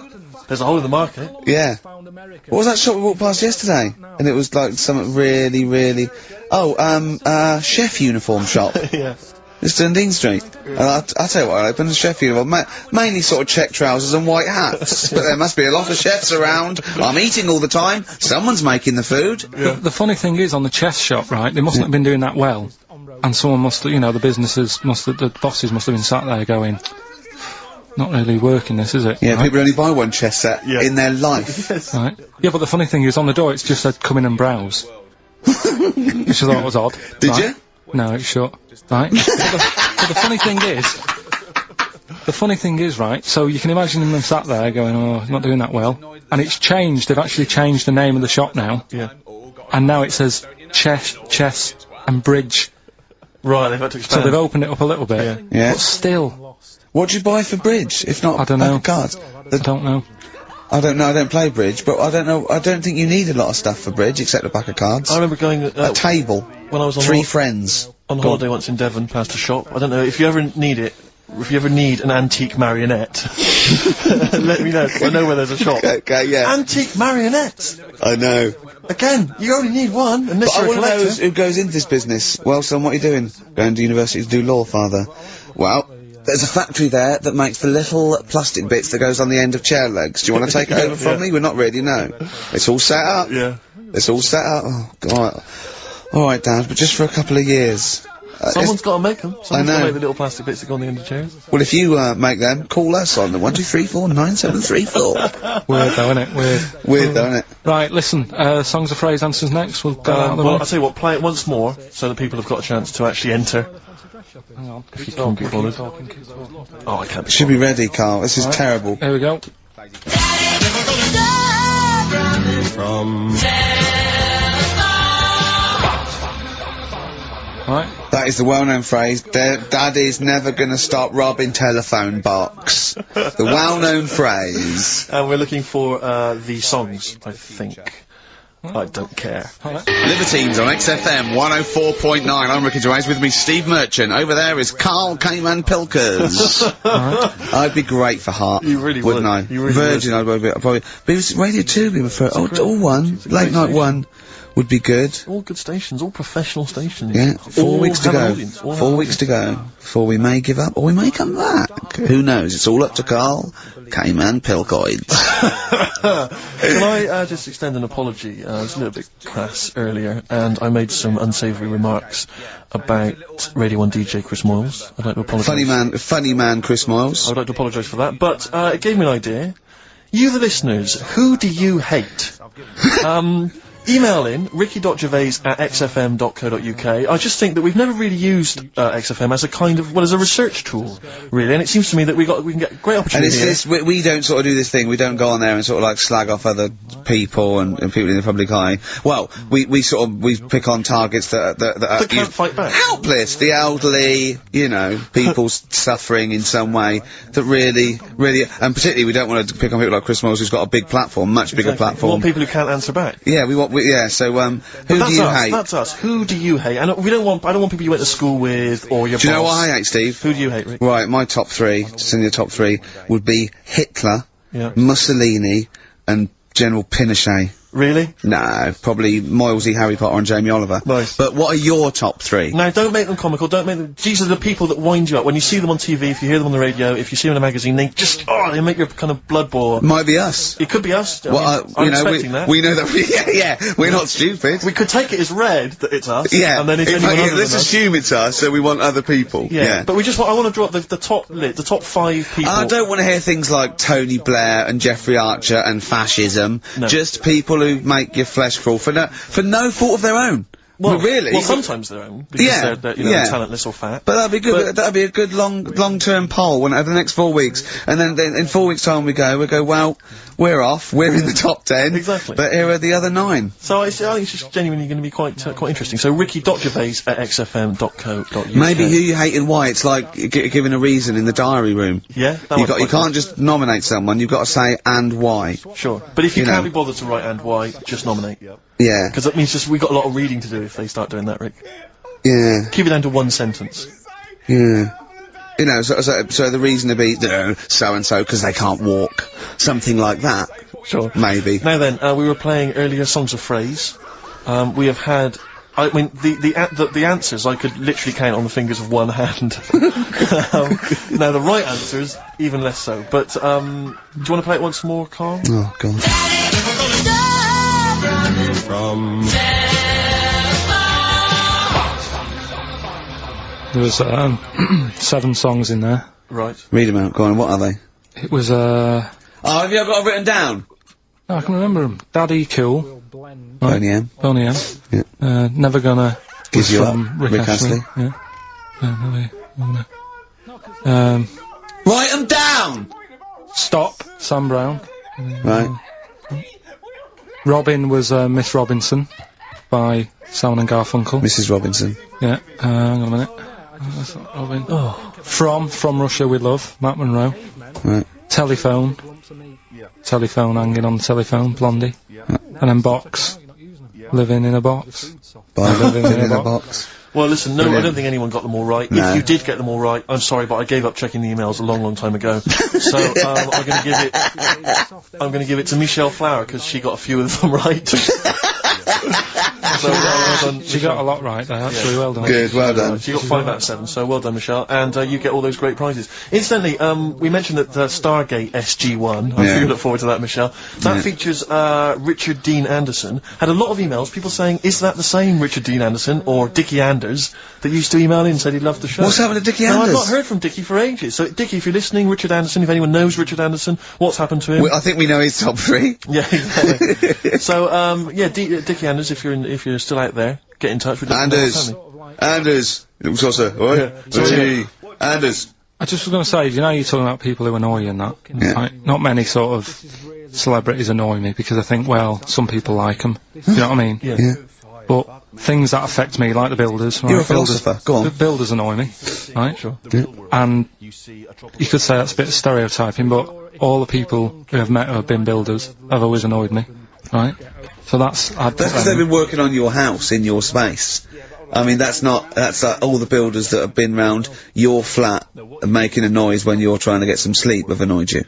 Speaker 2: There's a hole in the market.
Speaker 1: Yeah. What was that shop we walked past yesterday? And it was like something really, really... Oh, chef uniform shop.
Speaker 2: Yeah.
Speaker 1: It's Dundee Street. And I'll tell you what, I opened a chef uniform. Mainly sort of check trousers and white hats. But there must be a lot of chefs around. I'm eating all the time. Someone's making the food.
Speaker 3: Yeah. The funny thing is, on the chess shop, right, they mustn't have been doing that well. And someone must, you know, the bosses must have been sat there going... Not really working this, is it?
Speaker 1: Yeah,
Speaker 3: right?
Speaker 1: people only buy one chess set in their life.
Speaker 2: Yes.
Speaker 3: Right. Yeah, but the funny thing is, on the door, it's just said, come in and browse. Which I thought was odd.
Speaker 1: Did
Speaker 3: right?
Speaker 1: you?
Speaker 3: No, it's shut. Right? but the funny thing is, right, so you can imagine them sat there going, oh, not doing that well. And it's changed, they've actually changed the name of the shop now.
Speaker 2: Yeah.
Speaker 3: And now it says chess and bridge.
Speaker 2: Right, they've had to expand.
Speaker 3: So they've opened it up a little bit.
Speaker 1: Yeah.
Speaker 3: But still...
Speaker 1: What do you buy for bridge, if not
Speaker 3: I don't know.
Speaker 1: cards?
Speaker 3: I don't know.
Speaker 1: I don't know, I don't play bridge, but I don't know, I don't think you need a lot of stuff for bridge, except a pack of cards.
Speaker 2: I remember going...
Speaker 1: a table.
Speaker 2: When I was on
Speaker 1: 3 friends.
Speaker 2: On holiday once in Devon, past a shop. I don't know, if you ever need it, if you ever need an antique marionette, let me know, I know where there's a shop.
Speaker 1: Okay, yeah.
Speaker 2: Antique marionettes!
Speaker 1: I know.
Speaker 2: Again, you only need one, unless
Speaker 1: But I
Speaker 2: you're a
Speaker 1: want to know
Speaker 2: collector.
Speaker 1: who goes into this business. Well, son, what are you doing? Going to university to do law, father. Well... There's a factory there that makes the little plastic bits that goes on the end of chair legs. Do you want to take it over from me? We're not ready, no. It's all set up.
Speaker 2: Yeah.
Speaker 1: It's all set up. Oh, God. Alright, Dad, but just for a couple of years.
Speaker 2: Someone's got to make them. Someone's got
Speaker 1: know.
Speaker 2: to make the little plastic bits that go on the end of chairs.
Speaker 1: Well, if you, make them, call us on the 12349734.
Speaker 3: Weird though, innit?
Speaker 1: Weird though, innit?
Speaker 3: Right, listen, songs of phrase answers next. We'll go out of the
Speaker 2: Well,
Speaker 3: way.
Speaker 2: I'll tell you what, play it once more, so that people have got a chance to actually enter.
Speaker 3: Hang on.
Speaker 2: If you can't be bothered. Oh, I can't be
Speaker 1: Should be ready, Carl. This is terrible.
Speaker 3: Here we go.
Speaker 2: From...
Speaker 3: Right.
Speaker 1: That is the well-known phrase, Daddy's never gonna stop robbing telephone box. The well-known phrase.
Speaker 2: And we're looking for, the songs, I think. I don't care.
Speaker 1: Libertines on XFM 104.9. I'm Ricky Gervais, with me Steve Merchant. Over there is Karl Cayman Pilkers. I'd be great for Heart.
Speaker 2: You really
Speaker 1: wouldn't
Speaker 2: would.
Speaker 1: I?
Speaker 2: You really
Speaker 1: Virgin, I'd probably. But it was Radio 2 we prefer. All one. Late night one would be good.
Speaker 2: All good stations, all professional stations.
Speaker 1: Yeah, 4 weeks to
Speaker 2: have an
Speaker 1: go.
Speaker 2: audience, all have
Speaker 1: 4
Speaker 2: an
Speaker 1: weeks to go before we may give up, or we may come back. Who knows? It's all up to Karl Cayman Pilkoids.
Speaker 2: Can I just extend an apology? I was a little bit crass earlier, and I made some unsavoury remarks about Radio 1 DJ Chris Moyles. I'd like to apologise.
Speaker 1: Funny man Chris Moyles.
Speaker 2: I would like to apologise for that, but it gave me an idea. You, the listeners, who do you hate? Email in ricky.gervais@xfm.co.uk. I just think that we've never really used XFM as a kind of, well, as a research tool, really, and it seems to me that we can get great opportunity.
Speaker 1: And it's this, we don't sort of do this thing, we don't go on there and sort of like slag off other people and people in the public eye. Well, we pick on targets that are
Speaker 2: can't fight back.
Speaker 1: helpless, the elderly, you know, people suffering in some way, that really, and particularly we don't want to pick on people like Chris Moyles, who's got a big platform, much bigger
Speaker 2: We
Speaker 1: platform.
Speaker 2: want people who can't answer back.
Speaker 1: Yeah, who do you hate?
Speaker 2: That's us. Who do you hate? And I don't want people you went to school with or your
Speaker 1: Do you know
Speaker 2: boss.
Speaker 1: what I hate, Steve?
Speaker 2: Who do you hate, Rick?
Speaker 1: Right, my top 3, just in the top 3, would be Hitler,
Speaker 2: Yeah.
Speaker 1: Mussolini, and General Pinochet.
Speaker 2: Really?
Speaker 1: No, probably Moylesy, Harry Potter, and Jamie Oliver.
Speaker 2: Nice.
Speaker 1: But what are your top 3?
Speaker 2: Now, don't make them comical, don't make them... These are the people that wind you up. When you see them on TV, if you hear them on the radio, if you see them in a magazine, they just... Oh, they make your kind of blood boil.
Speaker 1: Might be us.
Speaker 2: It could be us.
Speaker 1: Well,
Speaker 2: I'm
Speaker 1: you know,
Speaker 2: expecting that.
Speaker 1: we know that. We're not stupid.
Speaker 2: We could take it as read that it's us.
Speaker 1: Yeah,
Speaker 2: And then if anyone other
Speaker 1: let's
Speaker 2: than us-
Speaker 1: assume it's us, so we want other people.
Speaker 2: Yeah. But we just want... I want to drop the top 5 people...
Speaker 1: I don't want to hear things like Tony Blair and Jeffrey Archer and fascism.
Speaker 2: No.
Speaker 1: Just people who make your flesh crawl for no fault of their own. Well, really?
Speaker 2: Well, sometimes their own, because they're you know, talentless or fat.
Speaker 1: But that'd be good. That'd be a good long-term poll over the next 4 weeks, and then in 4 weeks' time we go, well, we're off, we're in the top 10.
Speaker 2: Exactly.
Speaker 1: But here are the other 9.
Speaker 2: So I think it's just genuinely going to be quite interesting. So ricky.gervais@xfm.co.uk.
Speaker 1: Maybe who you hate and why. It's like giving a reason in the diary room.
Speaker 2: Yeah,
Speaker 1: you can't just nominate someone. You've got to say and why.
Speaker 2: Sure, but if you can't be bothered to write and why, just nominate.
Speaker 1: Yeah.
Speaker 2: Because that means we've got a lot of reading to do if they start doing that, Rick.
Speaker 1: Yeah.
Speaker 2: Keep it down to 1 sentence.
Speaker 1: Yeah. You know, so the reason to be so and so because they can't walk, something like that.
Speaker 2: Sure.
Speaker 1: Maybe.
Speaker 2: Now then, we were playing earlier songs of phrase. We have had. I mean, the answers I could literally count on the fingers of one hand. Now the right answers even less so. But do you want to play it once more, Karl?
Speaker 1: Oh God.
Speaker 2: From.
Speaker 3: There was 7 songs in there.
Speaker 2: Right.
Speaker 1: Read them out. Go on. What are they?
Speaker 3: It was
Speaker 1: Oh, have you got it written down?
Speaker 3: I can remember them. Daddy Cool.
Speaker 1: Boney M.
Speaker 3: Boney M.
Speaker 1: Yeah.
Speaker 3: Never Gonna.
Speaker 1: Gives you up.
Speaker 3: from Rick Astley. Yeah.
Speaker 1: Write them down.
Speaker 3: Stop. Sam Brown.
Speaker 1: Right.
Speaker 3: Robin was Miss Robinson by Simon and Garfunkel.
Speaker 1: Mrs. Robinson.
Speaker 3: Yeah. Hang on a minute. That's not Robin. Oh. From Russia with Love. Matt Monro.
Speaker 1: Right.
Speaker 3: Telephone. Telephone, hanging on the telephone. Blondie. And then Box. Living in a Box.
Speaker 1: By living in a box.
Speaker 2: Well, listen, no, I don't think anyone got them all right.
Speaker 1: No.
Speaker 2: If you did get them all right, I'm sorry, but I gave up checking the emails a long time ago. So, I'm going to give it to Michelle Flower, because she got a few of them right. So, well done,
Speaker 3: She got a lot right there, actually. Well done.
Speaker 1: Good, well done.
Speaker 2: She got 5 out of 7, so well done, Michelle. And you get all those great prizes. Incidentally, we mentioned that Stargate SG-1. I'm sure you look forward to that, Michelle. That features Richard Dean Anderson. Had a lot of emails, people saying, is that the same Richard Dean Anderson or Dickie Anders that used to email in and said he loved the show?
Speaker 1: What's happened to Dickie
Speaker 2: No,
Speaker 1: Anders?
Speaker 2: I've not heard from Dickie for ages. So, Dickie, if you're listening, Richard Anderson, if anyone knows Richard Anderson, what's happened to him?
Speaker 1: I think we know his top 3.
Speaker 2: Yeah, exactly. So, Dickie Anders, if you're still out there, get in touch with
Speaker 1: Anders. It was also. Anders.
Speaker 3: I just was going to say, you know, you're talking about people who annoy you and that.
Speaker 1: Yeah.
Speaker 3: Right? Not many sort of celebrities annoy me because I think, well, some people like them. You know what I mean?
Speaker 1: Yeah.
Speaker 3: But things that affect me, like the builders. Right?
Speaker 1: You're a philosopher. Go on.
Speaker 3: The builders annoy me, right?
Speaker 2: Sure.
Speaker 1: Yeah.
Speaker 3: And you could say that's a bit of stereotyping, but all the people who I've met who have been builders have always annoyed me, right? So that's
Speaker 1: because they've been working on your house in your space. I mean, that's like all the builders that have been round your flat and making a noise when you're trying to get some sleep have annoyed you.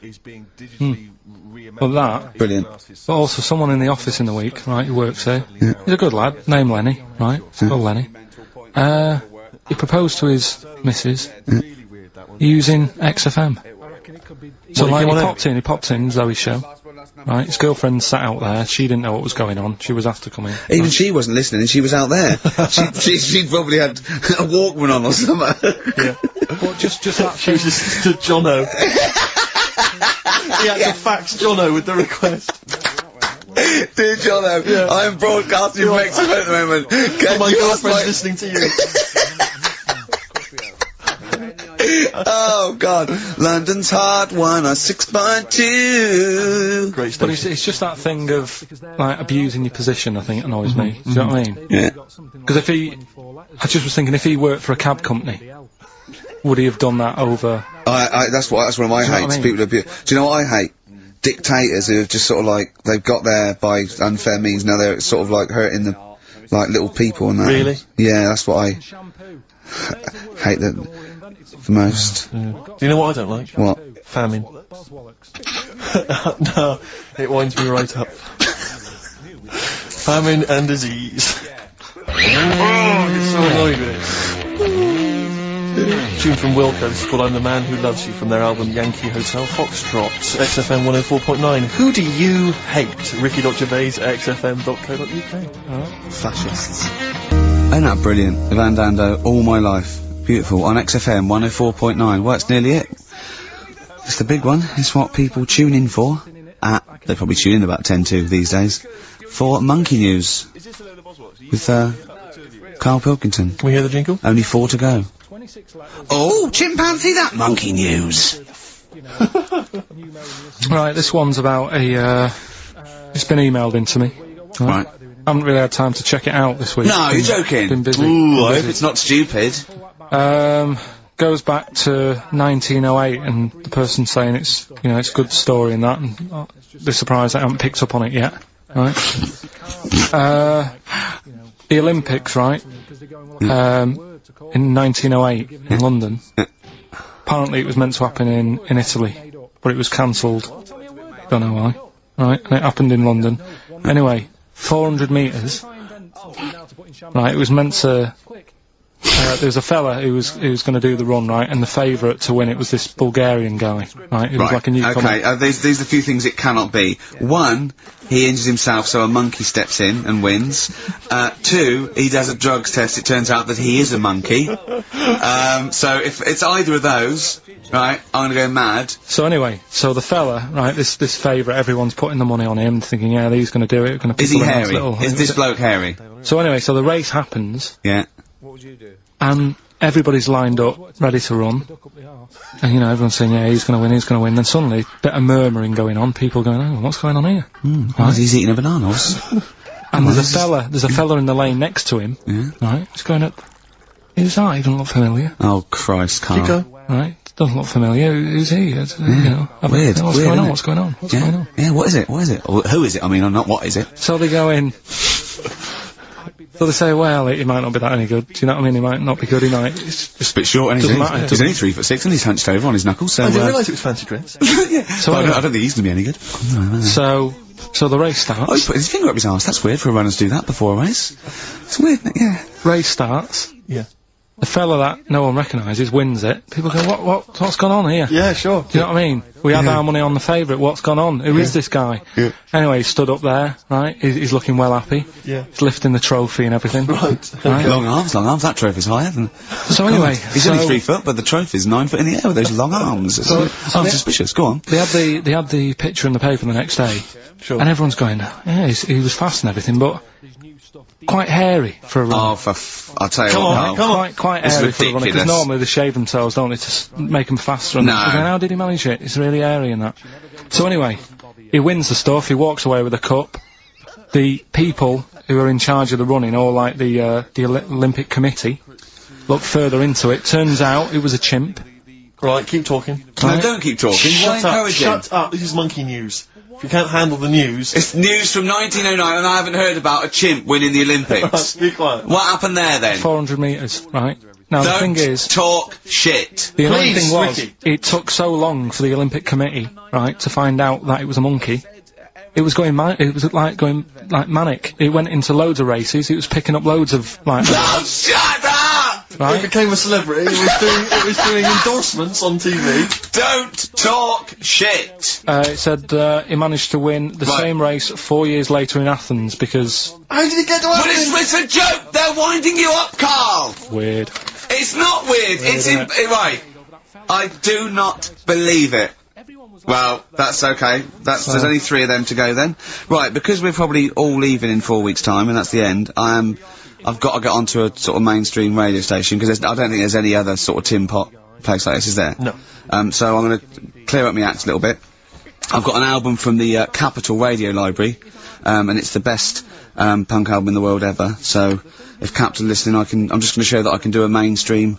Speaker 3: Well, that.
Speaker 1: Brilliant.
Speaker 3: But also someone in the office in the week, right, who works here. Yeah. He's a good lad, named Lenny, right? He's called Lenny. He proposed to his missus using XFM. So, like, he popped in Zoe's show. Right, his girlfriend sat out there, she didn't know what was going on, she was asked to come in.
Speaker 1: Even she wasn't listening, she was out there. She'd probably had a Walkman on or something.
Speaker 3: Yeah. Well, just that
Speaker 2: She was just to Jono. He had to fax Jono with the request.
Speaker 1: Dear Jono, I am broadcasting from XFM at the moment. Can
Speaker 2: My
Speaker 1: you ask
Speaker 2: girlfriend's listening to you.
Speaker 1: Oh God, London's Hot 106.2.
Speaker 2: Great
Speaker 3: But
Speaker 2: station.
Speaker 3: it's just that thing of, like, abusing your position, I think, annoys me. Do you know what I mean?
Speaker 1: Yeah.
Speaker 3: Because I just was thinking, if he worked for a cab company, would he have done that over...
Speaker 1: That's one of my hates. People who abuse. Do you know what I hate? Dictators who have just sort of like, they've got there by unfair means, now they're sort of like hurting the, like, little people and that.
Speaker 2: Really?
Speaker 1: Yeah, that's what I hate the most.
Speaker 2: Do you know what I don't like?
Speaker 1: What?
Speaker 2: Famine. No, it winds me right up. Famine and disease. Oh, I get so annoyed with it. Tune from Wilco, this is called I'm the Man Who Loves You from their album Yankee Hotel Foxtrot, XFM 104.9. Who do you hate? Ricky.Gervais at xfm.co.uk.
Speaker 1: Fascists. Ain't that brilliant? Van Dando, All My Life. Beautiful. On XFM 104.9. Well, that's nearly it. It's the big one. It's what people tune in for. They probably tune in about 10 to these days. For Monkey News. with, Karl Pilkington.
Speaker 2: Can we hear the jingle?
Speaker 1: Only 4 to go. Oh, chimpanzee, that monkey news!
Speaker 3: Right, this one's about a, it's been emailed into me.
Speaker 1: Right.
Speaker 3: I haven't really had time to check it out this week.
Speaker 1: No, you're joking.
Speaker 3: Been busy.
Speaker 1: Ooh, I hope it's not stupid.
Speaker 3: Goes back to 1908, and the person's saying it's, you know, it's a good story and that, and they're surprised I haven't picked up on it yet. Right? The Olympics, right? In 1908 in London. Apparently it was meant to happen in Italy, but it was cancelled. Don't know why. Right? And it happened in London. Anyway, 400 metres. Right, it was meant to... there was a fella who was going to do the run, right, and the favourite to win it was this Bulgarian guy, right? It was like a newcomer.
Speaker 1: Okay, these are a few things it cannot be. 1, he injures himself, so a monkey steps in and wins. 2, he does a drugs test, it turns out that he is a monkey. So if it's either of those, right, I'm gonna go mad.
Speaker 3: So anyway, so the fella, right, this favourite, everyone's putting the money on him, thinking, yeah, he's going to do it.
Speaker 1: Is he hairy? Is this bloke hairy?
Speaker 3: So anyway, so the race happens.
Speaker 1: Yeah.
Speaker 3: And everybody's lined up, ready to run. And, you know, everyone's saying, yeah, he's going to win, he's going to win. Then suddenly, a bit of murmuring going on, people going, oh, what's going on here?
Speaker 1: Right. He's eating a banana.
Speaker 3: And there's a fella in the lane next to him, right, he's going up, who's that? He doesn't look familiar.
Speaker 1: Oh, Christ, Karl.
Speaker 3: Right, doesn't look familiar, who's he? You know,
Speaker 1: weird,
Speaker 3: what's going on, what's going on, what's going on?
Speaker 1: Yeah, what is it, or who is it, I mean, or not what is it?
Speaker 3: So they go in... So they say, well, he might not be that any good. Do you know what I mean? He might not be good. He might. It's just
Speaker 1: a bit short, and he's only 3'6", and he's hunched over on his knuckles. So
Speaker 2: I didn't realise it was fancy dress.
Speaker 1: Yeah. So I don't think he's gonna be any good.
Speaker 3: So the race starts.
Speaker 1: Oh, he's put his finger up his arse. That's weird for a runner to do that before a race. It's weird, isn't it? Yeah.
Speaker 3: Race starts.
Speaker 2: Yeah.
Speaker 3: The fella that no one recognises wins it. People go, what's gone on here?
Speaker 2: Yeah, sure.
Speaker 3: Do you know what I mean? We had our money on the favourite. What's gone on? Who is this guy?
Speaker 1: Yeah.
Speaker 3: Anyway, he stood up there, right? He's looking well happy.
Speaker 2: Yeah.
Speaker 3: He's lifting the trophy and everything.
Speaker 2: Right.
Speaker 1: Long arms. That trophy's higher than...
Speaker 3: So anyway...
Speaker 1: He's only 3 foot, but the trophy's 9 foot in the air with those long arms. I'm suspicious. Go on.
Speaker 3: They had the picture in the paper the next day.
Speaker 2: Sure.
Speaker 3: And everyone's going, yeah, he was fast and everything, but... quite hairy for a runner.
Speaker 1: Oh, I'll tell you
Speaker 2: Come on.
Speaker 3: Quite hairy for a runner, because normally they shave themselves, don't they, to make them faster. And they're going, how did he manage it? It's really hairy and that. So anyway, he wins the stuff, he walks away with a cup. The people who are in charge of the running, or like the Olympic Committee, look further into it. Turns out it was a chimp.
Speaker 2: Right, keep talking.
Speaker 1: No, don't keep talking.
Speaker 2: Shut up, this is monkey news. If you can't handle the news...
Speaker 1: It's news from 1909 and I haven't heard about a chimp winning the Olympics.
Speaker 2: Be quiet.
Speaker 1: What happened there then?
Speaker 3: 400 metres, right? Now the thing is...
Speaker 1: talk shit.
Speaker 3: The only thing was,
Speaker 2: Ricky.
Speaker 3: it took so long for the Olympic Committee, right, to find out that it was a monkey. It was going going manic. It went into loads of races, it was picking up loads of, like...
Speaker 1: Oh, shut up!
Speaker 3: Right?
Speaker 2: It became a celebrity, it was doing endorsements on TV.
Speaker 1: Don't talk shit!
Speaker 3: It said, he managed to win the same race 4 years later in Athens, because...
Speaker 2: How did he get to
Speaker 1: But it's a joke! They're winding you up, Karl!
Speaker 3: Weird.
Speaker 1: It's not weird, right. I do not believe it. Well, that's okay. There's only 3 of them to go then. Right, because we're probably all leaving in 4 weeks' time, and that's the end, I've got to get onto a sort of mainstream radio station, because I don't think there's any other sort of tin pot place like this, is there?
Speaker 2: No.
Speaker 1: So I'm gonna clear up my act a little bit. I've got an album from the Capital Radio Library, and it's the best punk album in the world ever, so if Captain listening, I'm just gonna show that I can do a mainstream.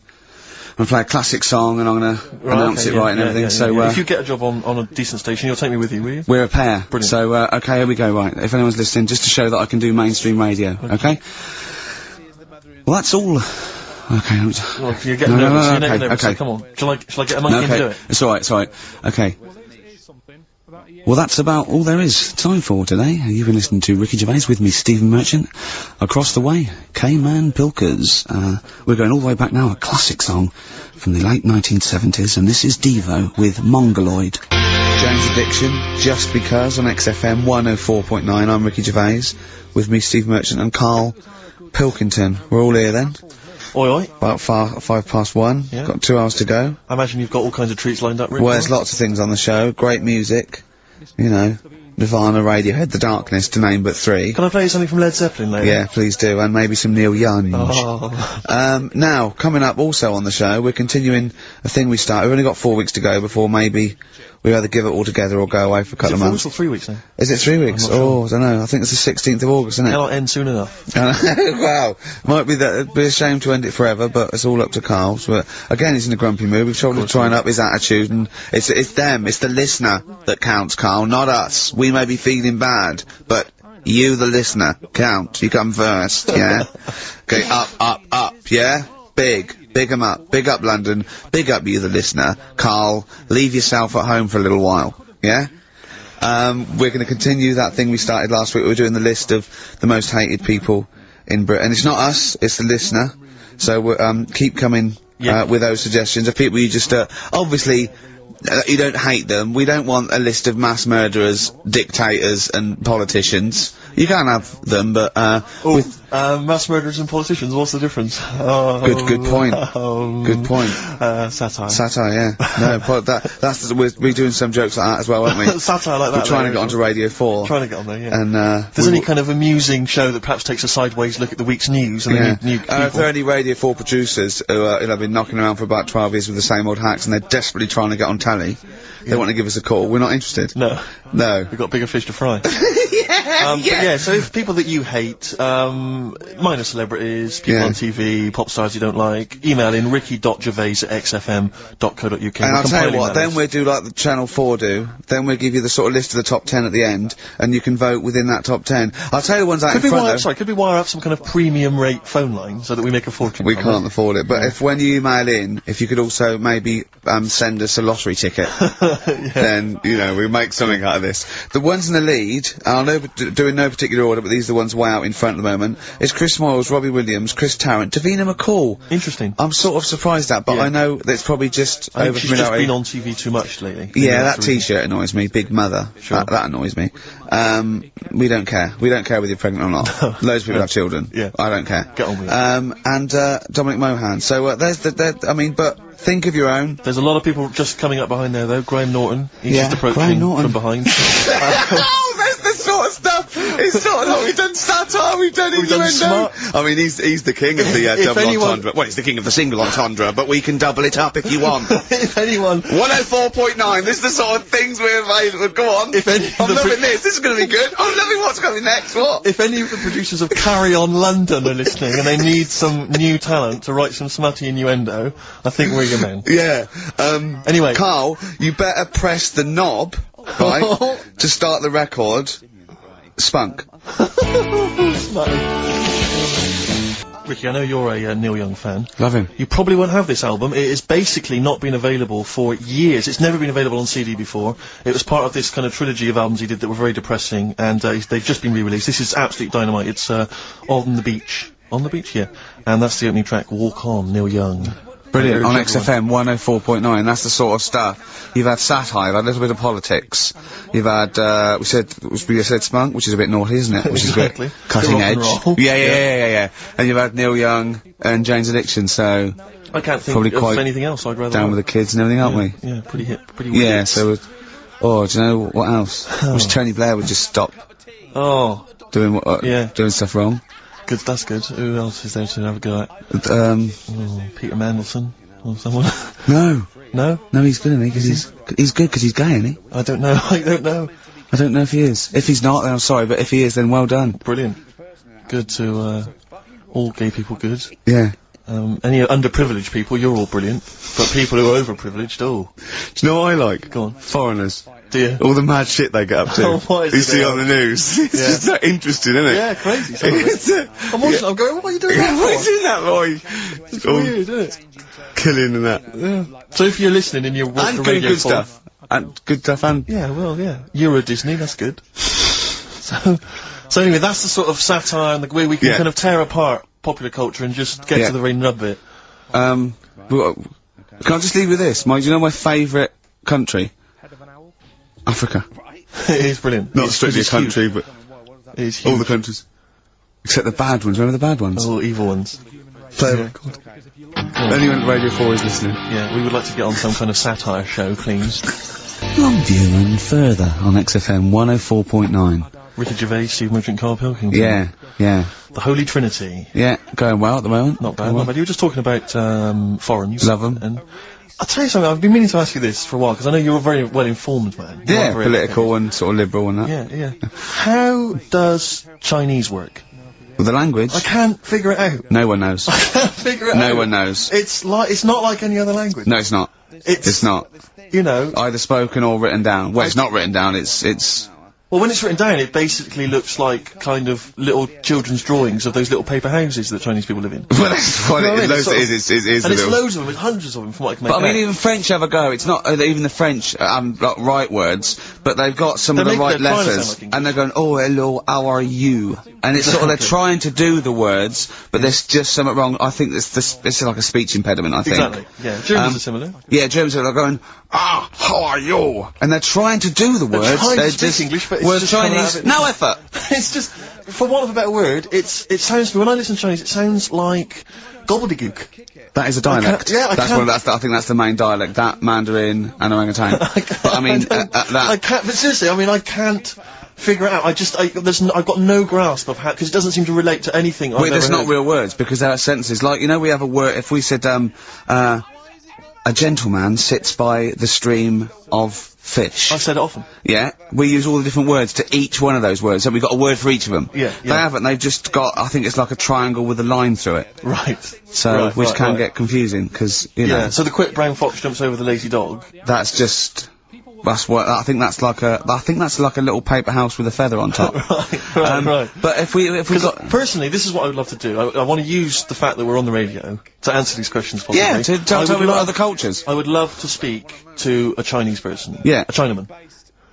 Speaker 1: I'm gonna play a classic song and I'm gonna announce it and everything. So
Speaker 2: if you get a job on a decent station, you'll take me with you, will you?
Speaker 1: We're a pair.
Speaker 2: Brilliant.
Speaker 1: So okay, here we go. Right, if anyone's listening, just to show that I can do mainstream radio. Okay. Well, that's all. Okay.
Speaker 2: Well, you're getting nervous. You're getting nervous.
Speaker 1: Okay.
Speaker 2: So come on. Shall I get a monkey and do it?
Speaker 1: It's alright. Okay. Well, that's about all there is time for today. You've been listening to Ricky Gervais with me, Stephen Merchant. Across the way, K-Man Pilkers. We're going all the way back now, a classic song from the late 1970s, and this is Devo with Mongoloid. James Addiction, Just Because on XFM 104.9. I'm Ricky Gervais, with me, Steve Merchant, and Karl Pilkington. We're all here then.
Speaker 2: Oi, oi.
Speaker 1: About 1:05.
Speaker 2: Yeah.
Speaker 1: Got 2 hours to go.
Speaker 2: I imagine you've got all kinds of treats lined up, Ricky.
Speaker 1: Well, there's lots of things on the show. Great music. You know, Nirvana, Radiohead, The Darkness, to name but three.
Speaker 2: Can I play something from Led Zeppelin later?
Speaker 1: Yeah, please do, and maybe some Neil Young.
Speaker 2: Oh.
Speaker 1: Now, coming up also on the show, we're continuing a thing we started. We've only got 4 weeks to go before maybe we either give it all together or go away for a couple of months.
Speaker 2: Is it 4 weeks or 3 weeks now?
Speaker 1: Is it 3 weeks? Oh, I don't know. I think it's the 16th of August, isn't it?
Speaker 2: Cannot end soon enough.
Speaker 1: Wow. Might be that, it'd be a shame to end it forever, but it's all up to Karl. But again, he's in a grumpy mood. We've tried to try and up his attitude, and it's them, it's the listener that counts, Karl, not us. We may be feeling bad, but you, the listener, count. You come first, yeah? Okay, up, yeah? Big 'em up. Big up London. Big up you, the listener. Karl, leave yourself at home for a little while, yeah? We're gonna continue that thing we started last week. We're doing the list of the most hated people in Britain. It's not us, it's the listener. So we're, keep coming, with those suggestions of people you just, obviously, you don't hate them. We don't want a list of mass murderers, dictators, and politicians. You can have them, but,
Speaker 2: mass murderers and politicians, what's the difference?
Speaker 1: Good point. Good point.
Speaker 2: Satire.
Speaker 1: Satire, yeah. No, we're doing some jokes like that as well, aren't we?
Speaker 2: Satire like that.
Speaker 1: We're trying to get onto Radio 4.
Speaker 2: Trying to get on there, yeah.
Speaker 1: And,
Speaker 2: if there's any kind of amusing show that perhaps takes a sideways look at the week's news and the new people.
Speaker 1: If there are any Radio 4 producers who have been knocking around for about 12 years with the same old hacks and they're desperately trying to get on telly, they want to give us a call. We're not interested.
Speaker 2: No.
Speaker 1: No.
Speaker 2: We've got bigger fish to fry. So if people that you hate, minor celebrities, people on TV, pop stars you don't like, email in ricky.gervais@xfm.co.uk.
Speaker 1: And I'll tell you what, then we'll do like the Channel 4 do, then we'll give you the sort of list of the top 10 at the end, and you can vote within that top 10. I'll tell you the ones out in front though.
Speaker 2: Could we wire up some kind of premium rate phone line so that we make a fortune?
Speaker 1: We can't afford it, but if when you email in, if you could also maybe, send us a lottery ticket, then, you know, we'll make something out of this. The ones in the lead, I'll do in no particular order, but these are the ones way out in front at the moment, is Chris Moyles, Robbie Williams, Chris Tarrant, Davina McCall.
Speaker 2: Interesting.
Speaker 1: I'm sort of surprised at, but I know that it's probably just
Speaker 2: I
Speaker 1: over
Speaker 2: think she's just
Speaker 1: familiarity.
Speaker 2: been on TV too much lately.
Speaker 1: Yeah, that t-shirt annoys me, Big Mother.
Speaker 2: Sure.
Speaker 1: That annoys me. We don't care. We don't care whether you're pregnant or not. Loads of people have children.
Speaker 2: Yeah.
Speaker 1: I don't care.
Speaker 2: Get on with it.
Speaker 1: And Dominic Mohan. So, there's but think of your own.
Speaker 2: There's a lot of people just coming up behind there though. Graham Norton. He's just approaching
Speaker 1: Graham Norton.
Speaker 2: from behind.
Speaker 1: Oh, that's the sort of stuff. It's sort of like we've done satire, we've done innuendo.
Speaker 2: smart.
Speaker 1: I mean, he's the king of the double entendre. Well, he's the king of the single entendre, but we can double it up if you want.
Speaker 2: If anyone...
Speaker 1: 104.9, this is the sort of things we're available. Go on.
Speaker 2: If any
Speaker 1: I'm loving this. This is going to be good. I'm loving what's coming next. What?
Speaker 2: If any of the producers of Carry On London are listening and they need some new talent to write some smutty innuendo, I think we're your men.
Speaker 1: Yeah.
Speaker 2: Anyway.
Speaker 1: Carl, you better press the knob, right, to start the record. Spunk.
Speaker 2: Ricky, I know you're a Neil Young fan.
Speaker 1: Love him.
Speaker 2: You probably won't have this album. It has basically not been available for years. It's never been available on CD before. It was part of this kind of trilogy of albums he did that were very depressing, and they've just been re-released. This is absolute dynamite. It's On the Beach. On the Beach, yeah. And that's the opening track, Walk On, Neil Young.
Speaker 1: Brilliant. On XFM 104.9, that's the sort of stuff. You've had satire, you've had a little bit of politics. You've had, we said spunk, which is a bit naughty, isn't it? Which is a bit cutting edge. Yeah. And you've had Neil Young and Jane's Addiction, so...
Speaker 2: I can't think
Speaker 1: probably
Speaker 2: of
Speaker 1: quite
Speaker 2: anything else I'd rather
Speaker 1: down with the kids and everything, aren't we?
Speaker 2: Yeah, pretty hip, pretty weird.
Speaker 1: Yeah, so... do you know what else? Wish Tony Blair would just stop doing stuff wrong.
Speaker 2: Good, that's good. Who else is there to have a go at? Peter Mandelson or someone?
Speaker 1: No, he's good, isn't he? Because he's good because he's gay, isn't he?
Speaker 2: I don't know. I don't know
Speaker 1: if he is. If he's not, then I'm sorry, but if he is, then well done.
Speaker 2: Brilliant. Good to all gay people. Good.
Speaker 1: Yeah.
Speaker 2: Any underprivileged people, you're all brilliant. But people who are overprivileged,
Speaker 1: Do you know what I like?
Speaker 2: Go on.
Speaker 1: Foreigners.
Speaker 2: Do you?
Speaker 1: All the mad shit they get up to.
Speaker 2: What is
Speaker 1: you see on the news. It's just so interesting, isn't it?
Speaker 2: Yeah, crazy. I'm watching. I'm going. What are you doing that for?
Speaker 1: What are you doing that boy?
Speaker 2: It's weird, isn't it?
Speaker 1: Killing and that.
Speaker 2: Yeah. So if you're listening and you're watching
Speaker 1: and
Speaker 2: Radio
Speaker 1: good
Speaker 2: 4,
Speaker 1: stuff. And good stuff and...
Speaker 2: Yeah, well, yeah. Euro Disney, that's good. So anyway, that's the sort of satire and the way we can kind of tear apart popular culture and just get to the very nub bit.
Speaker 1: Can I just leave with this? Do you know my favourite country? Africa.
Speaker 2: It is brilliant.
Speaker 1: Not strictly a country, but all the countries. Except the bad ones. Remember the bad ones?
Speaker 2: All evil ones.
Speaker 1: Play a record. Anyone at Radio 4 is listening.
Speaker 2: Yeah, we would like to get on some kind of satire show, please.
Speaker 1: Longview and further on XFM 104.9.
Speaker 2: Ricky Gervais, Steve Merchant, Karl Pilkington.
Speaker 1: Yeah, yeah.
Speaker 2: The Holy Trinity.
Speaker 1: Yeah, going well at the moment.
Speaker 2: Not bad, not bad. You were just talking about, foreigners.
Speaker 1: Love 'em.
Speaker 2: And I'll tell you something, I've been meaning to ask you this for a while, because I know you're a very well-informed man.
Speaker 1: Yeah, political and sort of liberal and that.
Speaker 2: Yeah, yeah. How does Chinese work?
Speaker 1: With the language?
Speaker 2: I can't figure it out.
Speaker 1: No one knows.
Speaker 2: I can't figure it out.
Speaker 1: No one knows.
Speaker 2: It's not like any other language.
Speaker 1: No, it's not. It's not.
Speaker 2: You know.
Speaker 1: Either spoken or written down. Well, it's not written down, it's...
Speaker 2: Well, when it's written down, it basically looks like kind of little children's drawings of those little paper houses that Chinese people live in.
Speaker 1: Well, that's what it is. It is.
Speaker 2: And it's loads of them, it's hundreds of them from what I can make
Speaker 1: But I mean,
Speaker 2: out.
Speaker 1: even French have a go. It's not even the French got right words, but they've got some of the right letters, and they're going, "Oh, hello, how are you?" And it's sort of they're trying to do the words, but there's just something wrong. I think it's like a speech impediment. I think.
Speaker 2: Exactly. Yeah. Germans are similar.
Speaker 1: Yeah, Germans are going, "Ah, how are you?" And they're trying to do the words.
Speaker 2: They're just English, but it's just
Speaker 1: Chinese. No effort.
Speaker 2: It's just, for want of a better word, it sounds to me, when I listen to Chinese, it sounds like gobbledygook.
Speaker 1: That is a dialect.
Speaker 2: I
Speaker 1: think that's the main dialect. That, Mandarin, and orangutan. But I mean,
Speaker 2: I can't, but seriously, I mean, I can't figure it out. I've got no grasp of how, because it doesn't seem to relate to anything I've ever
Speaker 1: there's
Speaker 2: heard.
Speaker 1: not real words, because there are sentences. Like, you know, we have a word, if we said, a gentleman sits by the stream of fish.
Speaker 2: I've said it often.
Speaker 1: Yeah, we use all the different words to each one of those words, so we've got a word for each of them.
Speaker 2: Yeah,
Speaker 1: They haven't, they've just got, I think it's like a triangle with a line through it.
Speaker 2: Right.
Speaker 1: So, which can get confusing, because, you know.
Speaker 2: Yeah, so the quick brown fox jumps over the lazy dog.
Speaker 1: That's just... That's what I think. That's like a little paper house with a feather on top.
Speaker 2: right.
Speaker 1: But if we got
Speaker 2: personally, this is what I would love to do. I want to use the fact that we're on the radio to answer these questions. Possibly.
Speaker 1: Yeah, to tell me about other cultures.
Speaker 2: I would love to speak to a Chinese person.
Speaker 1: Yeah,
Speaker 2: a Chinaman.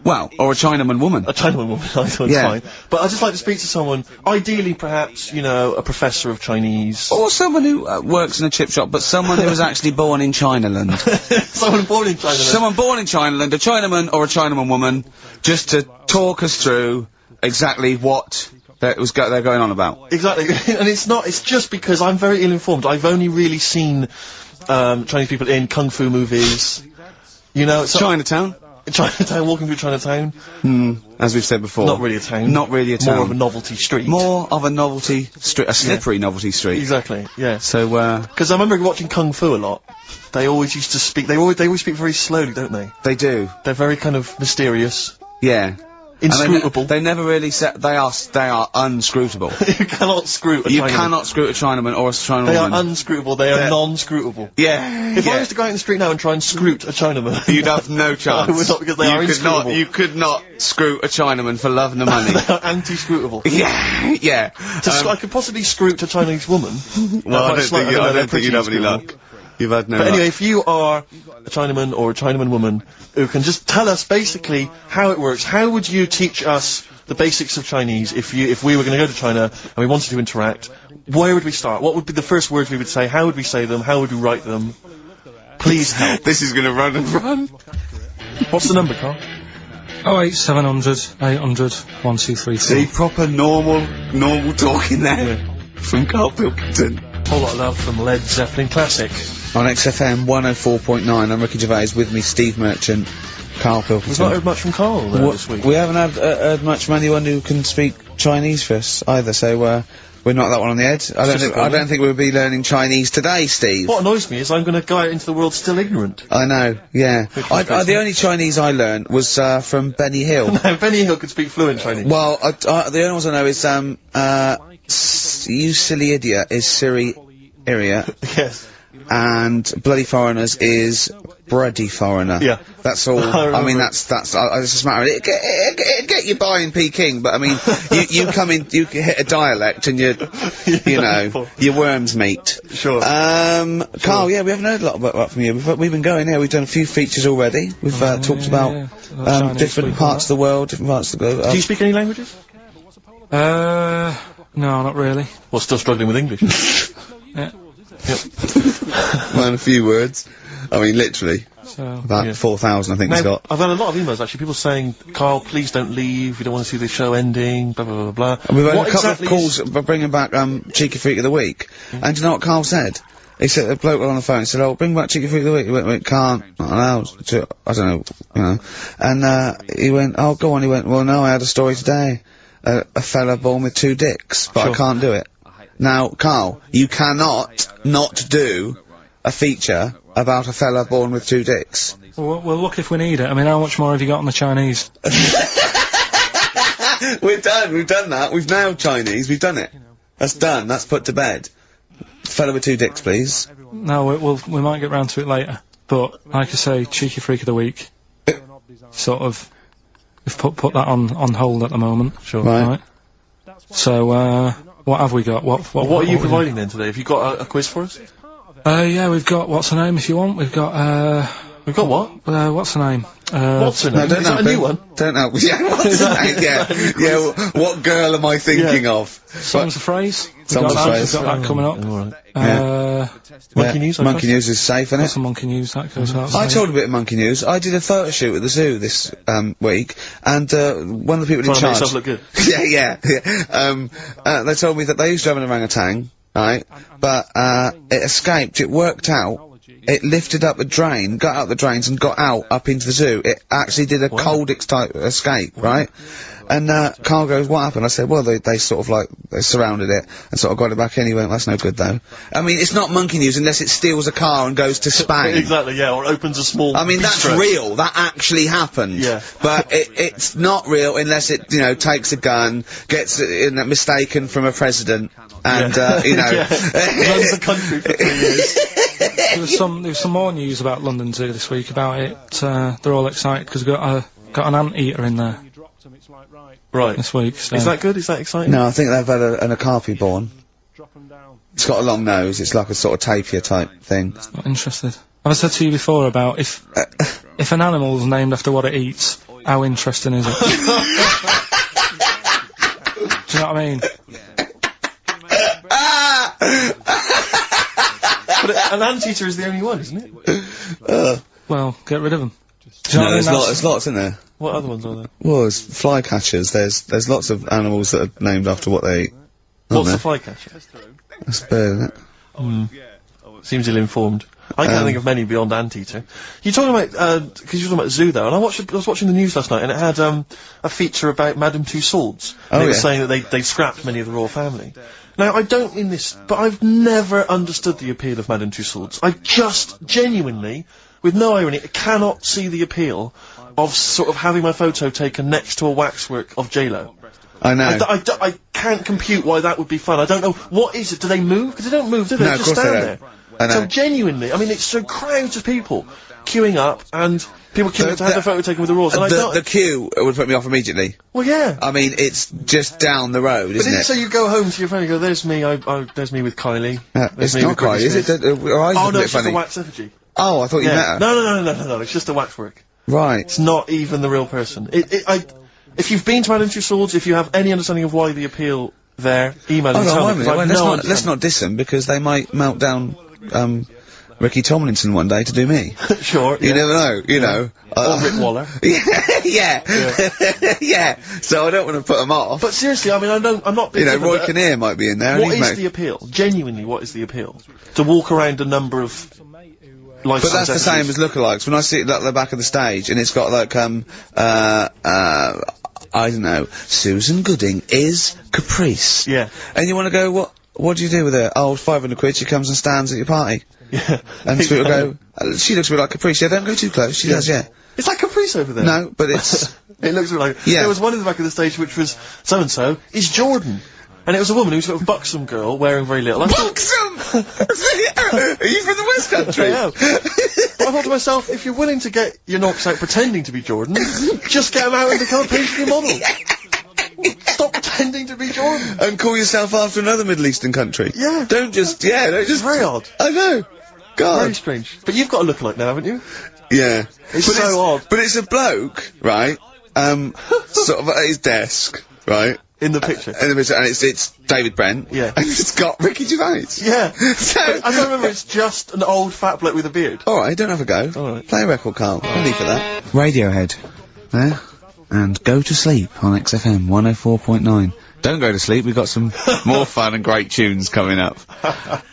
Speaker 1: Well, or a Chinaman woman.
Speaker 2: A Chinaman woman, I thought fine. But I'd just like to speak to someone, ideally perhaps, you know, a professor of Chinese.
Speaker 1: Or someone who works in a chip shop, but someone who was actually born in Chinaland.
Speaker 2: Someone born in Chinaland.
Speaker 1: Someone born in Chinaland, a Chinaman or a Chinaman woman, just to talk us through exactly what they're going on about.
Speaker 2: Exactly, and it's just because I'm very ill-informed. I've only really seen, Chinese people in kung fu movies. You know,
Speaker 1: Chinatown.
Speaker 2: Chinatown, walking through Chinatown.
Speaker 1: As we've said before.
Speaker 2: Not really a town.
Speaker 1: Not really a town.
Speaker 2: More of a novelty street.
Speaker 1: More of a novelty street, a slippery novelty street.
Speaker 2: Exactly, yeah.
Speaker 1: So,
Speaker 2: because I remember watching Kung Fu a lot. They always used to speak, they always speak very slowly, don't they?
Speaker 1: They do.
Speaker 2: They're very kind of mysterious.
Speaker 1: Yeah.
Speaker 2: Inscrutable.
Speaker 1: They never really they are unscrutable.
Speaker 2: You cannot screw a Chinaman.
Speaker 1: You cannot screw a Chinaman or a Chinaman
Speaker 2: They
Speaker 1: woman.
Speaker 2: are unscrutable, they are non-scrutable.
Speaker 1: Yeah.
Speaker 2: If I was to go out in the street now and try and scroot a Chinaman...
Speaker 1: You'd have no chance.
Speaker 2: I would not, because they are inscrutable.
Speaker 1: You could not screw a Chinaman for love nor money.
Speaker 2: They are anti-scrutable.
Speaker 1: Yeah, yeah.
Speaker 2: I could possibly scroot a Chinese woman.
Speaker 1: Well, I don't think you'd have any luck. You've had no luck.
Speaker 2: Anyway, if you are a Chinaman or a Chinaman woman who can just tell us basically how it works, how would you teach us the basics of Chinese if we were going to go to China and we wanted to interact? Where would we start? What would be the first words we would say? How would we say them? How would we write them? Please help.
Speaker 1: This is going to run and run.
Speaker 2: What's the number, Karl?
Speaker 3: 08700 800 1234.
Speaker 1: See, proper normal talking there from Karl Pilkington.
Speaker 2: Whole lot of love from Led Zeppelin Classic.
Speaker 1: On XFM 104.9, I'm Ricky Gervais, with me Steve Merchant, Karl Pilkington.
Speaker 2: We've not heard much from Karl this week.
Speaker 1: We haven't heard much from anyone who can speak Chinese for us either, so we're not that one on the edge. I don't think we'll be learning Chinese today, Steve.
Speaker 2: What annoys me is I'm going to go out into the world still ignorant.
Speaker 1: I know, yeah. The only Chinese I learned was from Benny Hill.
Speaker 2: No, Benny Hill could speak fluent Chinese.
Speaker 1: Well, the only ones I know is you silly idiot is Siri Iria.
Speaker 2: Yes.
Speaker 1: And bloody foreigners is bloody foreigner.
Speaker 2: Yeah.
Speaker 1: That's all. I mean, that's it's just a matter of it get you by in Peking, but I mean, you come in, you hit a dialect and you know, your worms meet.
Speaker 2: Sure.
Speaker 1: Karl, yeah, we haven't heard a lot about from you. We've been going here, we've done a few features already. We've talked about different parts of the world, different parts of the globe.
Speaker 2: Do you speak any languages?
Speaker 3: No, not really.
Speaker 2: Well, still struggling with English.
Speaker 3: Yeah.
Speaker 2: Yep.
Speaker 1: Learn a few words. I mean, literally.
Speaker 3: So,
Speaker 1: about 4,000, I think it's got.
Speaker 2: I've had a lot of emails, actually, people saying, Karl, please don't leave, we don't want to see the show ending, blah, blah, blah, blah.
Speaker 1: And we've had a couple of calls bringing back Cheeky Freak of the Week. And do you know what Karl said? He said, a bloke on the phone, he said, oh, bring back Cheeky Freak of the Week. He went, can't, not allowed, I don't know, you know. And, he went, oh, go on, he went, well, no, I had a story today. A fella born with 2 dicks, but I can't do it. Now, Karl, you cannot not do a feature about a fella born with 2 dicks.
Speaker 3: Well, look if we need it. I mean, how much more have you got on the Chinese?
Speaker 1: We've done that. We've nailed Chinese, we've done it. That's done, that's put to bed. Fella with 2 dicks, please.
Speaker 3: No, we might get round to it later. But, like I say, Cheeky Freak of the Week. Sort of, we've put that on hold at the moment.
Speaker 2: Sure.
Speaker 1: Right.
Speaker 3: So, what have we got? What
Speaker 2: are you providing then today? Have you got a quiz for us?
Speaker 3: Yeah, we've got, what's her name if you want? We've got
Speaker 2: what?
Speaker 3: What's her name?
Speaker 2: What's her name?
Speaker 1: No,
Speaker 2: Is that a new one?
Speaker 1: Don't know. Yeah, what's her name? Yeah, what girl am I thinking of?
Speaker 3: Someone's a phrase.
Speaker 1: Someone's a phrase.
Speaker 3: We've got that coming up.
Speaker 2: Alright. Monkey News, I
Speaker 1: Monkey News is safe, isn't it?
Speaker 3: Some Monkey News, that goes out.
Speaker 1: I told a bit of Monkey News. I did a photo shoot at the zoo this week, and one of the people in charge.
Speaker 2: Trying to make yourself look good.
Speaker 1: yeah. They told me that they used to have an orangutan, right? But it escaped. It worked out. It lifted up a drain, got out the drains, and got out up into the zoo. It actually did a Coldix type escape, right? And Karl goes, what happened? I said, well, they sort of like, they surrounded it and sort of got it back in. He went, that's no good though. I mean, it's not Monkey News unless it steals a car and goes to Spain.
Speaker 2: Exactly, yeah, or opens a small
Speaker 1: I mean, that's
Speaker 2: bistro.
Speaker 1: real. That actually happened.
Speaker 2: Yeah.
Speaker 1: But it's not real unless it, you know, takes a gun, gets mistaken from a president, and, you know.
Speaker 2: Runs the country for 3 years.
Speaker 3: There was some more news about London Zoo this week about it. They're all excited because we've got an anteater in there.
Speaker 2: Right.
Speaker 3: This week. So.
Speaker 2: Is that good? Is that exciting?
Speaker 1: No, I think they've had an okapi born. It's got a long nose. It's like a sort of tapir type thing.
Speaker 3: Not interested. I've said to you before about if an animal's named after what it eats, how interesting is it? Do you know what I mean?
Speaker 2: But an anteater is the only one, isn't it?
Speaker 3: Well, get rid of them.
Speaker 1: No, there's lots in there.
Speaker 2: What other ones are there?
Speaker 1: Well, there's flycatchers. There's lots of animals that are named after what they eat.
Speaker 2: What's the flycatcher?
Speaker 1: That's a bird, isn't it?
Speaker 2: Seems ill-informed. I can't think of many beyond anteater. You're talking about, because you're talking about zoo there, and I was watching the news last night, and it had, a feature about Madame Tussauds. And it was saying that they scrapped many of the royal family. Now, I don't mean this, but I've never understood the appeal of Madame Tussauds. I just genuinely, with no irony, cannot see the appeal of sort of having my photo taken next to a waxwork of J-Lo.
Speaker 1: I know.
Speaker 2: I can't compute why that would be fun. I don't know. What is it? Do they move? Because they don't move, do they?
Speaker 1: No,
Speaker 2: They just
Speaker 1: of course
Speaker 2: stand
Speaker 1: they don't.
Speaker 2: there.
Speaker 1: I know.
Speaker 2: So genuinely, I mean, it's so crowds of people queuing up, and people queuing to have their photo taken with the royals, and I don't...
Speaker 1: The queue would put me off immediately.
Speaker 2: Well, yeah.
Speaker 1: I mean, it's just down the road,
Speaker 2: But
Speaker 1: isn't it?
Speaker 2: so you go home to your phone and go, there's me, there's me with Kylie.
Speaker 1: It's
Speaker 2: There's me
Speaker 1: not
Speaker 2: with
Speaker 1: quite,
Speaker 2: Britney
Speaker 1: is it?
Speaker 2: Spears.
Speaker 1: Her eyes
Speaker 2: Oh,
Speaker 1: look a
Speaker 2: no,
Speaker 1: bit
Speaker 2: it's just a
Speaker 1: funny.
Speaker 2: wax effigy.
Speaker 1: Oh, I thought you
Speaker 2: Yeah.
Speaker 1: met her.
Speaker 2: No, it's just a waxwork.
Speaker 1: Right.
Speaker 2: It's not even the real person. If you've been to Madame Tussauds, if you have any understanding of why the appeal there, email and tell me. 'Cause I've no idea.
Speaker 1: Let's not diss them, because they might melt down, Ricky Tomlinson one day to do me.
Speaker 2: Sure.
Speaker 1: You never know, you know.
Speaker 2: Or Rick Waller.
Speaker 1: Yeah. Yeah. So I don't want to put them off.
Speaker 2: But seriously, I mean, I'm not being
Speaker 1: You know,
Speaker 2: flippant,
Speaker 1: Roy
Speaker 2: but
Speaker 1: Kinnear might be in there.
Speaker 2: what is the appeal? Genuinely, what is the appeal? To walk around a number of
Speaker 1: But that's the same as lookalikes. When I see it at the back of the stage, and it's got like, I don't know, Susan Gooding is Caprice.
Speaker 2: Yeah.
Speaker 1: And you want to go, what do you do with her? Oh, 500 quid, she comes and stands at your party.
Speaker 2: Yeah.
Speaker 1: And people go, she looks a bit like Caprice. Yeah, don't go too close. She does, yeah.
Speaker 2: It's like Caprice over there.
Speaker 1: No, but it's...
Speaker 2: It looks a bit like...
Speaker 1: Yeah.
Speaker 2: There was one in the back of the stage which was, so-and-so is Jordan. And it was a woman who was sort of buxom girl, wearing very little.
Speaker 1: Buxom! Are you from the West Country?
Speaker 2: I am. But I thought to myself, if you're willing to get your knocks out pretending to be Jordan, just get them out and become a pastry model. Stop pretending to be Jordan.
Speaker 1: And call yourself after another Middle Eastern country.
Speaker 2: Yeah.
Speaker 1: Don't just...
Speaker 2: It's very odd.
Speaker 1: I know. God.
Speaker 2: Very strange. But you've got a lookalike now, haven't you?
Speaker 1: Yeah.
Speaker 2: It's so odd.
Speaker 1: But it's a bloke, right, sort of at his desk, right?
Speaker 2: In the picture.
Speaker 1: In the picture, and it's David Brent.
Speaker 2: Yeah.
Speaker 1: And it's got Ricky Gervais.
Speaker 2: Yeah.
Speaker 1: So...
Speaker 2: I don't remember, it's just an old fat bloke with a beard.
Speaker 1: Alright, don't have a go.
Speaker 2: Alright.
Speaker 1: Play a record, Karl. Ready for that. Radiohead. Yeah? and Go to Sleep on XFM 104.9. Don't go to sleep, we've got some more fun and great tunes coming up.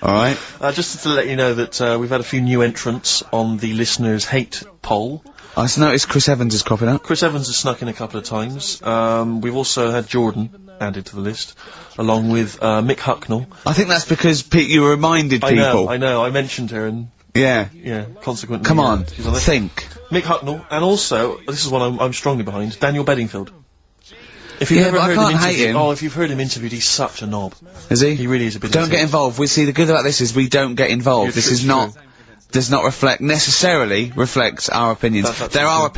Speaker 1: Alright?
Speaker 2: Just to let you know that we've had a few new entrants on the listeners' hate poll.
Speaker 1: I just noticed Chris Evans is cropping up.
Speaker 2: Chris Evans has snuck in a couple of times. We've also had Jordan added to the list, along with Mick Hucknall.
Speaker 1: I think that's because, Pete, you reminded people.
Speaker 2: I know, I mentioned her and...
Speaker 1: Yeah.
Speaker 2: Yeah, consequently...
Speaker 1: Come on,
Speaker 2: she's on it.
Speaker 1: think.
Speaker 2: Mick Hucknall, and also, this is one I'm strongly behind, Daniel Bedingfield. If you've ever heard him interviewed, if you've heard him interviewed, he's such a knob.
Speaker 1: Is he?
Speaker 2: He really is a bit.
Speaker 1: Don't get involved. We see the good about this is we don't get involved. This is not. Does not necessarily reflect our opinions. There are a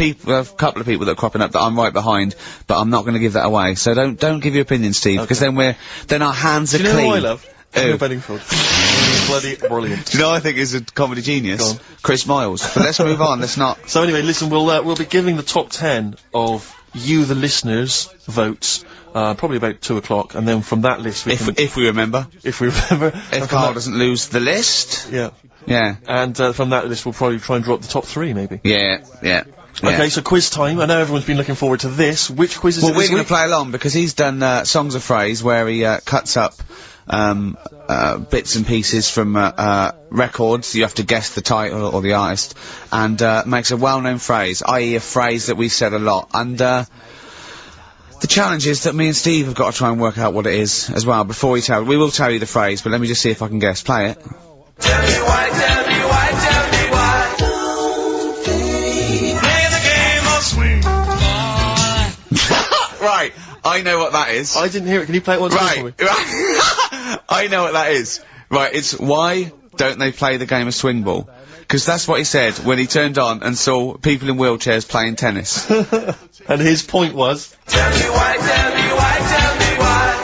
Speaker 1: couple of people that are cropping up that I'm right behind, but I'm not going to give that away. So don't give your opinion, Steve, because then our hands are clean.
Speaker 2: Do you know who I love? Daniel Bedingfield. He's bloody brilliant.
Speaker 1: Do you know I think is a comedy genius? Chris Miles. But let's move on. Let's not.
Speaker 2: So anyway, listen, we'll be giving the top 10 of you, the listeners, votes, probably about 2 o'clock, and then from that list
Speaker 1: if we remember.
Speaker 2: If
Speaker 1: Karl doesn't lose the list.
Speaker 2: Yeah.
Speaker 1: Yeah.
Speaker 2: And, from that list we'll probably try and drop the top 3, maybe.
Speaker 1: Yeah.
Speaker 2: Okay, so quiz time. I know everyone's been looking forward to this. Which quiz is it this
Speaker 1: we're going
Speaker 2: week?
Speaker 1: to play along, because he's done, Songs of Phrase, where he, cuts up, bits and pieces from, records. You have to guess the title or the artist, and, makes a well-known phrase, i.e. a phrase that we've said a lot. And, the challenge is that me and Steve have got to try and work out what it is as well before we will tell you the phrase, but let me just see if I can guess. Play it.
Speaker 4: Tell me why, tell me why, tell me why. Play the game of swing.
Speaker 1: Right, I know what that is.
Speaker 2: I didn't hear it. Can you play it once more for me?
Speaker 1: I know what that is. Right, it's why don't they play the game of swing ball? Because that's what he said when he turned on and saw people in wheelchairs playing tennis.
Speaker 2: And his point was...
Speaker 4: Tell me why, tell me why, tell me why.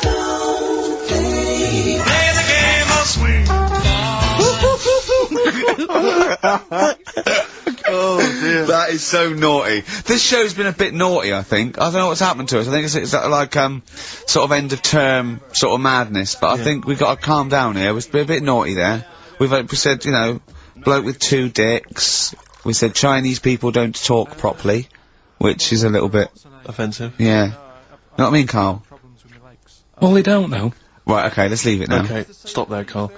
Speaker 4: Play the game of swing.
Speaker 2: Oh dear.
Speaker 1: That is so naughty. This show's been a bit naughty, I think. I don't know what's happened to us. I think it's like, sort of end of term sort of madness, but I think we've got to calm down here. We've been a bit naughty there. We said, you know, bloke with 2 dicks. We said Chinese people don't talk properly, which is a little bit...
Speaker 2: offensive.
Speaker 1: Yeah. Know what I mean, Karl?
Speaker 3: Well, they don't know.
Speaker 1: Right, okay, let's leave it now.
Speaker 2: Okay, stop there, Karl.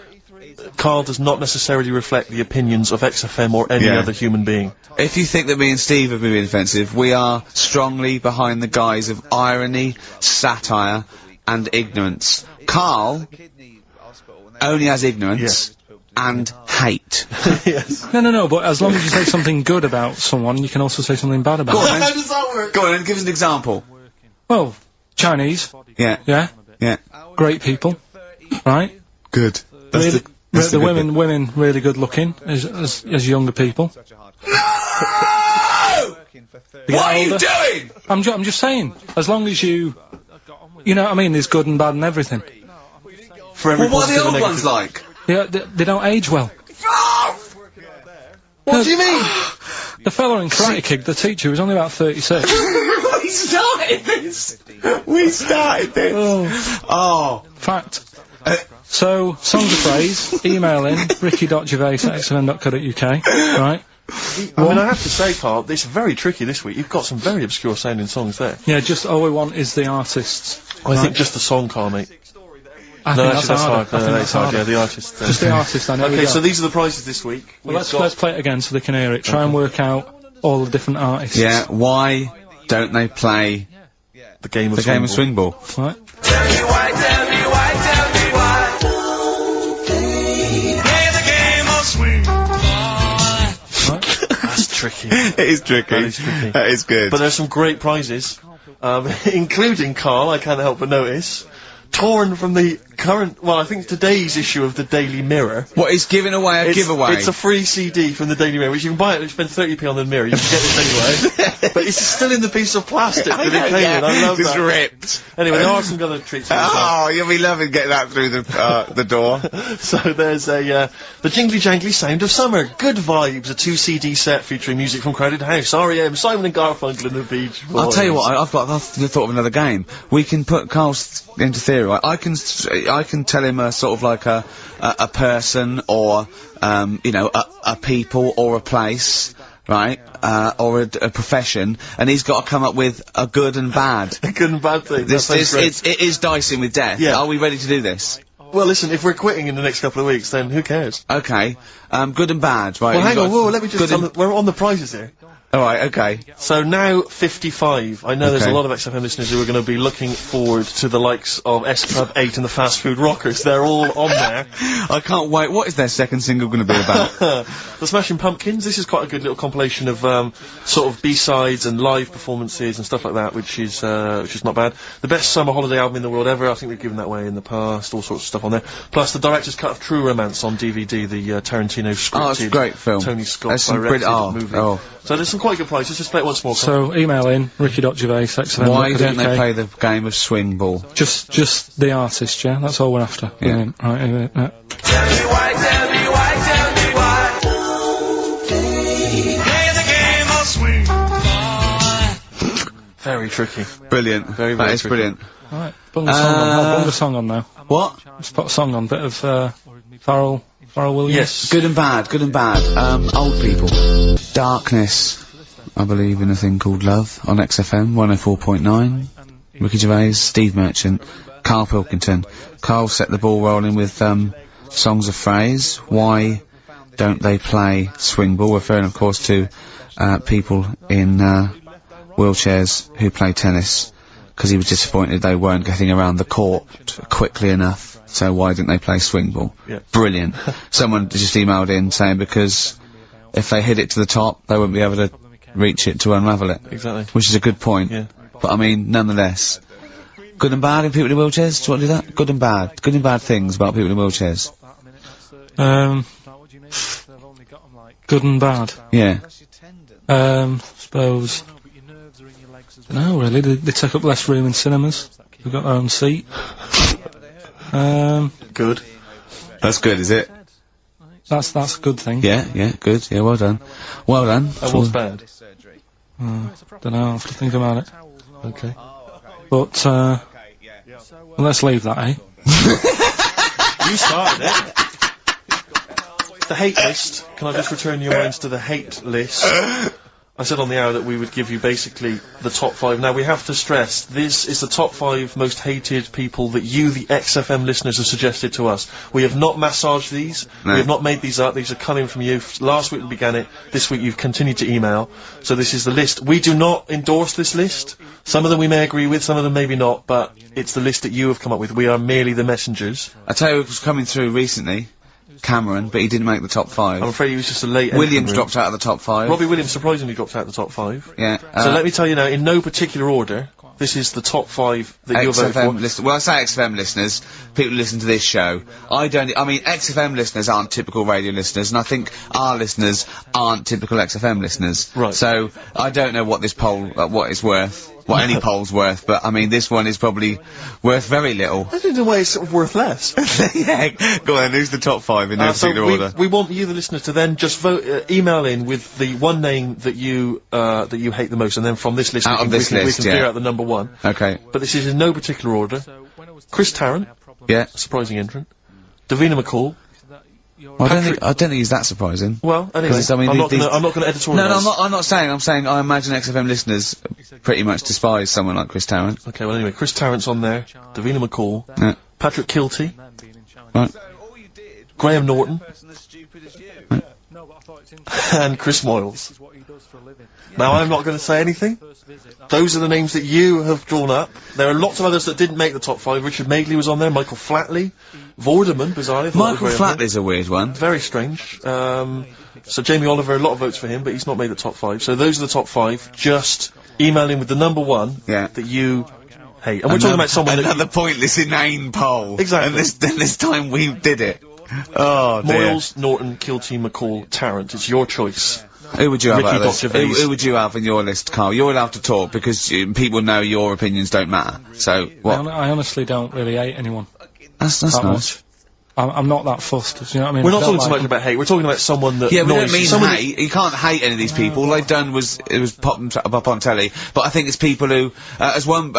Speaker 2: Karl does not necessarily reflect the opinions of XFM or any other human being.
Speaker 1: If you think that me and Steve have been being offensive, we are strongly behind the guise of irony, satire, and ignorance. Karl only has ignorance and hate.
Speaker 2: Yes.
Speaker 3: No, but as long as you say something good about someone, you can also say something bad about them.
Speaker 2: How does that work?
Speaker 1: Go on, and give us an example.
Speaker 3: Well, Chinese.
Speaker 1: Yeah.
Speaker 3: Yeah?
Speaker 1: Yeah.
Speaker 3: Great people. Right?
Speaker 1: Good.
Speaker 3: The women really good looking as younger people.
Speaker 1: No! What are you doing?
Speaker 3: I'm just saying, as long as you know what I mean, there's good and bad and everything.
Speaker 2: For every
Speaker 1: what are the
Speaker 2: positive and
Speaker 1: old ones
Speaker 2: negative.
Speaker 1: like?
Speaker 3: Yeah, they don't age well.
Speaker 2: What do you mean?
Speaker 3: The fella in Karate Kid, the teacher, was only about 36.
Speaker 1: We started this! Oh.
Speaker 3: Fact. So, songs of phrase, email in, ricky.gervais@xfm.co.uk, right?
Speaker 2: I mean, I have to say, Karl, it's very tricky this week. You've got some very obscure sounding songs there.
Speaker 3: Yeah, just all we want is the artists.
Speaker 2: I think just the song, Karl, mate.
Speaker 3: I think that's hard.
Speaker 2: No, that's hard. Yeah, the artist.
Speaker 3: Just the artist, I know.
Speaker 2: Okay, so these are the prizes this week.
Speaker 3: Well, let's play it again so they can hear it. Try and work out all the different artists.
Speaker 1: Yeah, why don't they play
Speaker 2: the game of
Speaker 1: swing ball?
Speaker 3: Right.
Speaker 4: Tell me why, tell me why, tell me why. Play the game of swing.
Speaker 2: That's tricky.
Speaker 1: It is tricky.
Speaker 2: That is tricky.
Speaker 1: That is good.
Speaker 2: But there's some great prizes, including, Karl, I can't help but notice, torn from the current, well, I think today's issue of the Daily Mirror.
Speaker 1: What, he's giving away a giveaway?
Speaker 2: It's a free CD from the Daily Mirror, which you can buy it, you spend 30p on the Mirror, you can get this anyway. But it's still in the piece of plastic that it came in, I love
Speaker 1: it's
Speaker 2: that.
Speaker 1: ripped.
Speaker 2: Anyway, there are some other treats for you as well.
Speaker 1: Oh, you'll be loving getting that through the door.
Speaker 2: So there's the Jingly Jangly Sound of Summer, Good Vibes, a 2 CD set featuring music from Crowded House, R.E.M., Simon and Garfunkel and the Beach Boys.
Speaker 1: I'll tell you what, I've thought of another game. We can put Karl's into theory, right? I can tell him a sort of like a person or, you know, a people or a place, right, or a profession, and he's got to come up with a good and bad.
Speaker 2: A good and bad thing.
Speaker 1: It is dicing with death.
Speaker 2: Yeah.
Speaker 1: Are we ready to do this?
Speaker 2: Well, listen, if we're quitting in the next couple of weeks, then who cares?
Speaker 1: Okay. Good and bad, right?
Speaker 2: Well, hang on, whoa, let me just we're on the prizes here.
Speaker 1: Alright, okay.
Speaker 2: So now 55. I know there's a lot of XFM listeners who are going to be looking forward to the likes of S Club 8 and the Fast Food Rockers. They're all on there.
Speaker 1: I can't wait. What is their second single going to be about?
Speaker 2: The Smashing Pumpkins. This is quite a good little compilation of sort of B-sides and live performances and stuff like that, which is not bad. The best summer holiday album in the world ever. I think we've given that away in the past. All sorts of stuff on there. Plus the director's cut of True Romance on DVD. The Tarantino scripted.
Speaker 1: Oh, it's a great film.
Speaker 2: Tony Scott directed movie. So there's some quite good prizes. Just play it once more.
Speaker 3: So email in ricky.gervais@xfm.co.uk.
Speaker 1: Why don't they play the game of swing ball?
Speaker 3: Just the artist, yeah? That's all we're after.
Speaker 1: Yeah.
Speaker 3: Right,
Speaker 4: Tell me why, tell me why, tell me why. Play the game of swing ball.
Speaker 2: Very tricky.
Speaker 1: Brilliant.
Speaker 2: Very
Speaker 1: That is
Speaker 2: tricky.
Speaker 1: brilliant.
Speaker 3: Alright, bung the song on. I'll bung the song on now.
Speaker 1: What?
Speaker 3: Just put a song on. Bit of, Farrell Williams.
Speaker 2: Yes.
Speaker 1: Good and bad, good and bad. Old people. Darkness. I believe in a thing called Love on XFM 104.9. Ricky Gervais, Steve Merchant, Karl Pilkington. Karl set the ball rolling with songs of phrase. Why don't they play swing ball? Referring, of course, to people in wheelchairs who play tennis, because he was disappointed they weren't getting around the court quickly enough. So why didn't they play swing ball?
Speaker 2: Yeah.
Speaker 1: Brilliant. Someone just emailed in saying because if they hit it to the top, they wouldn't be able to reach it to unravel it.
Speaker 2: Exactly.
Speaker 1: Which is a good point.
Speaker 2: Yeah.
Speaker 1: But I mean, nonetheless. Good and bad in people in wheelchairs? Do you want to do that? Good and bad. Good and bad things about people in wheelchairs.
Speaker 3: Good and bad.
Speaker 1: Yeah.
Speaker 3: Suppose. No, really. They take up less room in cinemas. They've got their own seat.
Speaker 2: Good.
Speaker 1: That's good, is it?
Speaker 3: That's a good thing.
Speaker 1: Yeah, good. Yeah, well done. Well done.
Speaker 2: That was bad.
Speaker 3: Don't know, I'll have to think about it.
Speaker 2: Okay.
Speaker 3: But, well, let's leave that, eh?
Speaker 2: You started it. The hate list. Can I just return your minds to the hate list? I said on the hour that we would give you basically the top 5. Now, we have to stress, this is the top 5 most hated people that you, the XFM listeners, have suggested to us. We have not massaged these.
Speaker 1: No.
Speaker 2: We have not made these up. These are coming from you. Last week we began it. This week you've continued to email. So this is the list. We do not endorse this list. Some of them we may agree with, some of them maybe not, but it's the list that you have come up with. We are merely the messengers.
Speaker 1: I tell you who was coming through recently. Cameron, but he didn't make the top 5.
Speaker 2: I'm afraid he was just a late
Speaker 1: Williams
Speaker 2: entrant.
Speaker 1: dropped out of the top 5.
Speaker 2: Robbie Williams surprisingly dropped out of the top 5.
Speaker 1: Yeah.
Speaker 2: So let me tell you now, in no particular order, this is the top 5 that you're voting for.
Speaker 1: XFM listeners. Well, I say XFM listeners, people who listen to this show. I mean, XFM listeners aren't typical radio listeners, and I think our listeners aren't typical XFM listeners.
Speaker 2: Right.
Speaker 1: So, I don't know what this poll, what it's worth. What any poll's worth, but I mean, this one is probably worth very little.
Speaker 2: I think in a way it's sort of worth less.
Speaker 1: Yeah, go on, who's the top 5 in no particular order?
Speaker 2: We want you, the listener, to then just vote, email in with the one name that you hate the most, and then from this list we can clear out the number 1.
Speaker 1: Okay.
Speaker 2: But this is in no particular order. Chris Tarrant,
Speaker 1: Yeah.
Speaker 2: surprising entrant. Davina McCall.
Speaker 1: Well, I don't think he's that surprising.
Speaker 2: Well, anyway,
Speaker 1: 'Cause, I mean,
Speaker 2: I'm not
Speaker 1: these-
Speaker 2: going to editorialise.
Speaker 1: No, I'm not saying, I'm saying I imagine XFM listeners pretty much despise someone like Chris Tarrant.
Speaker 2: Okay, well anyway, Chris Tarrant's on there, Davina McCall,
Speaker 1: Yeah.
Speaker 2: Patrick Kilty,
Speaker 1: Right.
Speaker 2: Graham Norton, and Chris Moyles. Now, I'm not going to say anything. Those are the names that you have drawn up. There are lots of others that didn't make the top 5. Richard Madeley was on there, Michael Flatley, Vorderman, bizarrely.
Speaker 1: Michael Flatley's a weird one.
Speaker 2: Very strange. So Jamie Oliver, a lot of votes for him, but he's not made the top 5. So those are the top 5. Just email in with the number 1
Speaker 1: Yeah.
Speaker 2: that you hate. And we're talking about someone that
Speaker 1: another pointless inane poll.
Speaker 2: Exactly.
Speaker 1: And this time we did it. Oh dear.
Speaker 2: Moyles, Norton, Kilty, McCall, Tarrant. It's your choice.
Speaker 1: Who would you have
Speaker 2: Ricky
Speaker 1: out of this?
Speaker 2: Gervais.
Speaker 1: Who would you have in your list, Carl? You're allowed to talk because people know your opinions don't matter. So what?
Speaker 3: I honestly don't really hate anyone.
Speaker 1: That's
Speaker 3: that
Speaker 1: nice.
Speaker 3: much. I'm not that fussed. Do you know what I mean?
Speaker 2: We're not
Speaker 3: I don't
Speaker 2: talking so much about hate. We're talking about someone that
Speaker 1: Yeah, we don't
Speaker 2: annoys
Speaker 1: mean
Speaker 2: you. Someone
Speaker 1: hate. You can't hate any of these people. All they've done was pop them up on telly. But I think it's people who, as one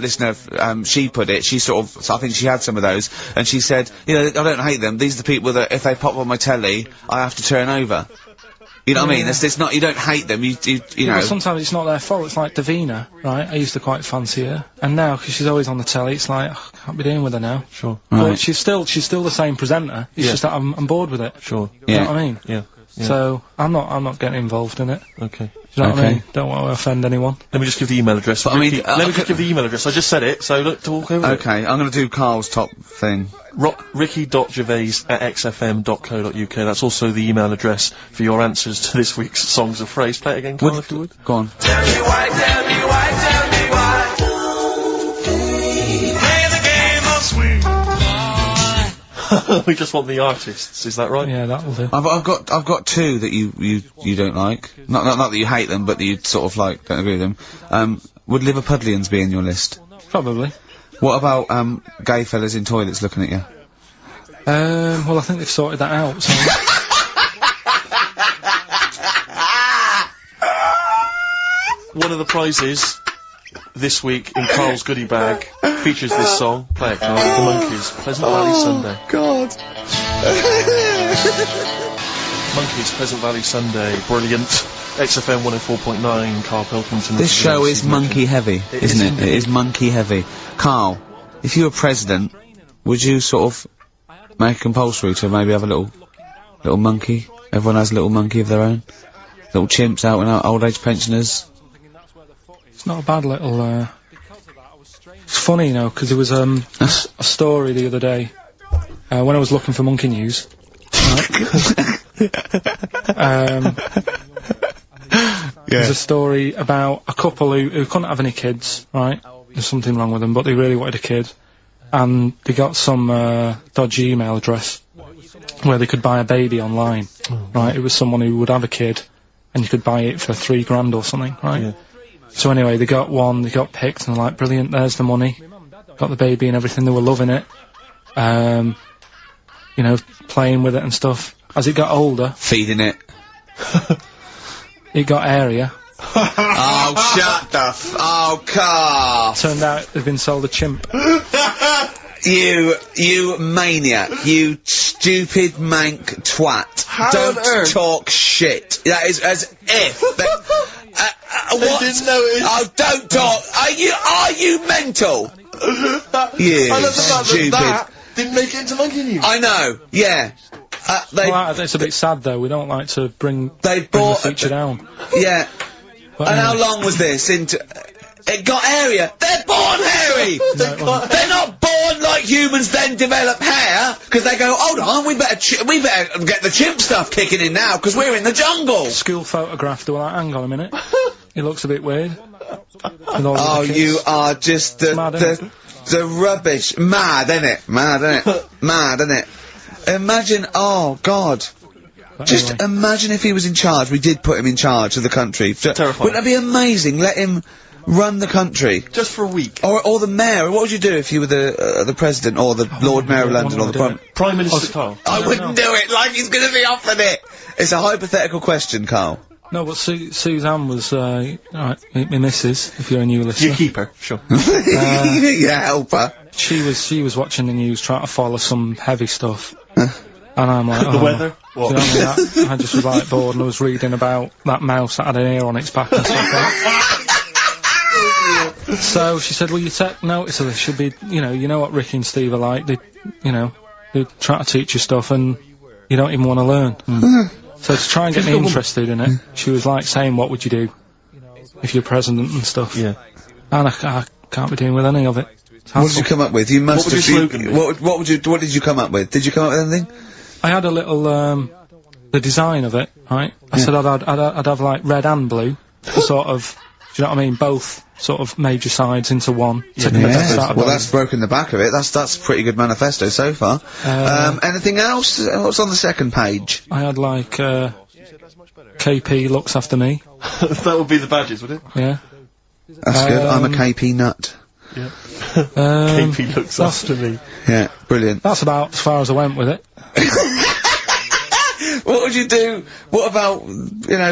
Speaker 1: listener, she put it. She sort of, I think she had some of those, and she said, you know, I don't hate them. These are the people that if they pop on my telly, I have to turn over. You know what I mean? It's not, you don't hate them, you know.
Speaker 3: Well, sometimes it's not their fault. It's like Davina, right? I used to quite fancy her. And now, because she's always on the telly, it's like, I can't be dealing with her now.
Speaker 2: Sure.
Speaker 3: Right. But she's still the same presenter. It's just that I'm bored with it.
Speaker 2: Sure.
Speaker 3: You know what I mean?
Speaker 2: Yeah.
Speaker 3: So, I'm not getting involved in it.
Speaker 2: Okay.
Speaker 3: Do you know what I mean? Don't want to offend anyone.
Speaker 2: Let me just give the email address.
Speaker 1: But
Speaker 2: Ricky, let me just give the email address. I just said it, so look, talk over it.
Speaker 1: Okay, I'm gonna do Karl's top thing.
Speaker 2: Ricky.gervais@xfm.co.uk. That's also the email address for your answers to this week's Songs of Phrase. Play it again, Karl, if you would.
Speaker 1: Go on.
Speaker 4: Tell me why, tell me why, tell me why. Play the game of swing.
Speaker 2: We just want the artists, is that right?
Speaker 3: Yeah, that'll do.
Speaker 1: I've got two that you don't like. Not that you hate them, but that you sort of like, don't agree with them. Would Liverpudlians be in your list?
Speaker 3: Probably.
Speaker 1: What about, gay fellas in toilets looking at you?
Speaker 3: Well, I think they've sorted that out, so...
Speaker 2: One of the prizes this week in Karl's goodie bag features this song. Play it, Karl. The Monkeys. Pleasant Valley Sunday.
Speaker 1: God.
Speaker 2: Monkeys, Pleasant Valley Sunday. Brilliant. XFM 104.9, Karl Pilkington.
Speaker 1: This show is monkey heavy, isn't it? It is monkey heavy. Karl, if you were president, would you sort of make it compulsory to maybe have a little monkey? Everyone has a little monkey of their own? Little chimps out and out, old age pensioners?
Speaker 3: It's not a bad little, It's funny, you know, because there was, a story the other day, when I was looking for Monkey News. There's a story about a couple who couldn't have any kids, right? There's something wrong with them, but they really wanted a kid. And they got some, dodgy email address where they could buy a baby online, right? It was someone who would have a kid, and you could buy it for $3,000 or something, right? Yeah. So anyway, they got one, they got picked, and they're like, brilliant, there's the money. Got the baby and everything, they were loving it. You know, playing with it and stuff. As it got older...
Speaker 1: Feeding it.
Speaker 3: It got airier.
Speaker 1: Oh, shut the oh, Karl!
Speaker 3: Turned out they'd been sold a chimp.
Speaker 1: You maniac. You stupid mank twat. Don't talk shit. That is as if... what?
Speaker 2: Didn't notice.
Speaker 1: Oh, don't talk. Are you mental? You
Speaker 2: I love the fact
Speaker 1: stupid.
Speaker 2: that didn't make it into Monkey News.
Speaker 1: I know. Yeah.
Speaker 3: Well, it's a bit sad though. We don't like to bring the feature down.
Speaker 1: Yeah.
Speaker 3: But
Speaker 1: and how long was this? It got hairier. They're born hairy. They're not born like humans, then develop hair because they go, hold on, we better get the chimp stuff kicking in now because we're in the jungle.
Speaker 3: School photograph. They were like, hang on a minute. It looks a bit weird.
Speaker 1: Oh, you are just the rubbish. Mad, innit? Mad, innit? Mad, innit? Imagine, oh God. Just imagine if he was in charge. We did put him in charge of the country.
Speaker 2: Terrifying.
Speaker 1: Wouldn't that be amazing? Let him run the country.
Speaker 2: Just for a week.
Speaker 1: Or the mayor. What would you do if you were the president or the Lord Mayor of London or the
Speaker 2: Prime Minister Karl?
Speaker 1: I wouldn't do it like he's going to be offered it. It's a hypothetical question, Karl.
Speaker 3: No, but Suzanne was, alright, my missus, if you're a new listener.
Speaker 2: You keep her, sure.
Speaker 1: Yeah, help her.
Speaker 3: She was watching the news, trying to follow some heavy stuff. And I'm like,
Speaker 2: the weather? What?
Speaker 3: Do you know what I mean? I just was like bored and I was reading about that mouse that had an ear on its back and stuff like that. So she said, well, you take notice of this. Should be, you know what Ricky and Steve are like. They try to teach you stuff and you don't even want to learn. So to try and get me interested in it, she was like saying, what would you do if you're president and stuff?
Speaker 2: Yeah.
Speaker 3: And I can't be doing with any of it.
Speaker 1: What did you come up with? You must
Speaker 2: have.
Speaker 1: What did you come up with? Did you come up with anything?
Speaker 3: I had a little, the design of it, right? I said I'd have like red and blue, to sort of, do you know what I mean? Both sort of major sides into one.
Speaker 1: Yeah. Well, that's broken the back of it. That's a pretty good manifesto so far. Anything else? What's on the second page?
Speaker 3: I had like, KP looks after me.
Speaker 2: That would be the badges, would it?
Speaker 3: Yeah.
Speaker 1: That's good. I'm a KP nut.
Speaker 2: Yeah. KP looks after me.
Speaker 1: Yeah, brilliant.
Speaker 3: That's about as far as I went with it.
Speaker 1: What would you do? What about,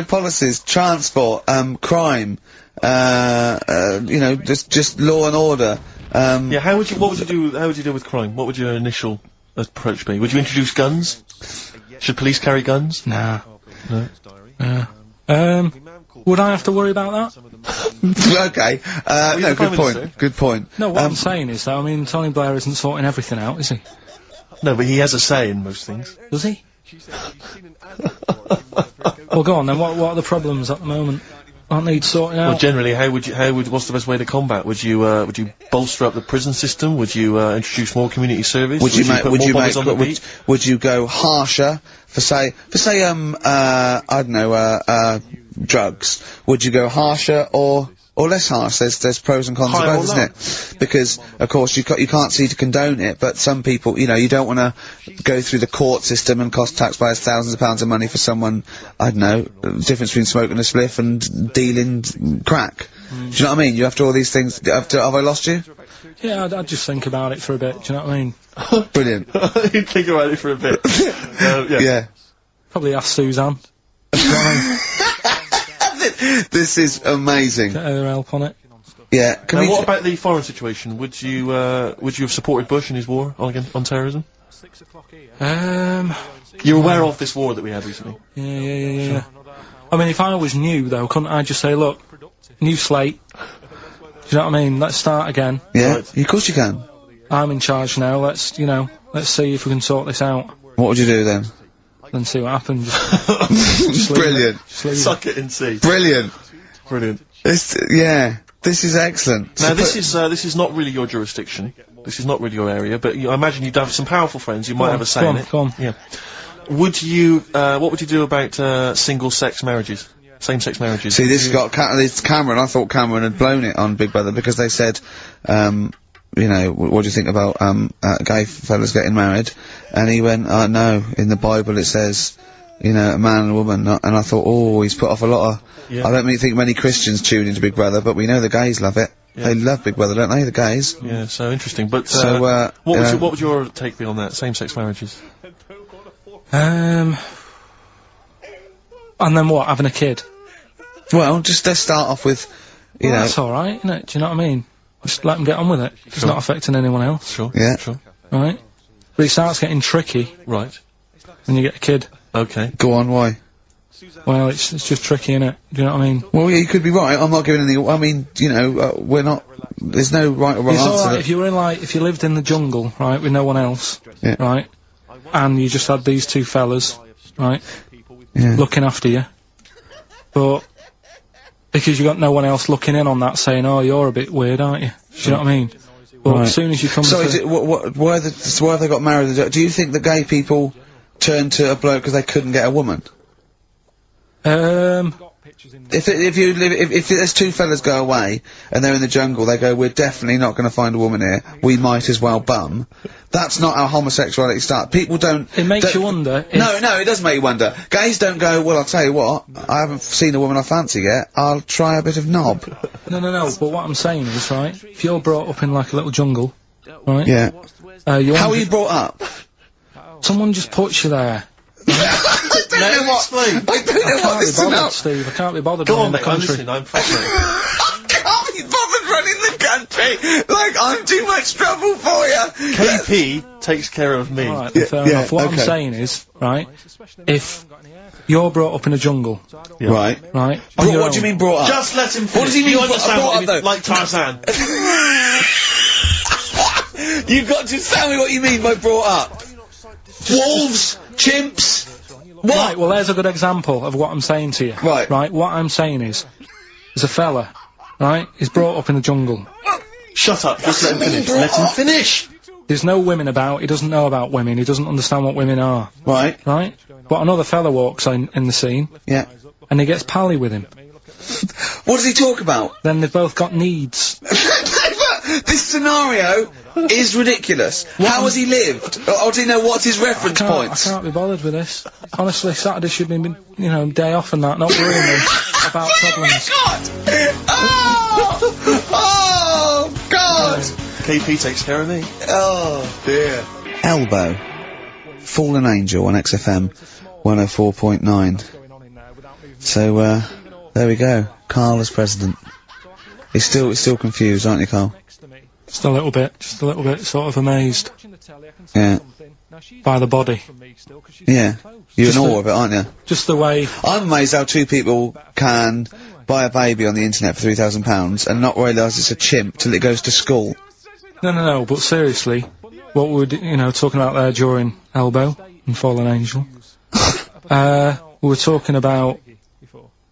Speaker 1: policies, transport, crime, just law and order?
Speaker 2: Yeah, how would you deal with crime? What would your initial approach be? Would you introduce guns? Should police carry guns?
Speaker 3: Nah.
Speaker 2: No.
Speaker 3: Would I have to worry about that?
Speaker 1: Okay. No, good point. Good point.
Speaker 3: No, what I'm saying is, though, I mean, Tony Blair isn't sorting everything out, is he?
Speaker 2: No, but he has a say in most things.
Speaker 3: Does he? Well, go on then. What are the problems at the moment? Aren't they sorting out?
Speaker 2: Well, generally, what's the best way to combat? Would you bolster up the prison system? Would you introduce more community service?
Speaker 1: Would you go harsher for say I don't know drugs? Would you go harsher or less harsh? There's pros and cons to both, isn't it? Because of course you can't see to condone it, but some people, you know, you don't want to go through the court system and cost taxpayers thousands of pounds of money for someone, I don't know, the difference between smoking a spliff and dealing crack. Do you know what I mean? You have to all these things. Have I lost you?
Speaker 3: Yeah, I'd just think about it for a bit. Do you know what I mean?
Speaker 1: Brilliant.
Speaker 2: You'd think about it for a bit.
Speaker 1: Yeah.
Speaker 3: Probably ask Suzanne.
Speaker 1: This is amazing.
Speaker 3: Get her help on it.
Speaker 1: Yeah.
Speaker 2: Now, what about the foreign situation? Would you have supported Bush in his war on terrorism? You're aware of this war that we had recently?
Speaker 3: Yeah. I mean, if I was new, though, couldn't I just say, look, new slate. Do you know what I mean? Let's start again.
Speaker 1: Yeah, right. Of course you can.
Speaker 3: I'm in charge now. Let's see if we can sort this out.
Speaker 1: What would you do then?
Speaker 3: Then see what happens. Just
Speaker 1: Brilliant.
Speaker 2: Suck it and see.
Speaker 1: Brilliant.
Speaker 2: This
Speaker 1: is excellent.
Speaker 2: Now, this is not really your jurisdiction. This is not really your area, but I imagine you'd have some powerful friends. You might have a say in it.
Speaker 3: Go on.
Speaker 2: Yeah. What would you do about single-sex marriages? Same-sex marriages?
Speaker 1: See, this has got it's Cameron. I thought Cameron had blown it on Big Brother because they said, you know, what do you think about gay fellas getting married? And he went, no, in the Bible it says, you know, a man and a woman. And I thought, oh, he's put off a lot of... Yeah. I don't think many Christians tune into Big Brother, but we know the gays love it. Yeah. They love Big Brother, don't they, the gays?
Speaker 2: Yeah, so interesting. But what would your take be on that, same-sex marriages?
Speaker 3: And then what, having a kid?
Speaker 1: Well, just let's start off with, you know...
Speaker 3: That's alright, isn't it? Do you know what I mean? Just let them get on with it. It's not affecting anyone else.
Speaker 2: Sure.
Speaker 1: Yeah.
Speaker 2: Sure.
Speaker 3: Right? But it starts getting tricky.
Speaker 2: Right.
Speaker 3: When you get a kid.
Speaker 2: Okay.
Speaker 1: Go on, why?
Speaker 3: Well, it's just tricky, innit? Do you know what I mean?
Speaker 1: Well, yeah, you could be right. I'm not giving any... I mean, you know, we're not... There's no right or wrong answer.
Speaker 3: It's alright if you were if you lived in the jungle, right, with no one else, right, and you just had these two fellas, right, looking after you, but because you got no one else looking in on that saying, oh, you're a bit weird, aren't you? Do you know what I mean? But as soon as you come
Speaker 1: so why have they got married? Do you think the gay people turned to a bloke because they couldn't get a woman? If there's two fellas go away and they're in the jungle, they go, we're definitely not going to find a woman here. We might as well bum. That's not how homosexuality starts. People don't.
Speaker 3: It makes you wonder.
Speaker 1: No, it does make you wonder. Gays don't go, well, I'll tell you what, I haven't seen a woman I fancy yet. I'll try a bit of knob.
Speaker 3: No. But what I'm saying is, right, if you're brought up in like a little jungle, right?
Speaker 1: Yeah. How are you brought up?
Speaker 3: Someone just puts you there.
Speaker 1: I don't know what this is about.
Speaker 3: Steve, I can't be bothered.
Speaker 2: Go on, mate, I'm listening, I'm fascinated.
Speaker 1: I can't be bothered running the country. Like, I'm too much trouble for you.
Speaker 2: KP takes care of me.
Speaker 3: Right, fair enough. What I'm saying is, right, if you're brought up in a jungle,
Speaker 1: right, what do you mean brought up?
Speaker 2: Just let him finish.
Speaker 1: What does he mean
Speaker 2: you understand
Speaker 1: brought
Speaker 2: what
Speaker 1: up, though?
Speaker 2: Like Tarzan.
Speaker 1: You've got to tell me what you mean by brought up. Wolves, chimps. What?
Speaker 3: Right, well, there's a good example of what I'm saying to you.
Speaker 1: Right.
Speaker 3: Right, what I'm saying is, there's a fella, right, he's brought up in the jungle.
Speaker 2: Shut up, just let him finish. Let him finish!
Speaker 3: There's no women about, he doesn't know about women, he doesn't understand what women are.
Speaker 1: Right.
Speaker 3: Right? But another fella walks in the scene.
Speaker 1: Yeah.
Speaker 3: And he gets pally with him.
Speaker 1: What does he talk about?
Speaker 3: Then they've both got needs.
Speaker 1: This scenario is ridiculous. How has he lived? Or do you know what's his reference points?
Speaker 3: I can't be bothered with this. Honestly, Saturday should be, you know, day off and that, not worrying me about problems.
Speaker 1: Oh, God!
Speaker 2: KP takes care of me.
Speaker 1: Oh, dear. Elbow. Fallen Angel on XFM 104.9. So, there we go. Karl as president. He's still confused, aren't you, Karl?
Speaker 3: Just a little bit, sort of amazed.
Speaker 1: Yeah.
Speaker 3: by the body.
Speaker 1: Yeah. You're in
Speaker 3: Just
Speaker 1: awe of it, aren't you?
Speaker 3: Just the way.
Speaker 1: I'm amazed how two people can buy a baby on the internet for £3,000 and not realise it's a chimp till it goes to school.
Speaker 3: No, but seriously, what would, talking about there during Elbow and Fallen Angel, we were talking about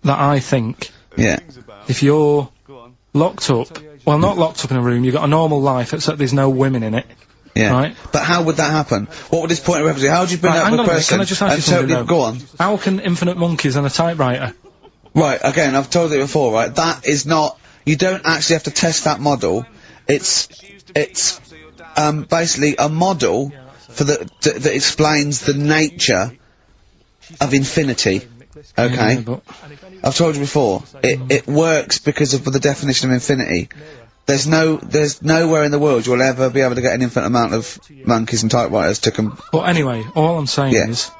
Speaker 3: that I think,
Speaker 1: Yeah.
Speaker 3: if you're locked up, well, not locked up in a room, you've got a normal life, except there's no women in it.
Speaker 1: Yeah.
Speaker 3: Right?
Speaker 1: But how would that happen? What would this point of reference be? How would you bring
Speaker 3: Right,
Speaker 1: up
Speaker 3: hang
Speaker 1: a
Speaker 3: on a minute,
Speaker 1: person
Speaker 3: can I just ask you
Speaker 1: and
Speaker 3: something,
Speaker 1: totally...
Speaker 3: though?
Speaker 1: Go on.
Speaker 3: How can infinite monkeys and a typewriter?
Speaker 1: Right, again, I've told you before, right? That is not... You don't actually have to test that model. It's basically a model for that explains the nature of infinity. Okay?
Speaker 3: Yeah, but
Speaker 1: I've told you before. It works because of the definition of infinity. There's nowhere in the world you'll ever be able to get an infinite amount of monkeys and typewriters to
Speaker 3: But anyway, all I'm saying is,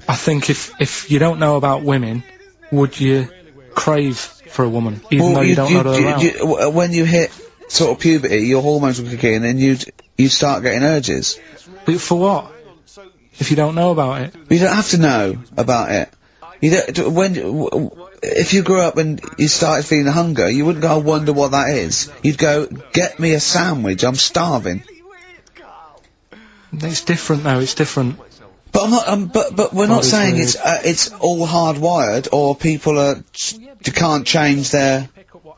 Speaker 3: I think if you don't know about women, would you crave for a woman, even though you don't know her around?
Speaker 1: when you hit sort of puberty, your hormones will kick in and you'd start getting urges.
Speaker 3: But for what? If you don't know about it?
Speaker 1: You don't have to know about it. You don't, if you grew up and you started feeling hunger, you wouldn't go, I wonder what that is. You'd go, get me a sandwich, I'm starving.
Speaker 3: It's different though, it's different.
Speaker 1: But I'm not, but we're not saying it's all hardwired or people can't change their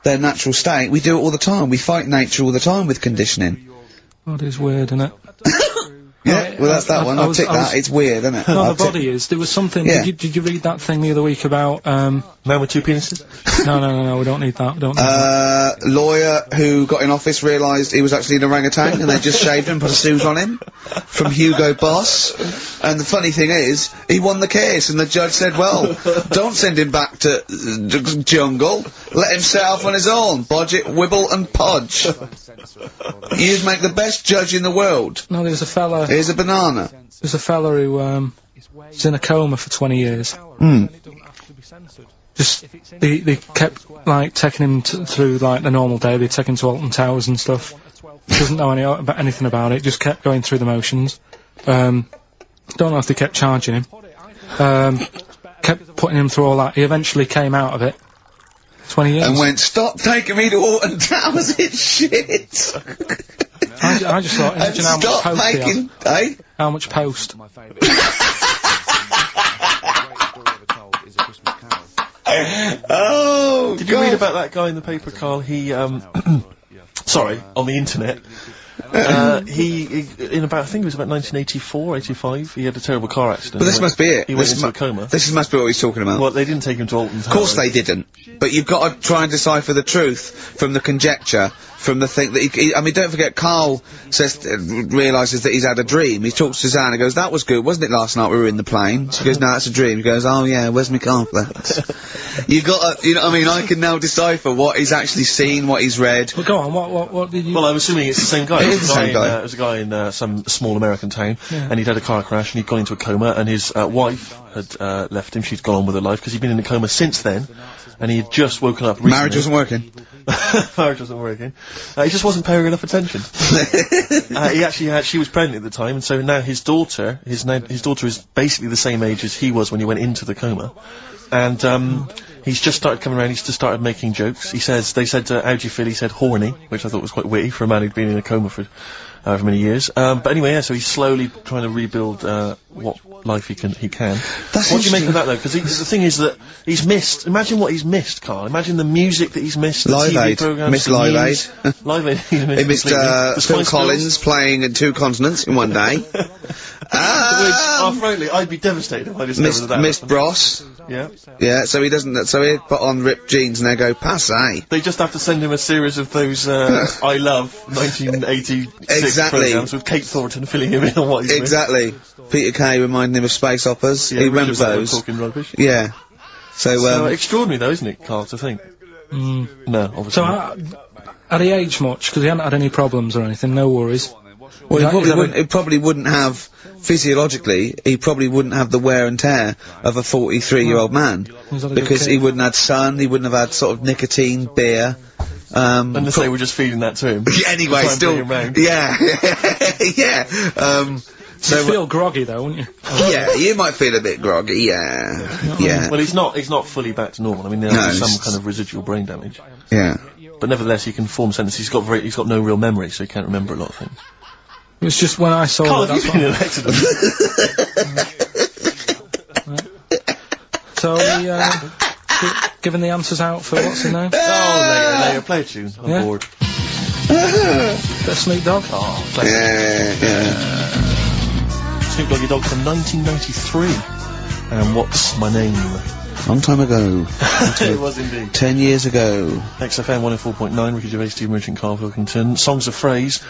Speaker 1: natural state. We do it all the time. We fight nature all the time with conditioning.
Speaker 3: God, it's weird, isn't it?
Speaker 1: Yeah, well that's that one. I'll tick that. It's weird, isn't it?
Speaker 3: No, the body is. There was something.
Speaker 1: Yeah.
Speaker 3: Did you read that thing the other week about
Speaker 2: Man with two penises?
Speaker 3: No, we don't need that. We don't need that.
Speaker 1: Lawyer who got in office realised he was actually an orangutan and they just shaved him and put a suit on him from Hugo Boss. And the funny thing is, he won the case and the judge said, well, don't send him back to jungle. Let him set off on his own. Bodge it, wibble and podge. You'd make the best judge in the world.
Speaker 3: No, there's a fella.
Speaker 1: Here's a banana.
Speaker 3: There's a fella who was in a coma for 20 years. Just they kept like taking him through like the normal day. They take him to Alton Towers and stuff. Doesn't know anything about it. Just kept going through the motions. Don't know if they kept charging him. Kept putting him through all that. He eventually came out of it. 20 years.
Speaker 1: And went, stop taking me to Alton Towers, it's shit!
Speaker 3: I just thought, imagine how much
Speaker 1: stop
Speaker 3: post he
Speaker 1: making,
Speaker 3: had. How much post?
Speaker 1: Oh,
Speaker 2: Did you read about that guy in the paper, Karl? He, sorry, on the internet. He in about, I think it was about 1984, 85, he had a terrible car accident.
Speaker 1: But this must be it.
Speaker 2: He went into a coma.
Speaker 1: This must be what he's talking about.
Speaker 2: Well, they didn't take him to Alton Towers.
Speaker 1: Of course they didn't. But you've got to try and decipher the truth from the conjecture, from the thing that I mean, don't forget, Karl says, realises that he's had a dream. He talks to Suzanne and goes, that was good, wasn't it, last night we were in the plane? She goes, no, that's a dream. He goes, oh yeah, where's my complex? You've got to, you know what I mean, I can now decipher what he's actually seen, what he's read.
Speaker 3: Well, go on, what did you...
Speaker 2: Well, I'm assuming it's the same guy.
Speaker 1: It is the same guy.
Speaker 2: It was a guy in some small American town, and he'd had a car crash, and he'd gone into a coma, and his wife had left him. She'd gone on with her life, because he'd been in a coma since then, and he had just woken up recently.
Speaker 1: Marriage wasn't working.
Speaker 2: Marriage wasn't working. He just wasn't paying enough attention. He actually she was pregnant at the time, and so now his daughter is basically the same age as he was when he went into the coma. And, he's just started coming around, he's just started making jokes. They said, how do you feel? He said, horny, which I thought was quite witty for a man who'd been in a coma for however many years. But anyway, yeah, so he's slowly trying to rebuild, what life he can. What do you make of that, though? Because the thing is that he's missed, imagine what he's missed, Karl. Imagine the music that he's missed, the
Speaker 1: Live
Speaker 2: TV
Speaker 1: Aid.
Speaker 2: programmes,
Speaker 1: Missed
Speaker 2: the
Speaker 1: Live
Speaker 2: news.
Speaker 1: Aid.
Speaker 2: Live Aid,
Speaker 1: He missed, Phil Collins playing in 2 continents in one day.
Speaker 2: Frankly, I'd be devastated if I discovered that.
Speaker 1: Missed Bros.
Speaker 2: Yeah.
Speaker 1: Yeah, so he doesn't, so he'd put on ripped jeans and they go, passe.
Speaker 2: They just have to send him a series of those, I Love 1986
Speaker 1: Exactly.
Speaker 2: programmes with Kate Thornton filling him in on what he's
Speaker 1: Exactly. Peter Kay reminding him of space operas.
Speaker 2: Yeah,
Speaker 1: he remembers
Speaker 2: Richard Burton
Speaker 1: those.
Speaker 2: talking rubbish.
Speaker 1: Yeah. So,
Speaker 2: extraordinary though, isn't it, Karl, to think? No, obviously
Speaker 3: So,
Speaker 2: not.
Speaker 3: had he aged much? Because he hadn't had any problems or anything, no worries.
Speaker 1: well, he probably wouldn't have, physiologically, he probably wouldn't have the wear and tear of a 43-year-old man. Because he wouldn't have had sun, he wouldn't have had sort of nicotine, beer,
Speaker 2: Unless they were just feeding that to him.
Speaker 1: anyway,
Speaker 2: Try and
Speaker 1: still,
Speaker 2: bring him round.
Speaker 1: yeah, yeah, So
Speaker 3: You'd feel groggy though, wouldn't you?
Speaker 1: yeah, you might feel a bit groggy. Yeah.
Speaker 2: Well, he's not fully back to normal. I mean, there's some kind of residual brain damage.
Speaker 1: Yeah.
Speaker 2: But nevertheless, he can form sentences. He's got no real memory, so he can't remember a lot of things.
Speaker 3: It was just when I saw
Speaker 2: Carl,
Speaker 3: that.
Speaker 2: have you been in an accident?
Speaker 3: So are we, giving the answers out for what's the name?
Speaker 2: Oh, later, play a tune. I'm bored.
Speaker 3: Bit of Snoop Dogg?
Speaker 2: Oh, play Snoop Doggy Dogg from 1993. And What's My Name?
Speaker 1: Long time ago.
Speaker 2: It was indeed.
Speaker 1: 10 years ago.
Speaker 2: XFM 104.9, Ricky Gervais, Steve Merchant, Karl Pilkington. Songs of Phrase.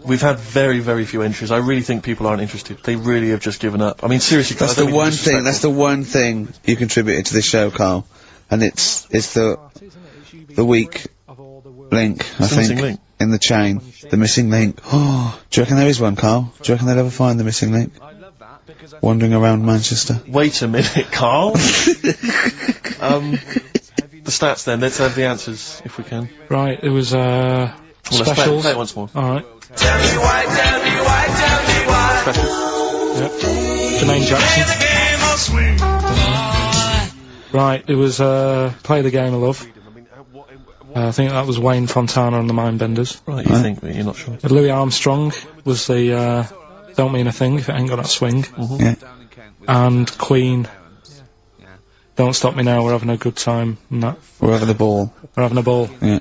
Speaker 2: We've had very, very few entries. I really think people aren't interested. They really have just given up. I mean, seriously,
Speaker 1: that's the one thing you contributed to this show, Karl. And it's the weak link, I think,
Speaker 2: link.
Speaker 1: in the chain. The missing link. Oh, do you reckon there is one, Karl? Do you reckon they'll ever find the missing link? Wandering around Manchester.
Speaker 2: Wait a minute, Karl. The stats then, let's have the answers, if we can.
Speaker 3: Right, it was,
Speaker 2: Well,
Speaker 3: specials.
Speaker 2: play it once more.
Speaker 3: Alright.
Speaker 4: Tell me why, tell me why, tell me why.
Speaker 2: Special.
Speaker 3: Yep. Jermaine Jackson.
Speaker 4: The game of swing.
Speaker 3: Right, it was, Play the Game of Love. I think that was Wayne Fontana and the Mindbenders.
Speaker 2: Right, you think, but you're not sure.
Speaker 3: Louis Armstrong was the, Don't Mean a Thing if it ain't got that swing.
Speaker 1: Yeah.
Speaker 3: And Queen, Don't Stop Me Now, We're Having a Good Time, and that.
Speaker 1: We're having a ball.
Speaker 3: We're having a ball.
Speaker 1: Yeah.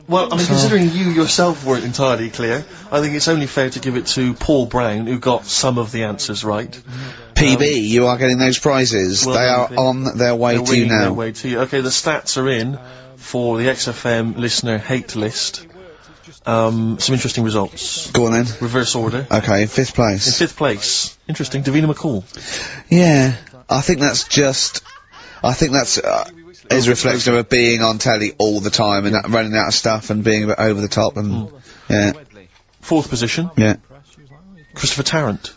Speaker 2: Well, I mean, considering you yourself weren't entirely clear, I think it's only fair to give it to Paul Brown, who got some of the answers right.
Speaker 1: PB, you are getting those prizes.
Speaker 2: Well
Speaker 1: they are
Speaker 2: done,
Speaker 1: on their way
Speaker 2: They're
Speaker 1: to you
Speaker 2: winging their
Speaker 1: now.
Speaker 2: way to you. Okay, the stats are in for the XFM listener hate list. Some interesting results.
Speaker 1: Go on then.
Speaker 2: Reverse order.
Speaker 1: Okay, in 5th
Speaker 2: In
Speaker 1: place.
Speaker 2: 5th place, interesting, Davina McCall.
Speaker 1: Yeah, I think that's is a reflection of her being on telly all the time and running out of stuff and being a bit over the top and yeah.
Speaker 2: 4th position,
Speaker 1: Yeah.
Speaker 2: Christopher Tarrant.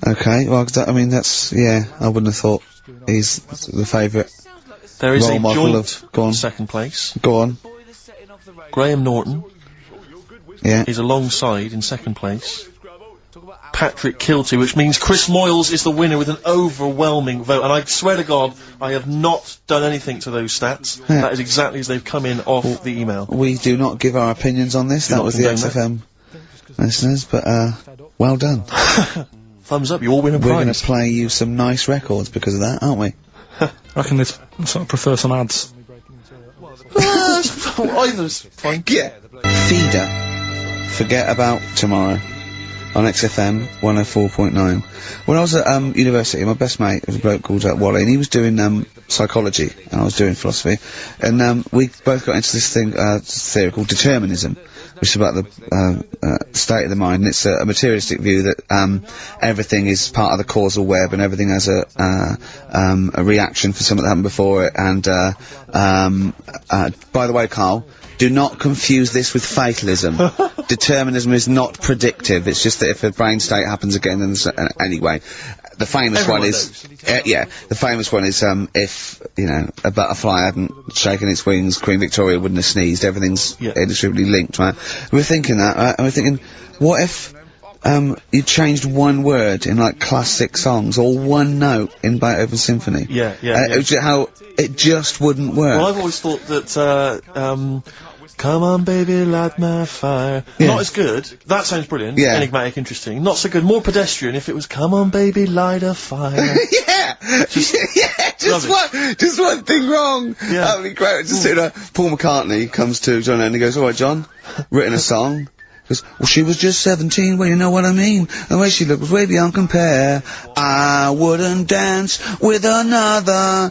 Speaker 1: Okay, well, I mean that's I wouldn't have thought he's the favourite.
Speaker 2: There is
Speaker 1: Role
Speaker 2: a
Speaker 1: model
Speaker 2: joint
Speaker 1: of- go on.
Speaker 2: 2nd place.
Speaker 1: Go on.
Speaker 2: Graham Norton
Speaker 1: Yeah.
Speaker 2: is alongside in 2nd place. Patrick Kilty, which means Chris Moyles is the winner with an overwhelming vote. And I swear to God, I have not done anything to those stats.
Speaker 1: Yeah.
Speaker 2: That is exactly as they've come in off the email.
Speaker 1: We do not give our opinions on this.
Speaker 2: Do
Speaker 1: That
Speaker 2: not
Speaker 1: was the
Speaker 2: condone
Speaker 1: XFM listeners, but well done.
Speaker 2: Thumbs up, you all win a
Speaker 1: We're going
Speaker 2: prize.
Speaker 1: to play you some nice records because of that, aren't we?
Speaker 3: I reckon they'd sort of prefer some ads.
Speaker 2: Either's fine.
Speaker 1: Yeah. Feeder. Forget About Tomorrow. On XFM 104.9. When I was at university, my best mate was a bloke called Wally, and he was doing psychology, and I was doing philosophy, and we both got into this theory called determinism, which is about the state of the mind, and it's a materialistic view that everything is part of the causal web, and everything has a reaction for something that happened before it. And by the way, Karl, do not confuse this with fatalism. Determinism is not predictive. It's just that if a brain state happens again, then anyway. The famous
Speaker 2: Everyone
Speaker 1: one is, the famous one is, if, a butterfly hadn't shaken its wings, Queen Victoria wouldn't have sneezed. Everything's inextricably linked, right? We're thinking that, right? And we're thinking, what if, you changed one word in, like, classic songs, or one note in Beethoven's symphony? How it just wouldn't work.
Speaker 2: Well, I've always thought that, come on baby, light my fire. Not as good. That sounds brilliant.
Speaker 1: Yeah.
Speaker 2: Enigmatic, interesting. Not so good. More pedestrian if it was come on baby, light a fire.
Speaker 1: Just one thing wrong.
Speaker 2: Yeah.
Speaker 1: That would be great. Just sitting there, Paul McCartney comes to John Lennon and he goes, "Alright, John, written a song." He goes, "Well, she was just 17, well, you know what I mean. The way she looked was way beyond compare. I wouldn't dance with another."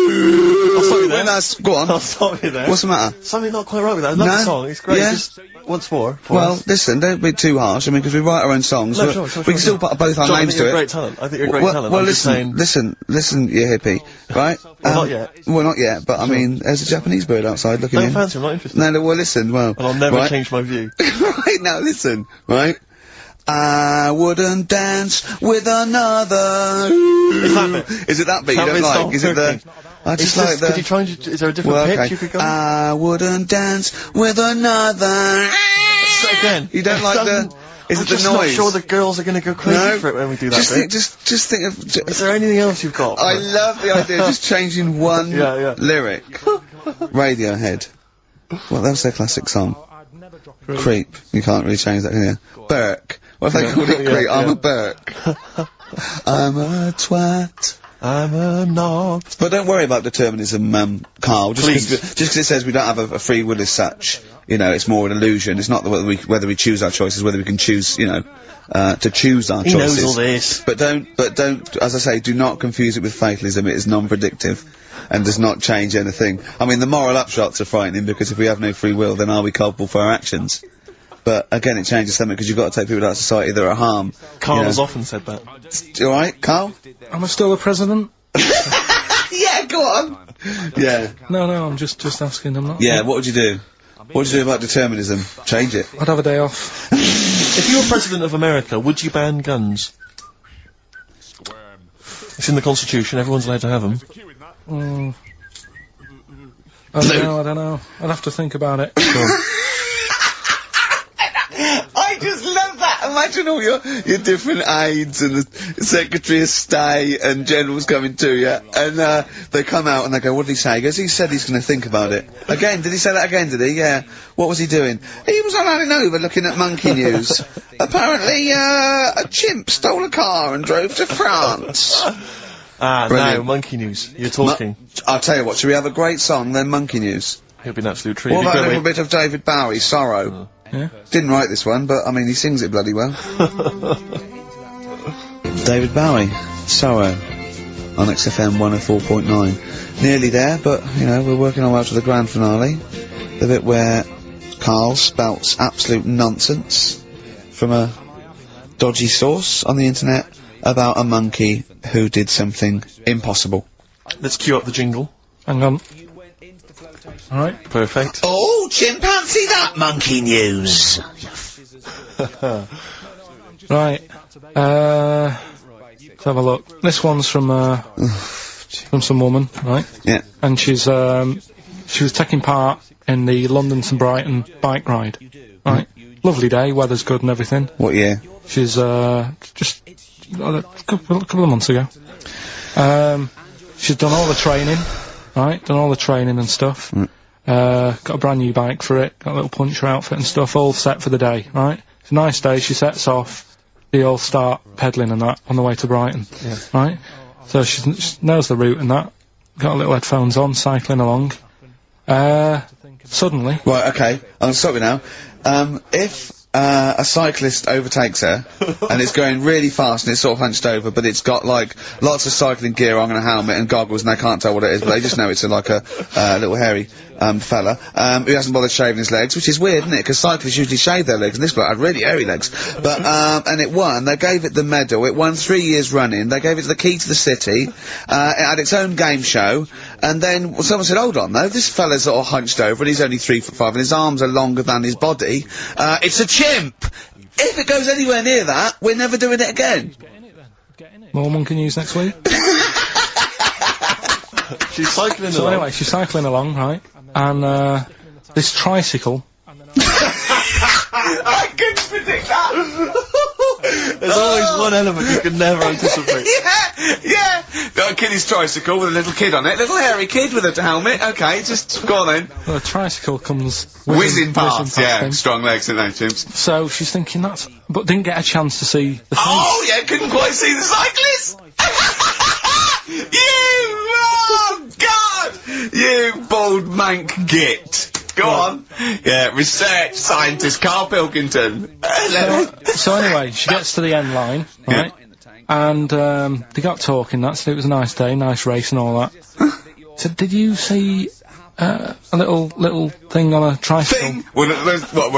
Speaker 2: I'll stop you there.
Speaker 1: Go on.
Speaker 2: I'll stop you there.
Speaker 1: What's the matter?
Speaker 2: Something not quite right with that. I love the song. It's great.
Speaker 1: Yeah.
Speaker 2: Just once more.
Speaker 1: Well, listen, don't be too harsh. I mean, because we write our own songs.
Speaker 2: No,
Speaker 1: we
Speaker 2: sure,
Speaker 1: can still put both our
Speaker 2: John,
Speaker 1: names
Speaker 2: I think you're
Speaker 1: to
Speaker 2: a
Speaker 1: it.
Speaker 2: great talent. I think you're a great talent.
Speaker 1: Well,
Speaker 2: I'm just saying.
Speaker 1: listen, you hippie, right?
Speaker 2: Well, not yet.
Speaker 1: Well, not yet, but I mean, there's a Japanese bird outside looking
Speaker 2: Don't
Speaker 1: in.
Speaker 2: fancy him, not interested.
Speaker 1: No, well, listen, well...
Speaker 2: And I'll never
Speaker 1: right?
Speaker 2: change my view.
Speaker 1: Right, now, listen, right? I wouldn't dance with another...
Speaker 2: Is that bit?
Speaker 1: Is it that bit you
Speaker 2: That
Speaker 1: don't
Speaker 2: bit's
Speaker 1: like?
Speaker 2: not
Speaker 1: Is it the...
Speaker 2: working.
Speaker 1: I just
Speaker 2: It's
Speaker 1: like the...
Speaker 2: Could you try and... Is there a different
Speaker 1: Well,
Speaker 2: pitch
Speaker 1: okay.
Speaker 2: you could go?
Speaker 1: I wouldn't dance with another...
Speaker 2: Say again.
Speaker 1: You don't like the... Is it the noise?
Speaker 2: I'm not sure the girls are going to go crazy for it when we do that.
Speaker 1: Just think of.
Speaker 2: Is there anything else you've got?
Speaker 1: I love the idea of just changing one lyric. Radiohead. Well, that was their classic song. Creep. You can't really change that, can you? Burke. What if they called it Creep? I'm a Burke. I'm a twat.
Speaker 2: I'm a knob.
Speaker 1: But don't worry about determinism, Karl. Just because it says we don't have a free will as such, you know, it's more an illusion. It's not whether we choose our choices, whether we can choose, you know, to choose our choices.
Speaker 2: He knows all this.
Speaker 1: But don't, as I say, do not confuse it with fatalism. It is non-predictive and does not change anything. I mean, the moral upshots are frightening because if we have no free will, then are we culpable for our actions? But again, it changes something because you've got to take people out of society that are at harm.
Speaker 2: Karl has often said that.
Speaker 1: You alright, Karl?
Speaker 3: Am I still the president?
Speaker 1: Yeah, go on! Yeah.
Speaker 3: No, I'm just asking, I'm not.
Speaker 1: Yeah, what would you do? What would you do about determinism? Change it.
Speaker 3: I'd have a day off.
Speaker 2: If you were president of America, would you ban guns? It's in the Constitution, everyone's allowed to have them.
Speaker 3: I don't know. I'd have to think about it.
Speaker 1: I just love that. Imagine all your different aides and the Secretary of State and generals coming to you, and they come out and they go, "What did he say?" He goes, "He said he's going to think about it." Again, did he say that again? Did he? Yeah. What was he doing? He was on over looking at monkey news. Apparently, a chimp stole a car and drove to France.
Speaker 2: No, monkey news. You're talking.
Speaker 1: I'll tell you what. Should we have a great song then? Monkey news.
Speaker 2: It'll be an absolute treat.
Speaker 1: What about a little bit of David Bowie, Sorrow?
Speaker 3: Yeah.
Speaker 1: Didn't write this one, but I mean, he sings it bloody well. David Bowie, Sorrow, on XFM 104.9. Nearly there, but, you know, we're working our way up to the grand finale. The bit where Karl spouts absolute nonsense from a dodgy source on the internet about a monkey who did something impossible.
Speaker 2: Let's cue up the jingle.
Speaker 3: Hang on. Alright.
Speaker 2: Perfect.
Speaker 1: Oh, chimpanzee, that monkey news!
Speaker 3: Right. Let's have a look. This one's from some woman, right?
Speaker 1: Yeah.
Speaker 3: And she was taking part in the London to Brighton bike ride, right? Lovely day, weather's good and everything.
Speaker 1: What year?
Speaker 3: She's, just a couple of months ago. She's done all the training, right? Done all the training and stuff. Got a brand new bike for it, got a little puncher outfit and stuff, all set for the day, right? It's a nice day, she sets off, they all start pedalling and that on the way to Brighton, right? So she knows the route and that, got her little headphones on, cycling along. Suddenly...
Speaker 1: Right, okay, I'm sorry now. If a cyclist overtakes her, and it's going really fast and it's sort of hunched over, but it's got, like, lots of cycling gear on and a helmet and goggles, and they can't tell what it is, but they just know it's a little hairy, fella, who hasn't bothered shaving his legs, which is weird, isn't it? Because cyclists usually shave their legs, and this bloke had really hairy legs. But, and it won, they gave it the medal, it won 3 years running, they gave it the key to the city, it had its own game show, and then someone said, hold on though, this fella's sort of hunched over, and he's only 3'5", and his arms are longer than his body, it's a chimp! If it goes anywhere near that, we're never doing it again.
Speaker 3: More monkey news next week.
Speaker 2: She's cycling along.
Speaker 3: So anyway, she's cycling along, right? And, this tricycle...
Speaker 1: I couldn't predict that!
Speaker 2: There's always one element you can never anticipate.
Speaker 1: Yeah! Got a kiddie's tricycle with a little kid on it, little hairy kid with a helmet, okay, just go on then.
Speaker 3: Well, a tricycle comes...
Speaker 1: Whizzing past, yeah, strong legs and those chimps.
Speaker 3: So she's thinking that's... But didn't get a chance to see the face.
Speaker 1: Oh, yeah, couldn't quite see the cyclist! Oh, God! You bald mank git. Go on. Yeah, research scientist Karl Pilkington.
Speaker 3: So anyway, she gets to the end line, right? And, they got talking, it was a nice day, nice race and all that. So did you see, a little thing on a tricycle?
Speaker 1: Thing? Well,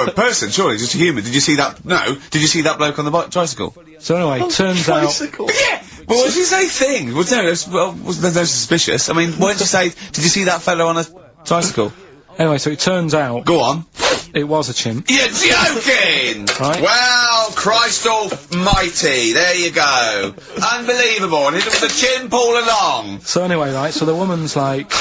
Speaker 1: a person, surely, just a human. Did you see that? No. Did you see that bloke on the tricycle?
Speaker 3: So anyway, turns out...
Speaker 1: Yeah! Well, what did you say thing? Well, no, there's no suspicious. I mean, what did you say? Did you see that fellow on a tricycle?
Speaker 3: Anyway, so it turns out...
Speaker 1: Go on.
Speaker 3: It was a chimp.
Speaker 1: You're joking!
Speaker 3: Right.
Speaker 1: Well, Christ almighty, there you go. Unbelievable, and it was a chimp all along.
Speaker 3: So anyway, right, so the woman's like,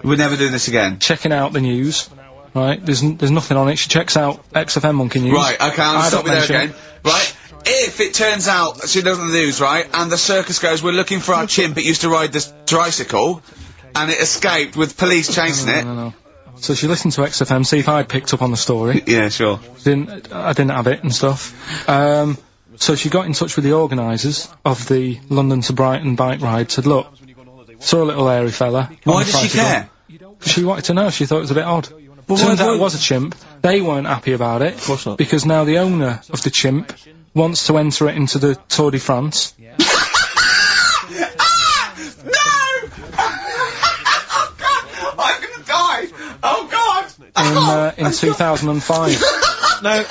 Speaker 1: we're never doing this again.
Speaker 3: checking out the news, right? There's nothing on it. She checks out XFM Monkey News.
Speaker 1: Right, okay, I'll
Speaker 3: I
Speaker 1: stop you
Speaker 3: don't
Speaker 1: there
Speaker 3: mention
Speaker 1: again. Right? If it turns out she does on the news, right, and the circus goes, we're looking for our chimp, it used to ride this tricycle, and it escaped with police chasing it.
Speaker 3: No. So she listened to XFM, see if I'd picked up on the story.
Speaker 1: Yeah, sure.
Speaker 3: I didn't have it and stuff. So she got in touch with the organisers of the London to Brighton bike ride, said, look, saw a little hairy fella.
Speaker 1: Why did she care?
Speaker 3: She wanted to know, she thought it was a bit odd.
Speaker 1: Well,
Speaker 3: Turns out
Speaker 1: why-
Speaker 3: it was a chimp. They weren't happy about it.
Speaker 2: Of course not.
Speaker 3: Because now the owner of the chimp wants to enter it into the Tour de France.
Speaker 1: No! I'm gonna die! Oh God!
Speaker 3: In 2005.
Speaker 2: Now, a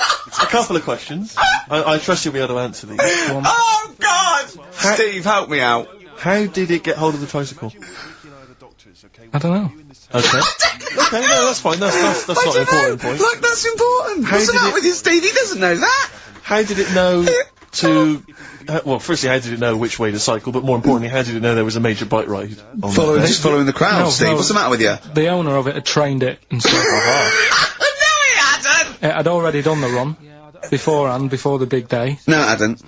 Speaker 2: couple of questions. I trust you'll be able to answer these.
Speaker 1: Oh God! Steve, help me out.
Speaker 2: How did it get hold of the tricycle?
Speaker 3: I don't know.
Speaker 2: Okay. Okay, no, that's fine. That's not an important point.
Speaker 1: Like, that's important.
Speaker 2: How
Speaker 1: What's the
Speaker 2: did
Speaker 1: matter
Speaker 2: it-
Speaker 1: with you, Steve? He doesn't know that.
Speaker 2: How did it know to... well, firstly, how did it know which way to cycle? But more importantly, how did it know there was a major bike ride on that day?
Speaker 1: Just following the crowd,
Speaker 3: No,
Speaker 1: Steve.
Speaker 3: no.
Speaker 1: What's the matter with you?
Speaker 3: The owner of it had trained it and stuff.
Speaker 1: No, he hadn't!
Speaker 3: It had already done the run beforehand, before the big day.
Speaker 1: No, it hadn't.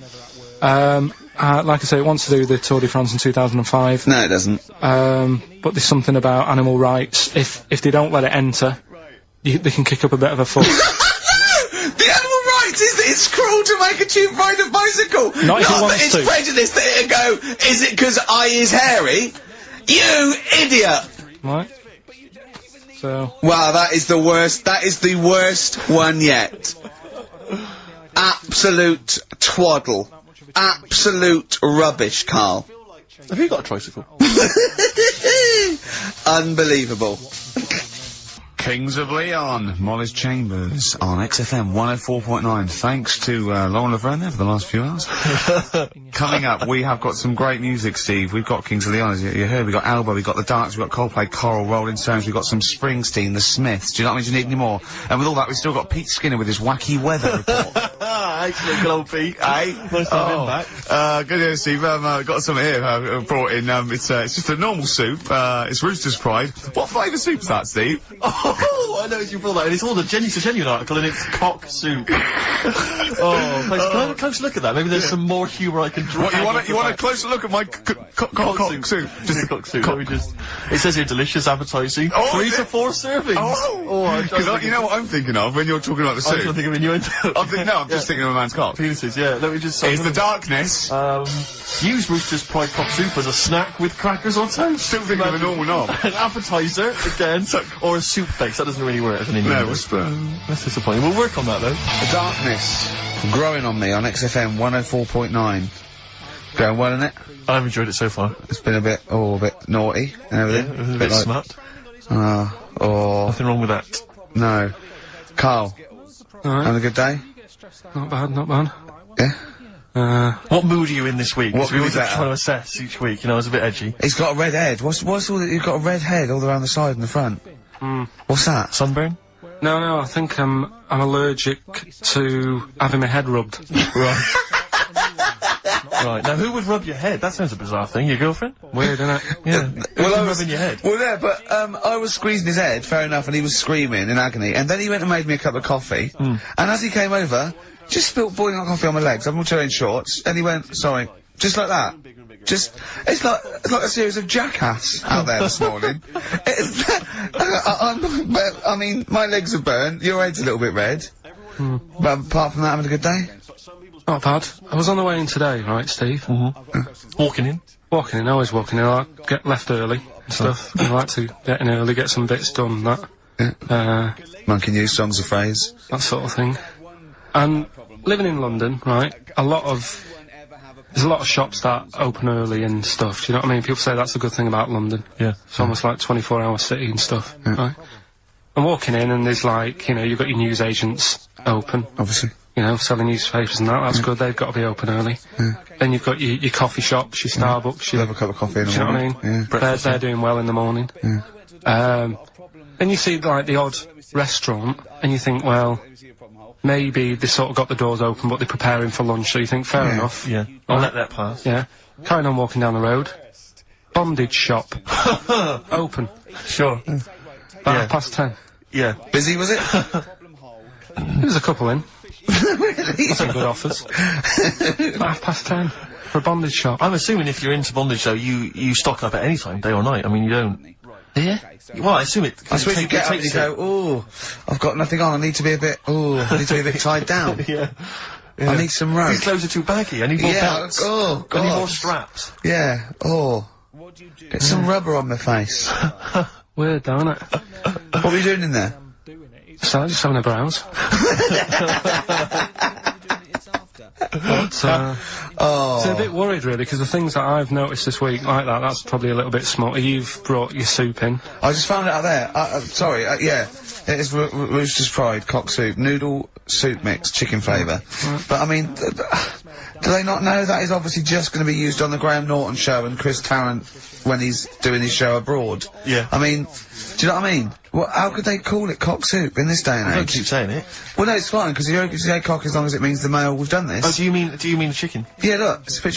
Speaker 3: Like I say, it wants to do the Tour de France in 2005.
Speaker 1: No, it doesn't.
Speaker 3: But there's something about animal rights. If they don't let it enter, they can kick up a bit of a fuss.
Speaker 1: The animal rights is that it's cruel to make a chimp ride a bicycle.
Speaker 3: Not if it
Speaker 1: that
Speaker 3: wants
Speaker 1: it's
Speaker 3: to.
Speaker 1: prejudice that it'll go, is it because I is hairy? You idiot!
Speaker 3: Right? So,
Speaker 1: Wow, that is the worst one yet. Absolute twaddle. Absolute rubbish, Karl.
Speaker 2: Have you got a tricycle?
Speaker 1: Unbelievable.
Speaker 5: Kings of Leon, Molly's Chambers on XFM 104.9. Thanks to Lauren Laverne there for the last few hours. Coming up, we have got some great music, Steve. We've got Kings of Leon, as you heard. We've got Alba, we've got The Darks, we've got Coldplay, Coral, Rolling Stones, we've got some Springsteen, The Smiths. Do you know what I mean? Do you need any more? And with all that, we've still got Pete Skinner with his wacky weather report.
Speaker 2: Excellent, good old Pete.
Speaker 5: Hey?
Speaker 2: Nice to have him back.
Speaker 5: Good news, Steve. Got some here, brought in, it's just a normal soup, it's Rooster's Pride. What flavour soup is that, Steve?
Speaker 2: Oh, I know what you feel like. And it's all it's a genuine article, and it's cock soup. Oh, thanks. Can I have a close look at that? Maybe there's some more humour I can draw.
Speaker 5: What, you want a closer look at my cock soup?
Speaker 2: Just a cock soup. Let me just... It says here, delicious, appetising.
Speaker 5: Oh,
Speaker 2: 3
Speaker 5: is
Speaker 2: to
Speaker 5: it?
Speaker 2: 4 servings.
Speaker 5: Because you know what I'm thinking of when you're talking about the
Speaker 2: I'm
Speaker 5: soup?
Speaker 2: trying to think of innuendo.
Speaker 5: I'm just thinking of a man's cock.
Speaker 2: Penises, yeah. Let me just...
Speaker 5: It's the darkness.
Speaker 2: Use Rooster's Pride cock soup as a snack with crackers or toast.
Speaker 5: Still thinking of a normal knob.
Speaker 2: An appetiser, again, or a soup base. That doesn't really work as an innuendo. That's disappointing. We'll work on that, though.
Speaker 1: The darkness growing on me on XFM 104.9. Going well, isn't it?
Speaker 2: I've enjoyed it so far.
Speaker 1: It's been a bit naughty and everything.
Speaker 2: Yeah, a bit
Speaker 1: like,
Speaker 2: smart.
Speaker 1: Nothing
Speaker 2: wrong with that.
Speaker 1: No. Karl,
Speaker 3: alright.
Speaker 1: having a good day?
Speaker 3: Not bad.
Speaker 1: Yeah?
Speaker 2: What mood are you in this week?
Speaker 1: What
Speaker 2: 'Cause we
Speaker 1: mood
Speaker 2: always
Speaker 1: is that?
Speaker 2: trying to assess each week, you know, it's a bit edgy.
Speaker 1: He's got a red head. What's all that? You've got a red head all around the side and the front. What's that?
Speaker 2: Sunburn?
Speaker 3: No, I think I'm allergic to having my head rubbed.
Speaker 2: Right. Right, now who would rub your head? That sounds a bizarre thing. Your girlfriend?
Speaker 3: Weird, isn't it?
Speaker 2: Yeah.
Speaker 1: Well,
Speaker 2: Who's rubbing your head?
Speaker 1: Well, yeah, but I was squeezing his head, fair enough, and he was screaming in agony. And then he went and made me a cup of coffee. And as he came over, just spilt boiling hot coffee on my legs. I'm all wearing shorts, and he went, sorry, just like that. It's like a series of Jackass out there this morning. I mean, my legs are burnt, your head's a little bit red. But apart from that, having a good day?
Speaker 3: Not bad. I was on the way in today, right, Steve?
Speaker 2: Walking in?
Speaker 3: Walking in, always walking in. I get left early and stuff. I like to get in early, get some bits done,
Speaker 1: Monkey News, songs of phrase.
Speaker 3: that sort of thing. And living in London, right, there's a lot of shops that open early and stuff, do you know what I mean? People say that's the good thing about London.
Speaker 2: Yeah.
Speaker 3: It's almost like 24-hour city and stuff, right? I'm walking in and there's like, you know, you've got your news agents open.
Speaker 1: Obviously.
Speaker 3: You know, selling newspapers and that's good, they've got to be open early. Then you've got your coffee shops, your Starbucks, your...
Speaker 1: Have a cup of coffee in the
Speaker 3: Do you know what I
Speaker 1: morning.
Speaker 3: mean?
Speaker 1: Yeah.
Speaker 3: They're doing well in the morning. Then you see, like, the odd restaurant, and you think, well, maybe they sort of got the doors open, but they're preparing for lunch, so you think, fair enough.
Speaker 2: Yeah. I'll let that pass.
Speaker 3: Yeah. Carrying on walking down the road. Bondage shop. Open.
Speaker 2: Sure.
Speaker 3: About 10:30.
Speaker 2: Yeah.
Speaker 1: Busy, was it?
Speaker 3: There's a couple in.
Speaker 1: Really?
Speaker 3: Some good offers. 10:30 for a bondage shop.
Speaker 2: I'm assuming if you're into bondage, though, you stock up at any time, day or night. I mean, you don't...
Speaker 3: Yeah?
Speaker 2: Well, I assume it...
Speaker 1: I suppose you get up and you go, ooh, I've got nothing on, I need to be a bit tied down.
Speaker 2: Yeah.
Speaker 1: I need some rope.
Speaker 2: These clothes are too baggy, I need more belts.
Speaker 1: Oh, God.
Speaker 2: I need more straps.
Speaker 1: Yeah, get some rubber on my face.
Speaker 3: Weird, don't it?
Speaker 1: What were you doing in there?
Speaker 3: So, just having a browse. But, so a bit worried really, because the things that I've noticed this week like that's probably a little bit small. You've brought your soup in.
Speaker 1: I just found it out there. Sorry, yeah. It is Rooster's Pride cock soup, noodle soup mix, chicken flavour. But I mean, do they not know that is obviously just going to be used on the Graham Norton show and Chris Tarrant when he's doing his show abroad?
Speaker 2: Yeah.
Speaker 1: I mean, do you know what I mean? How could they call it cock soup in this day and age?
Speaker 2: Don't keep saying it.
Speaker 1: Well, no, it's fine, because you say cock as long as it means the male, we've done this.
Speaker 2: Oh, do you mean the chicken?
Speaker 1: Yeah, look, it's a picture of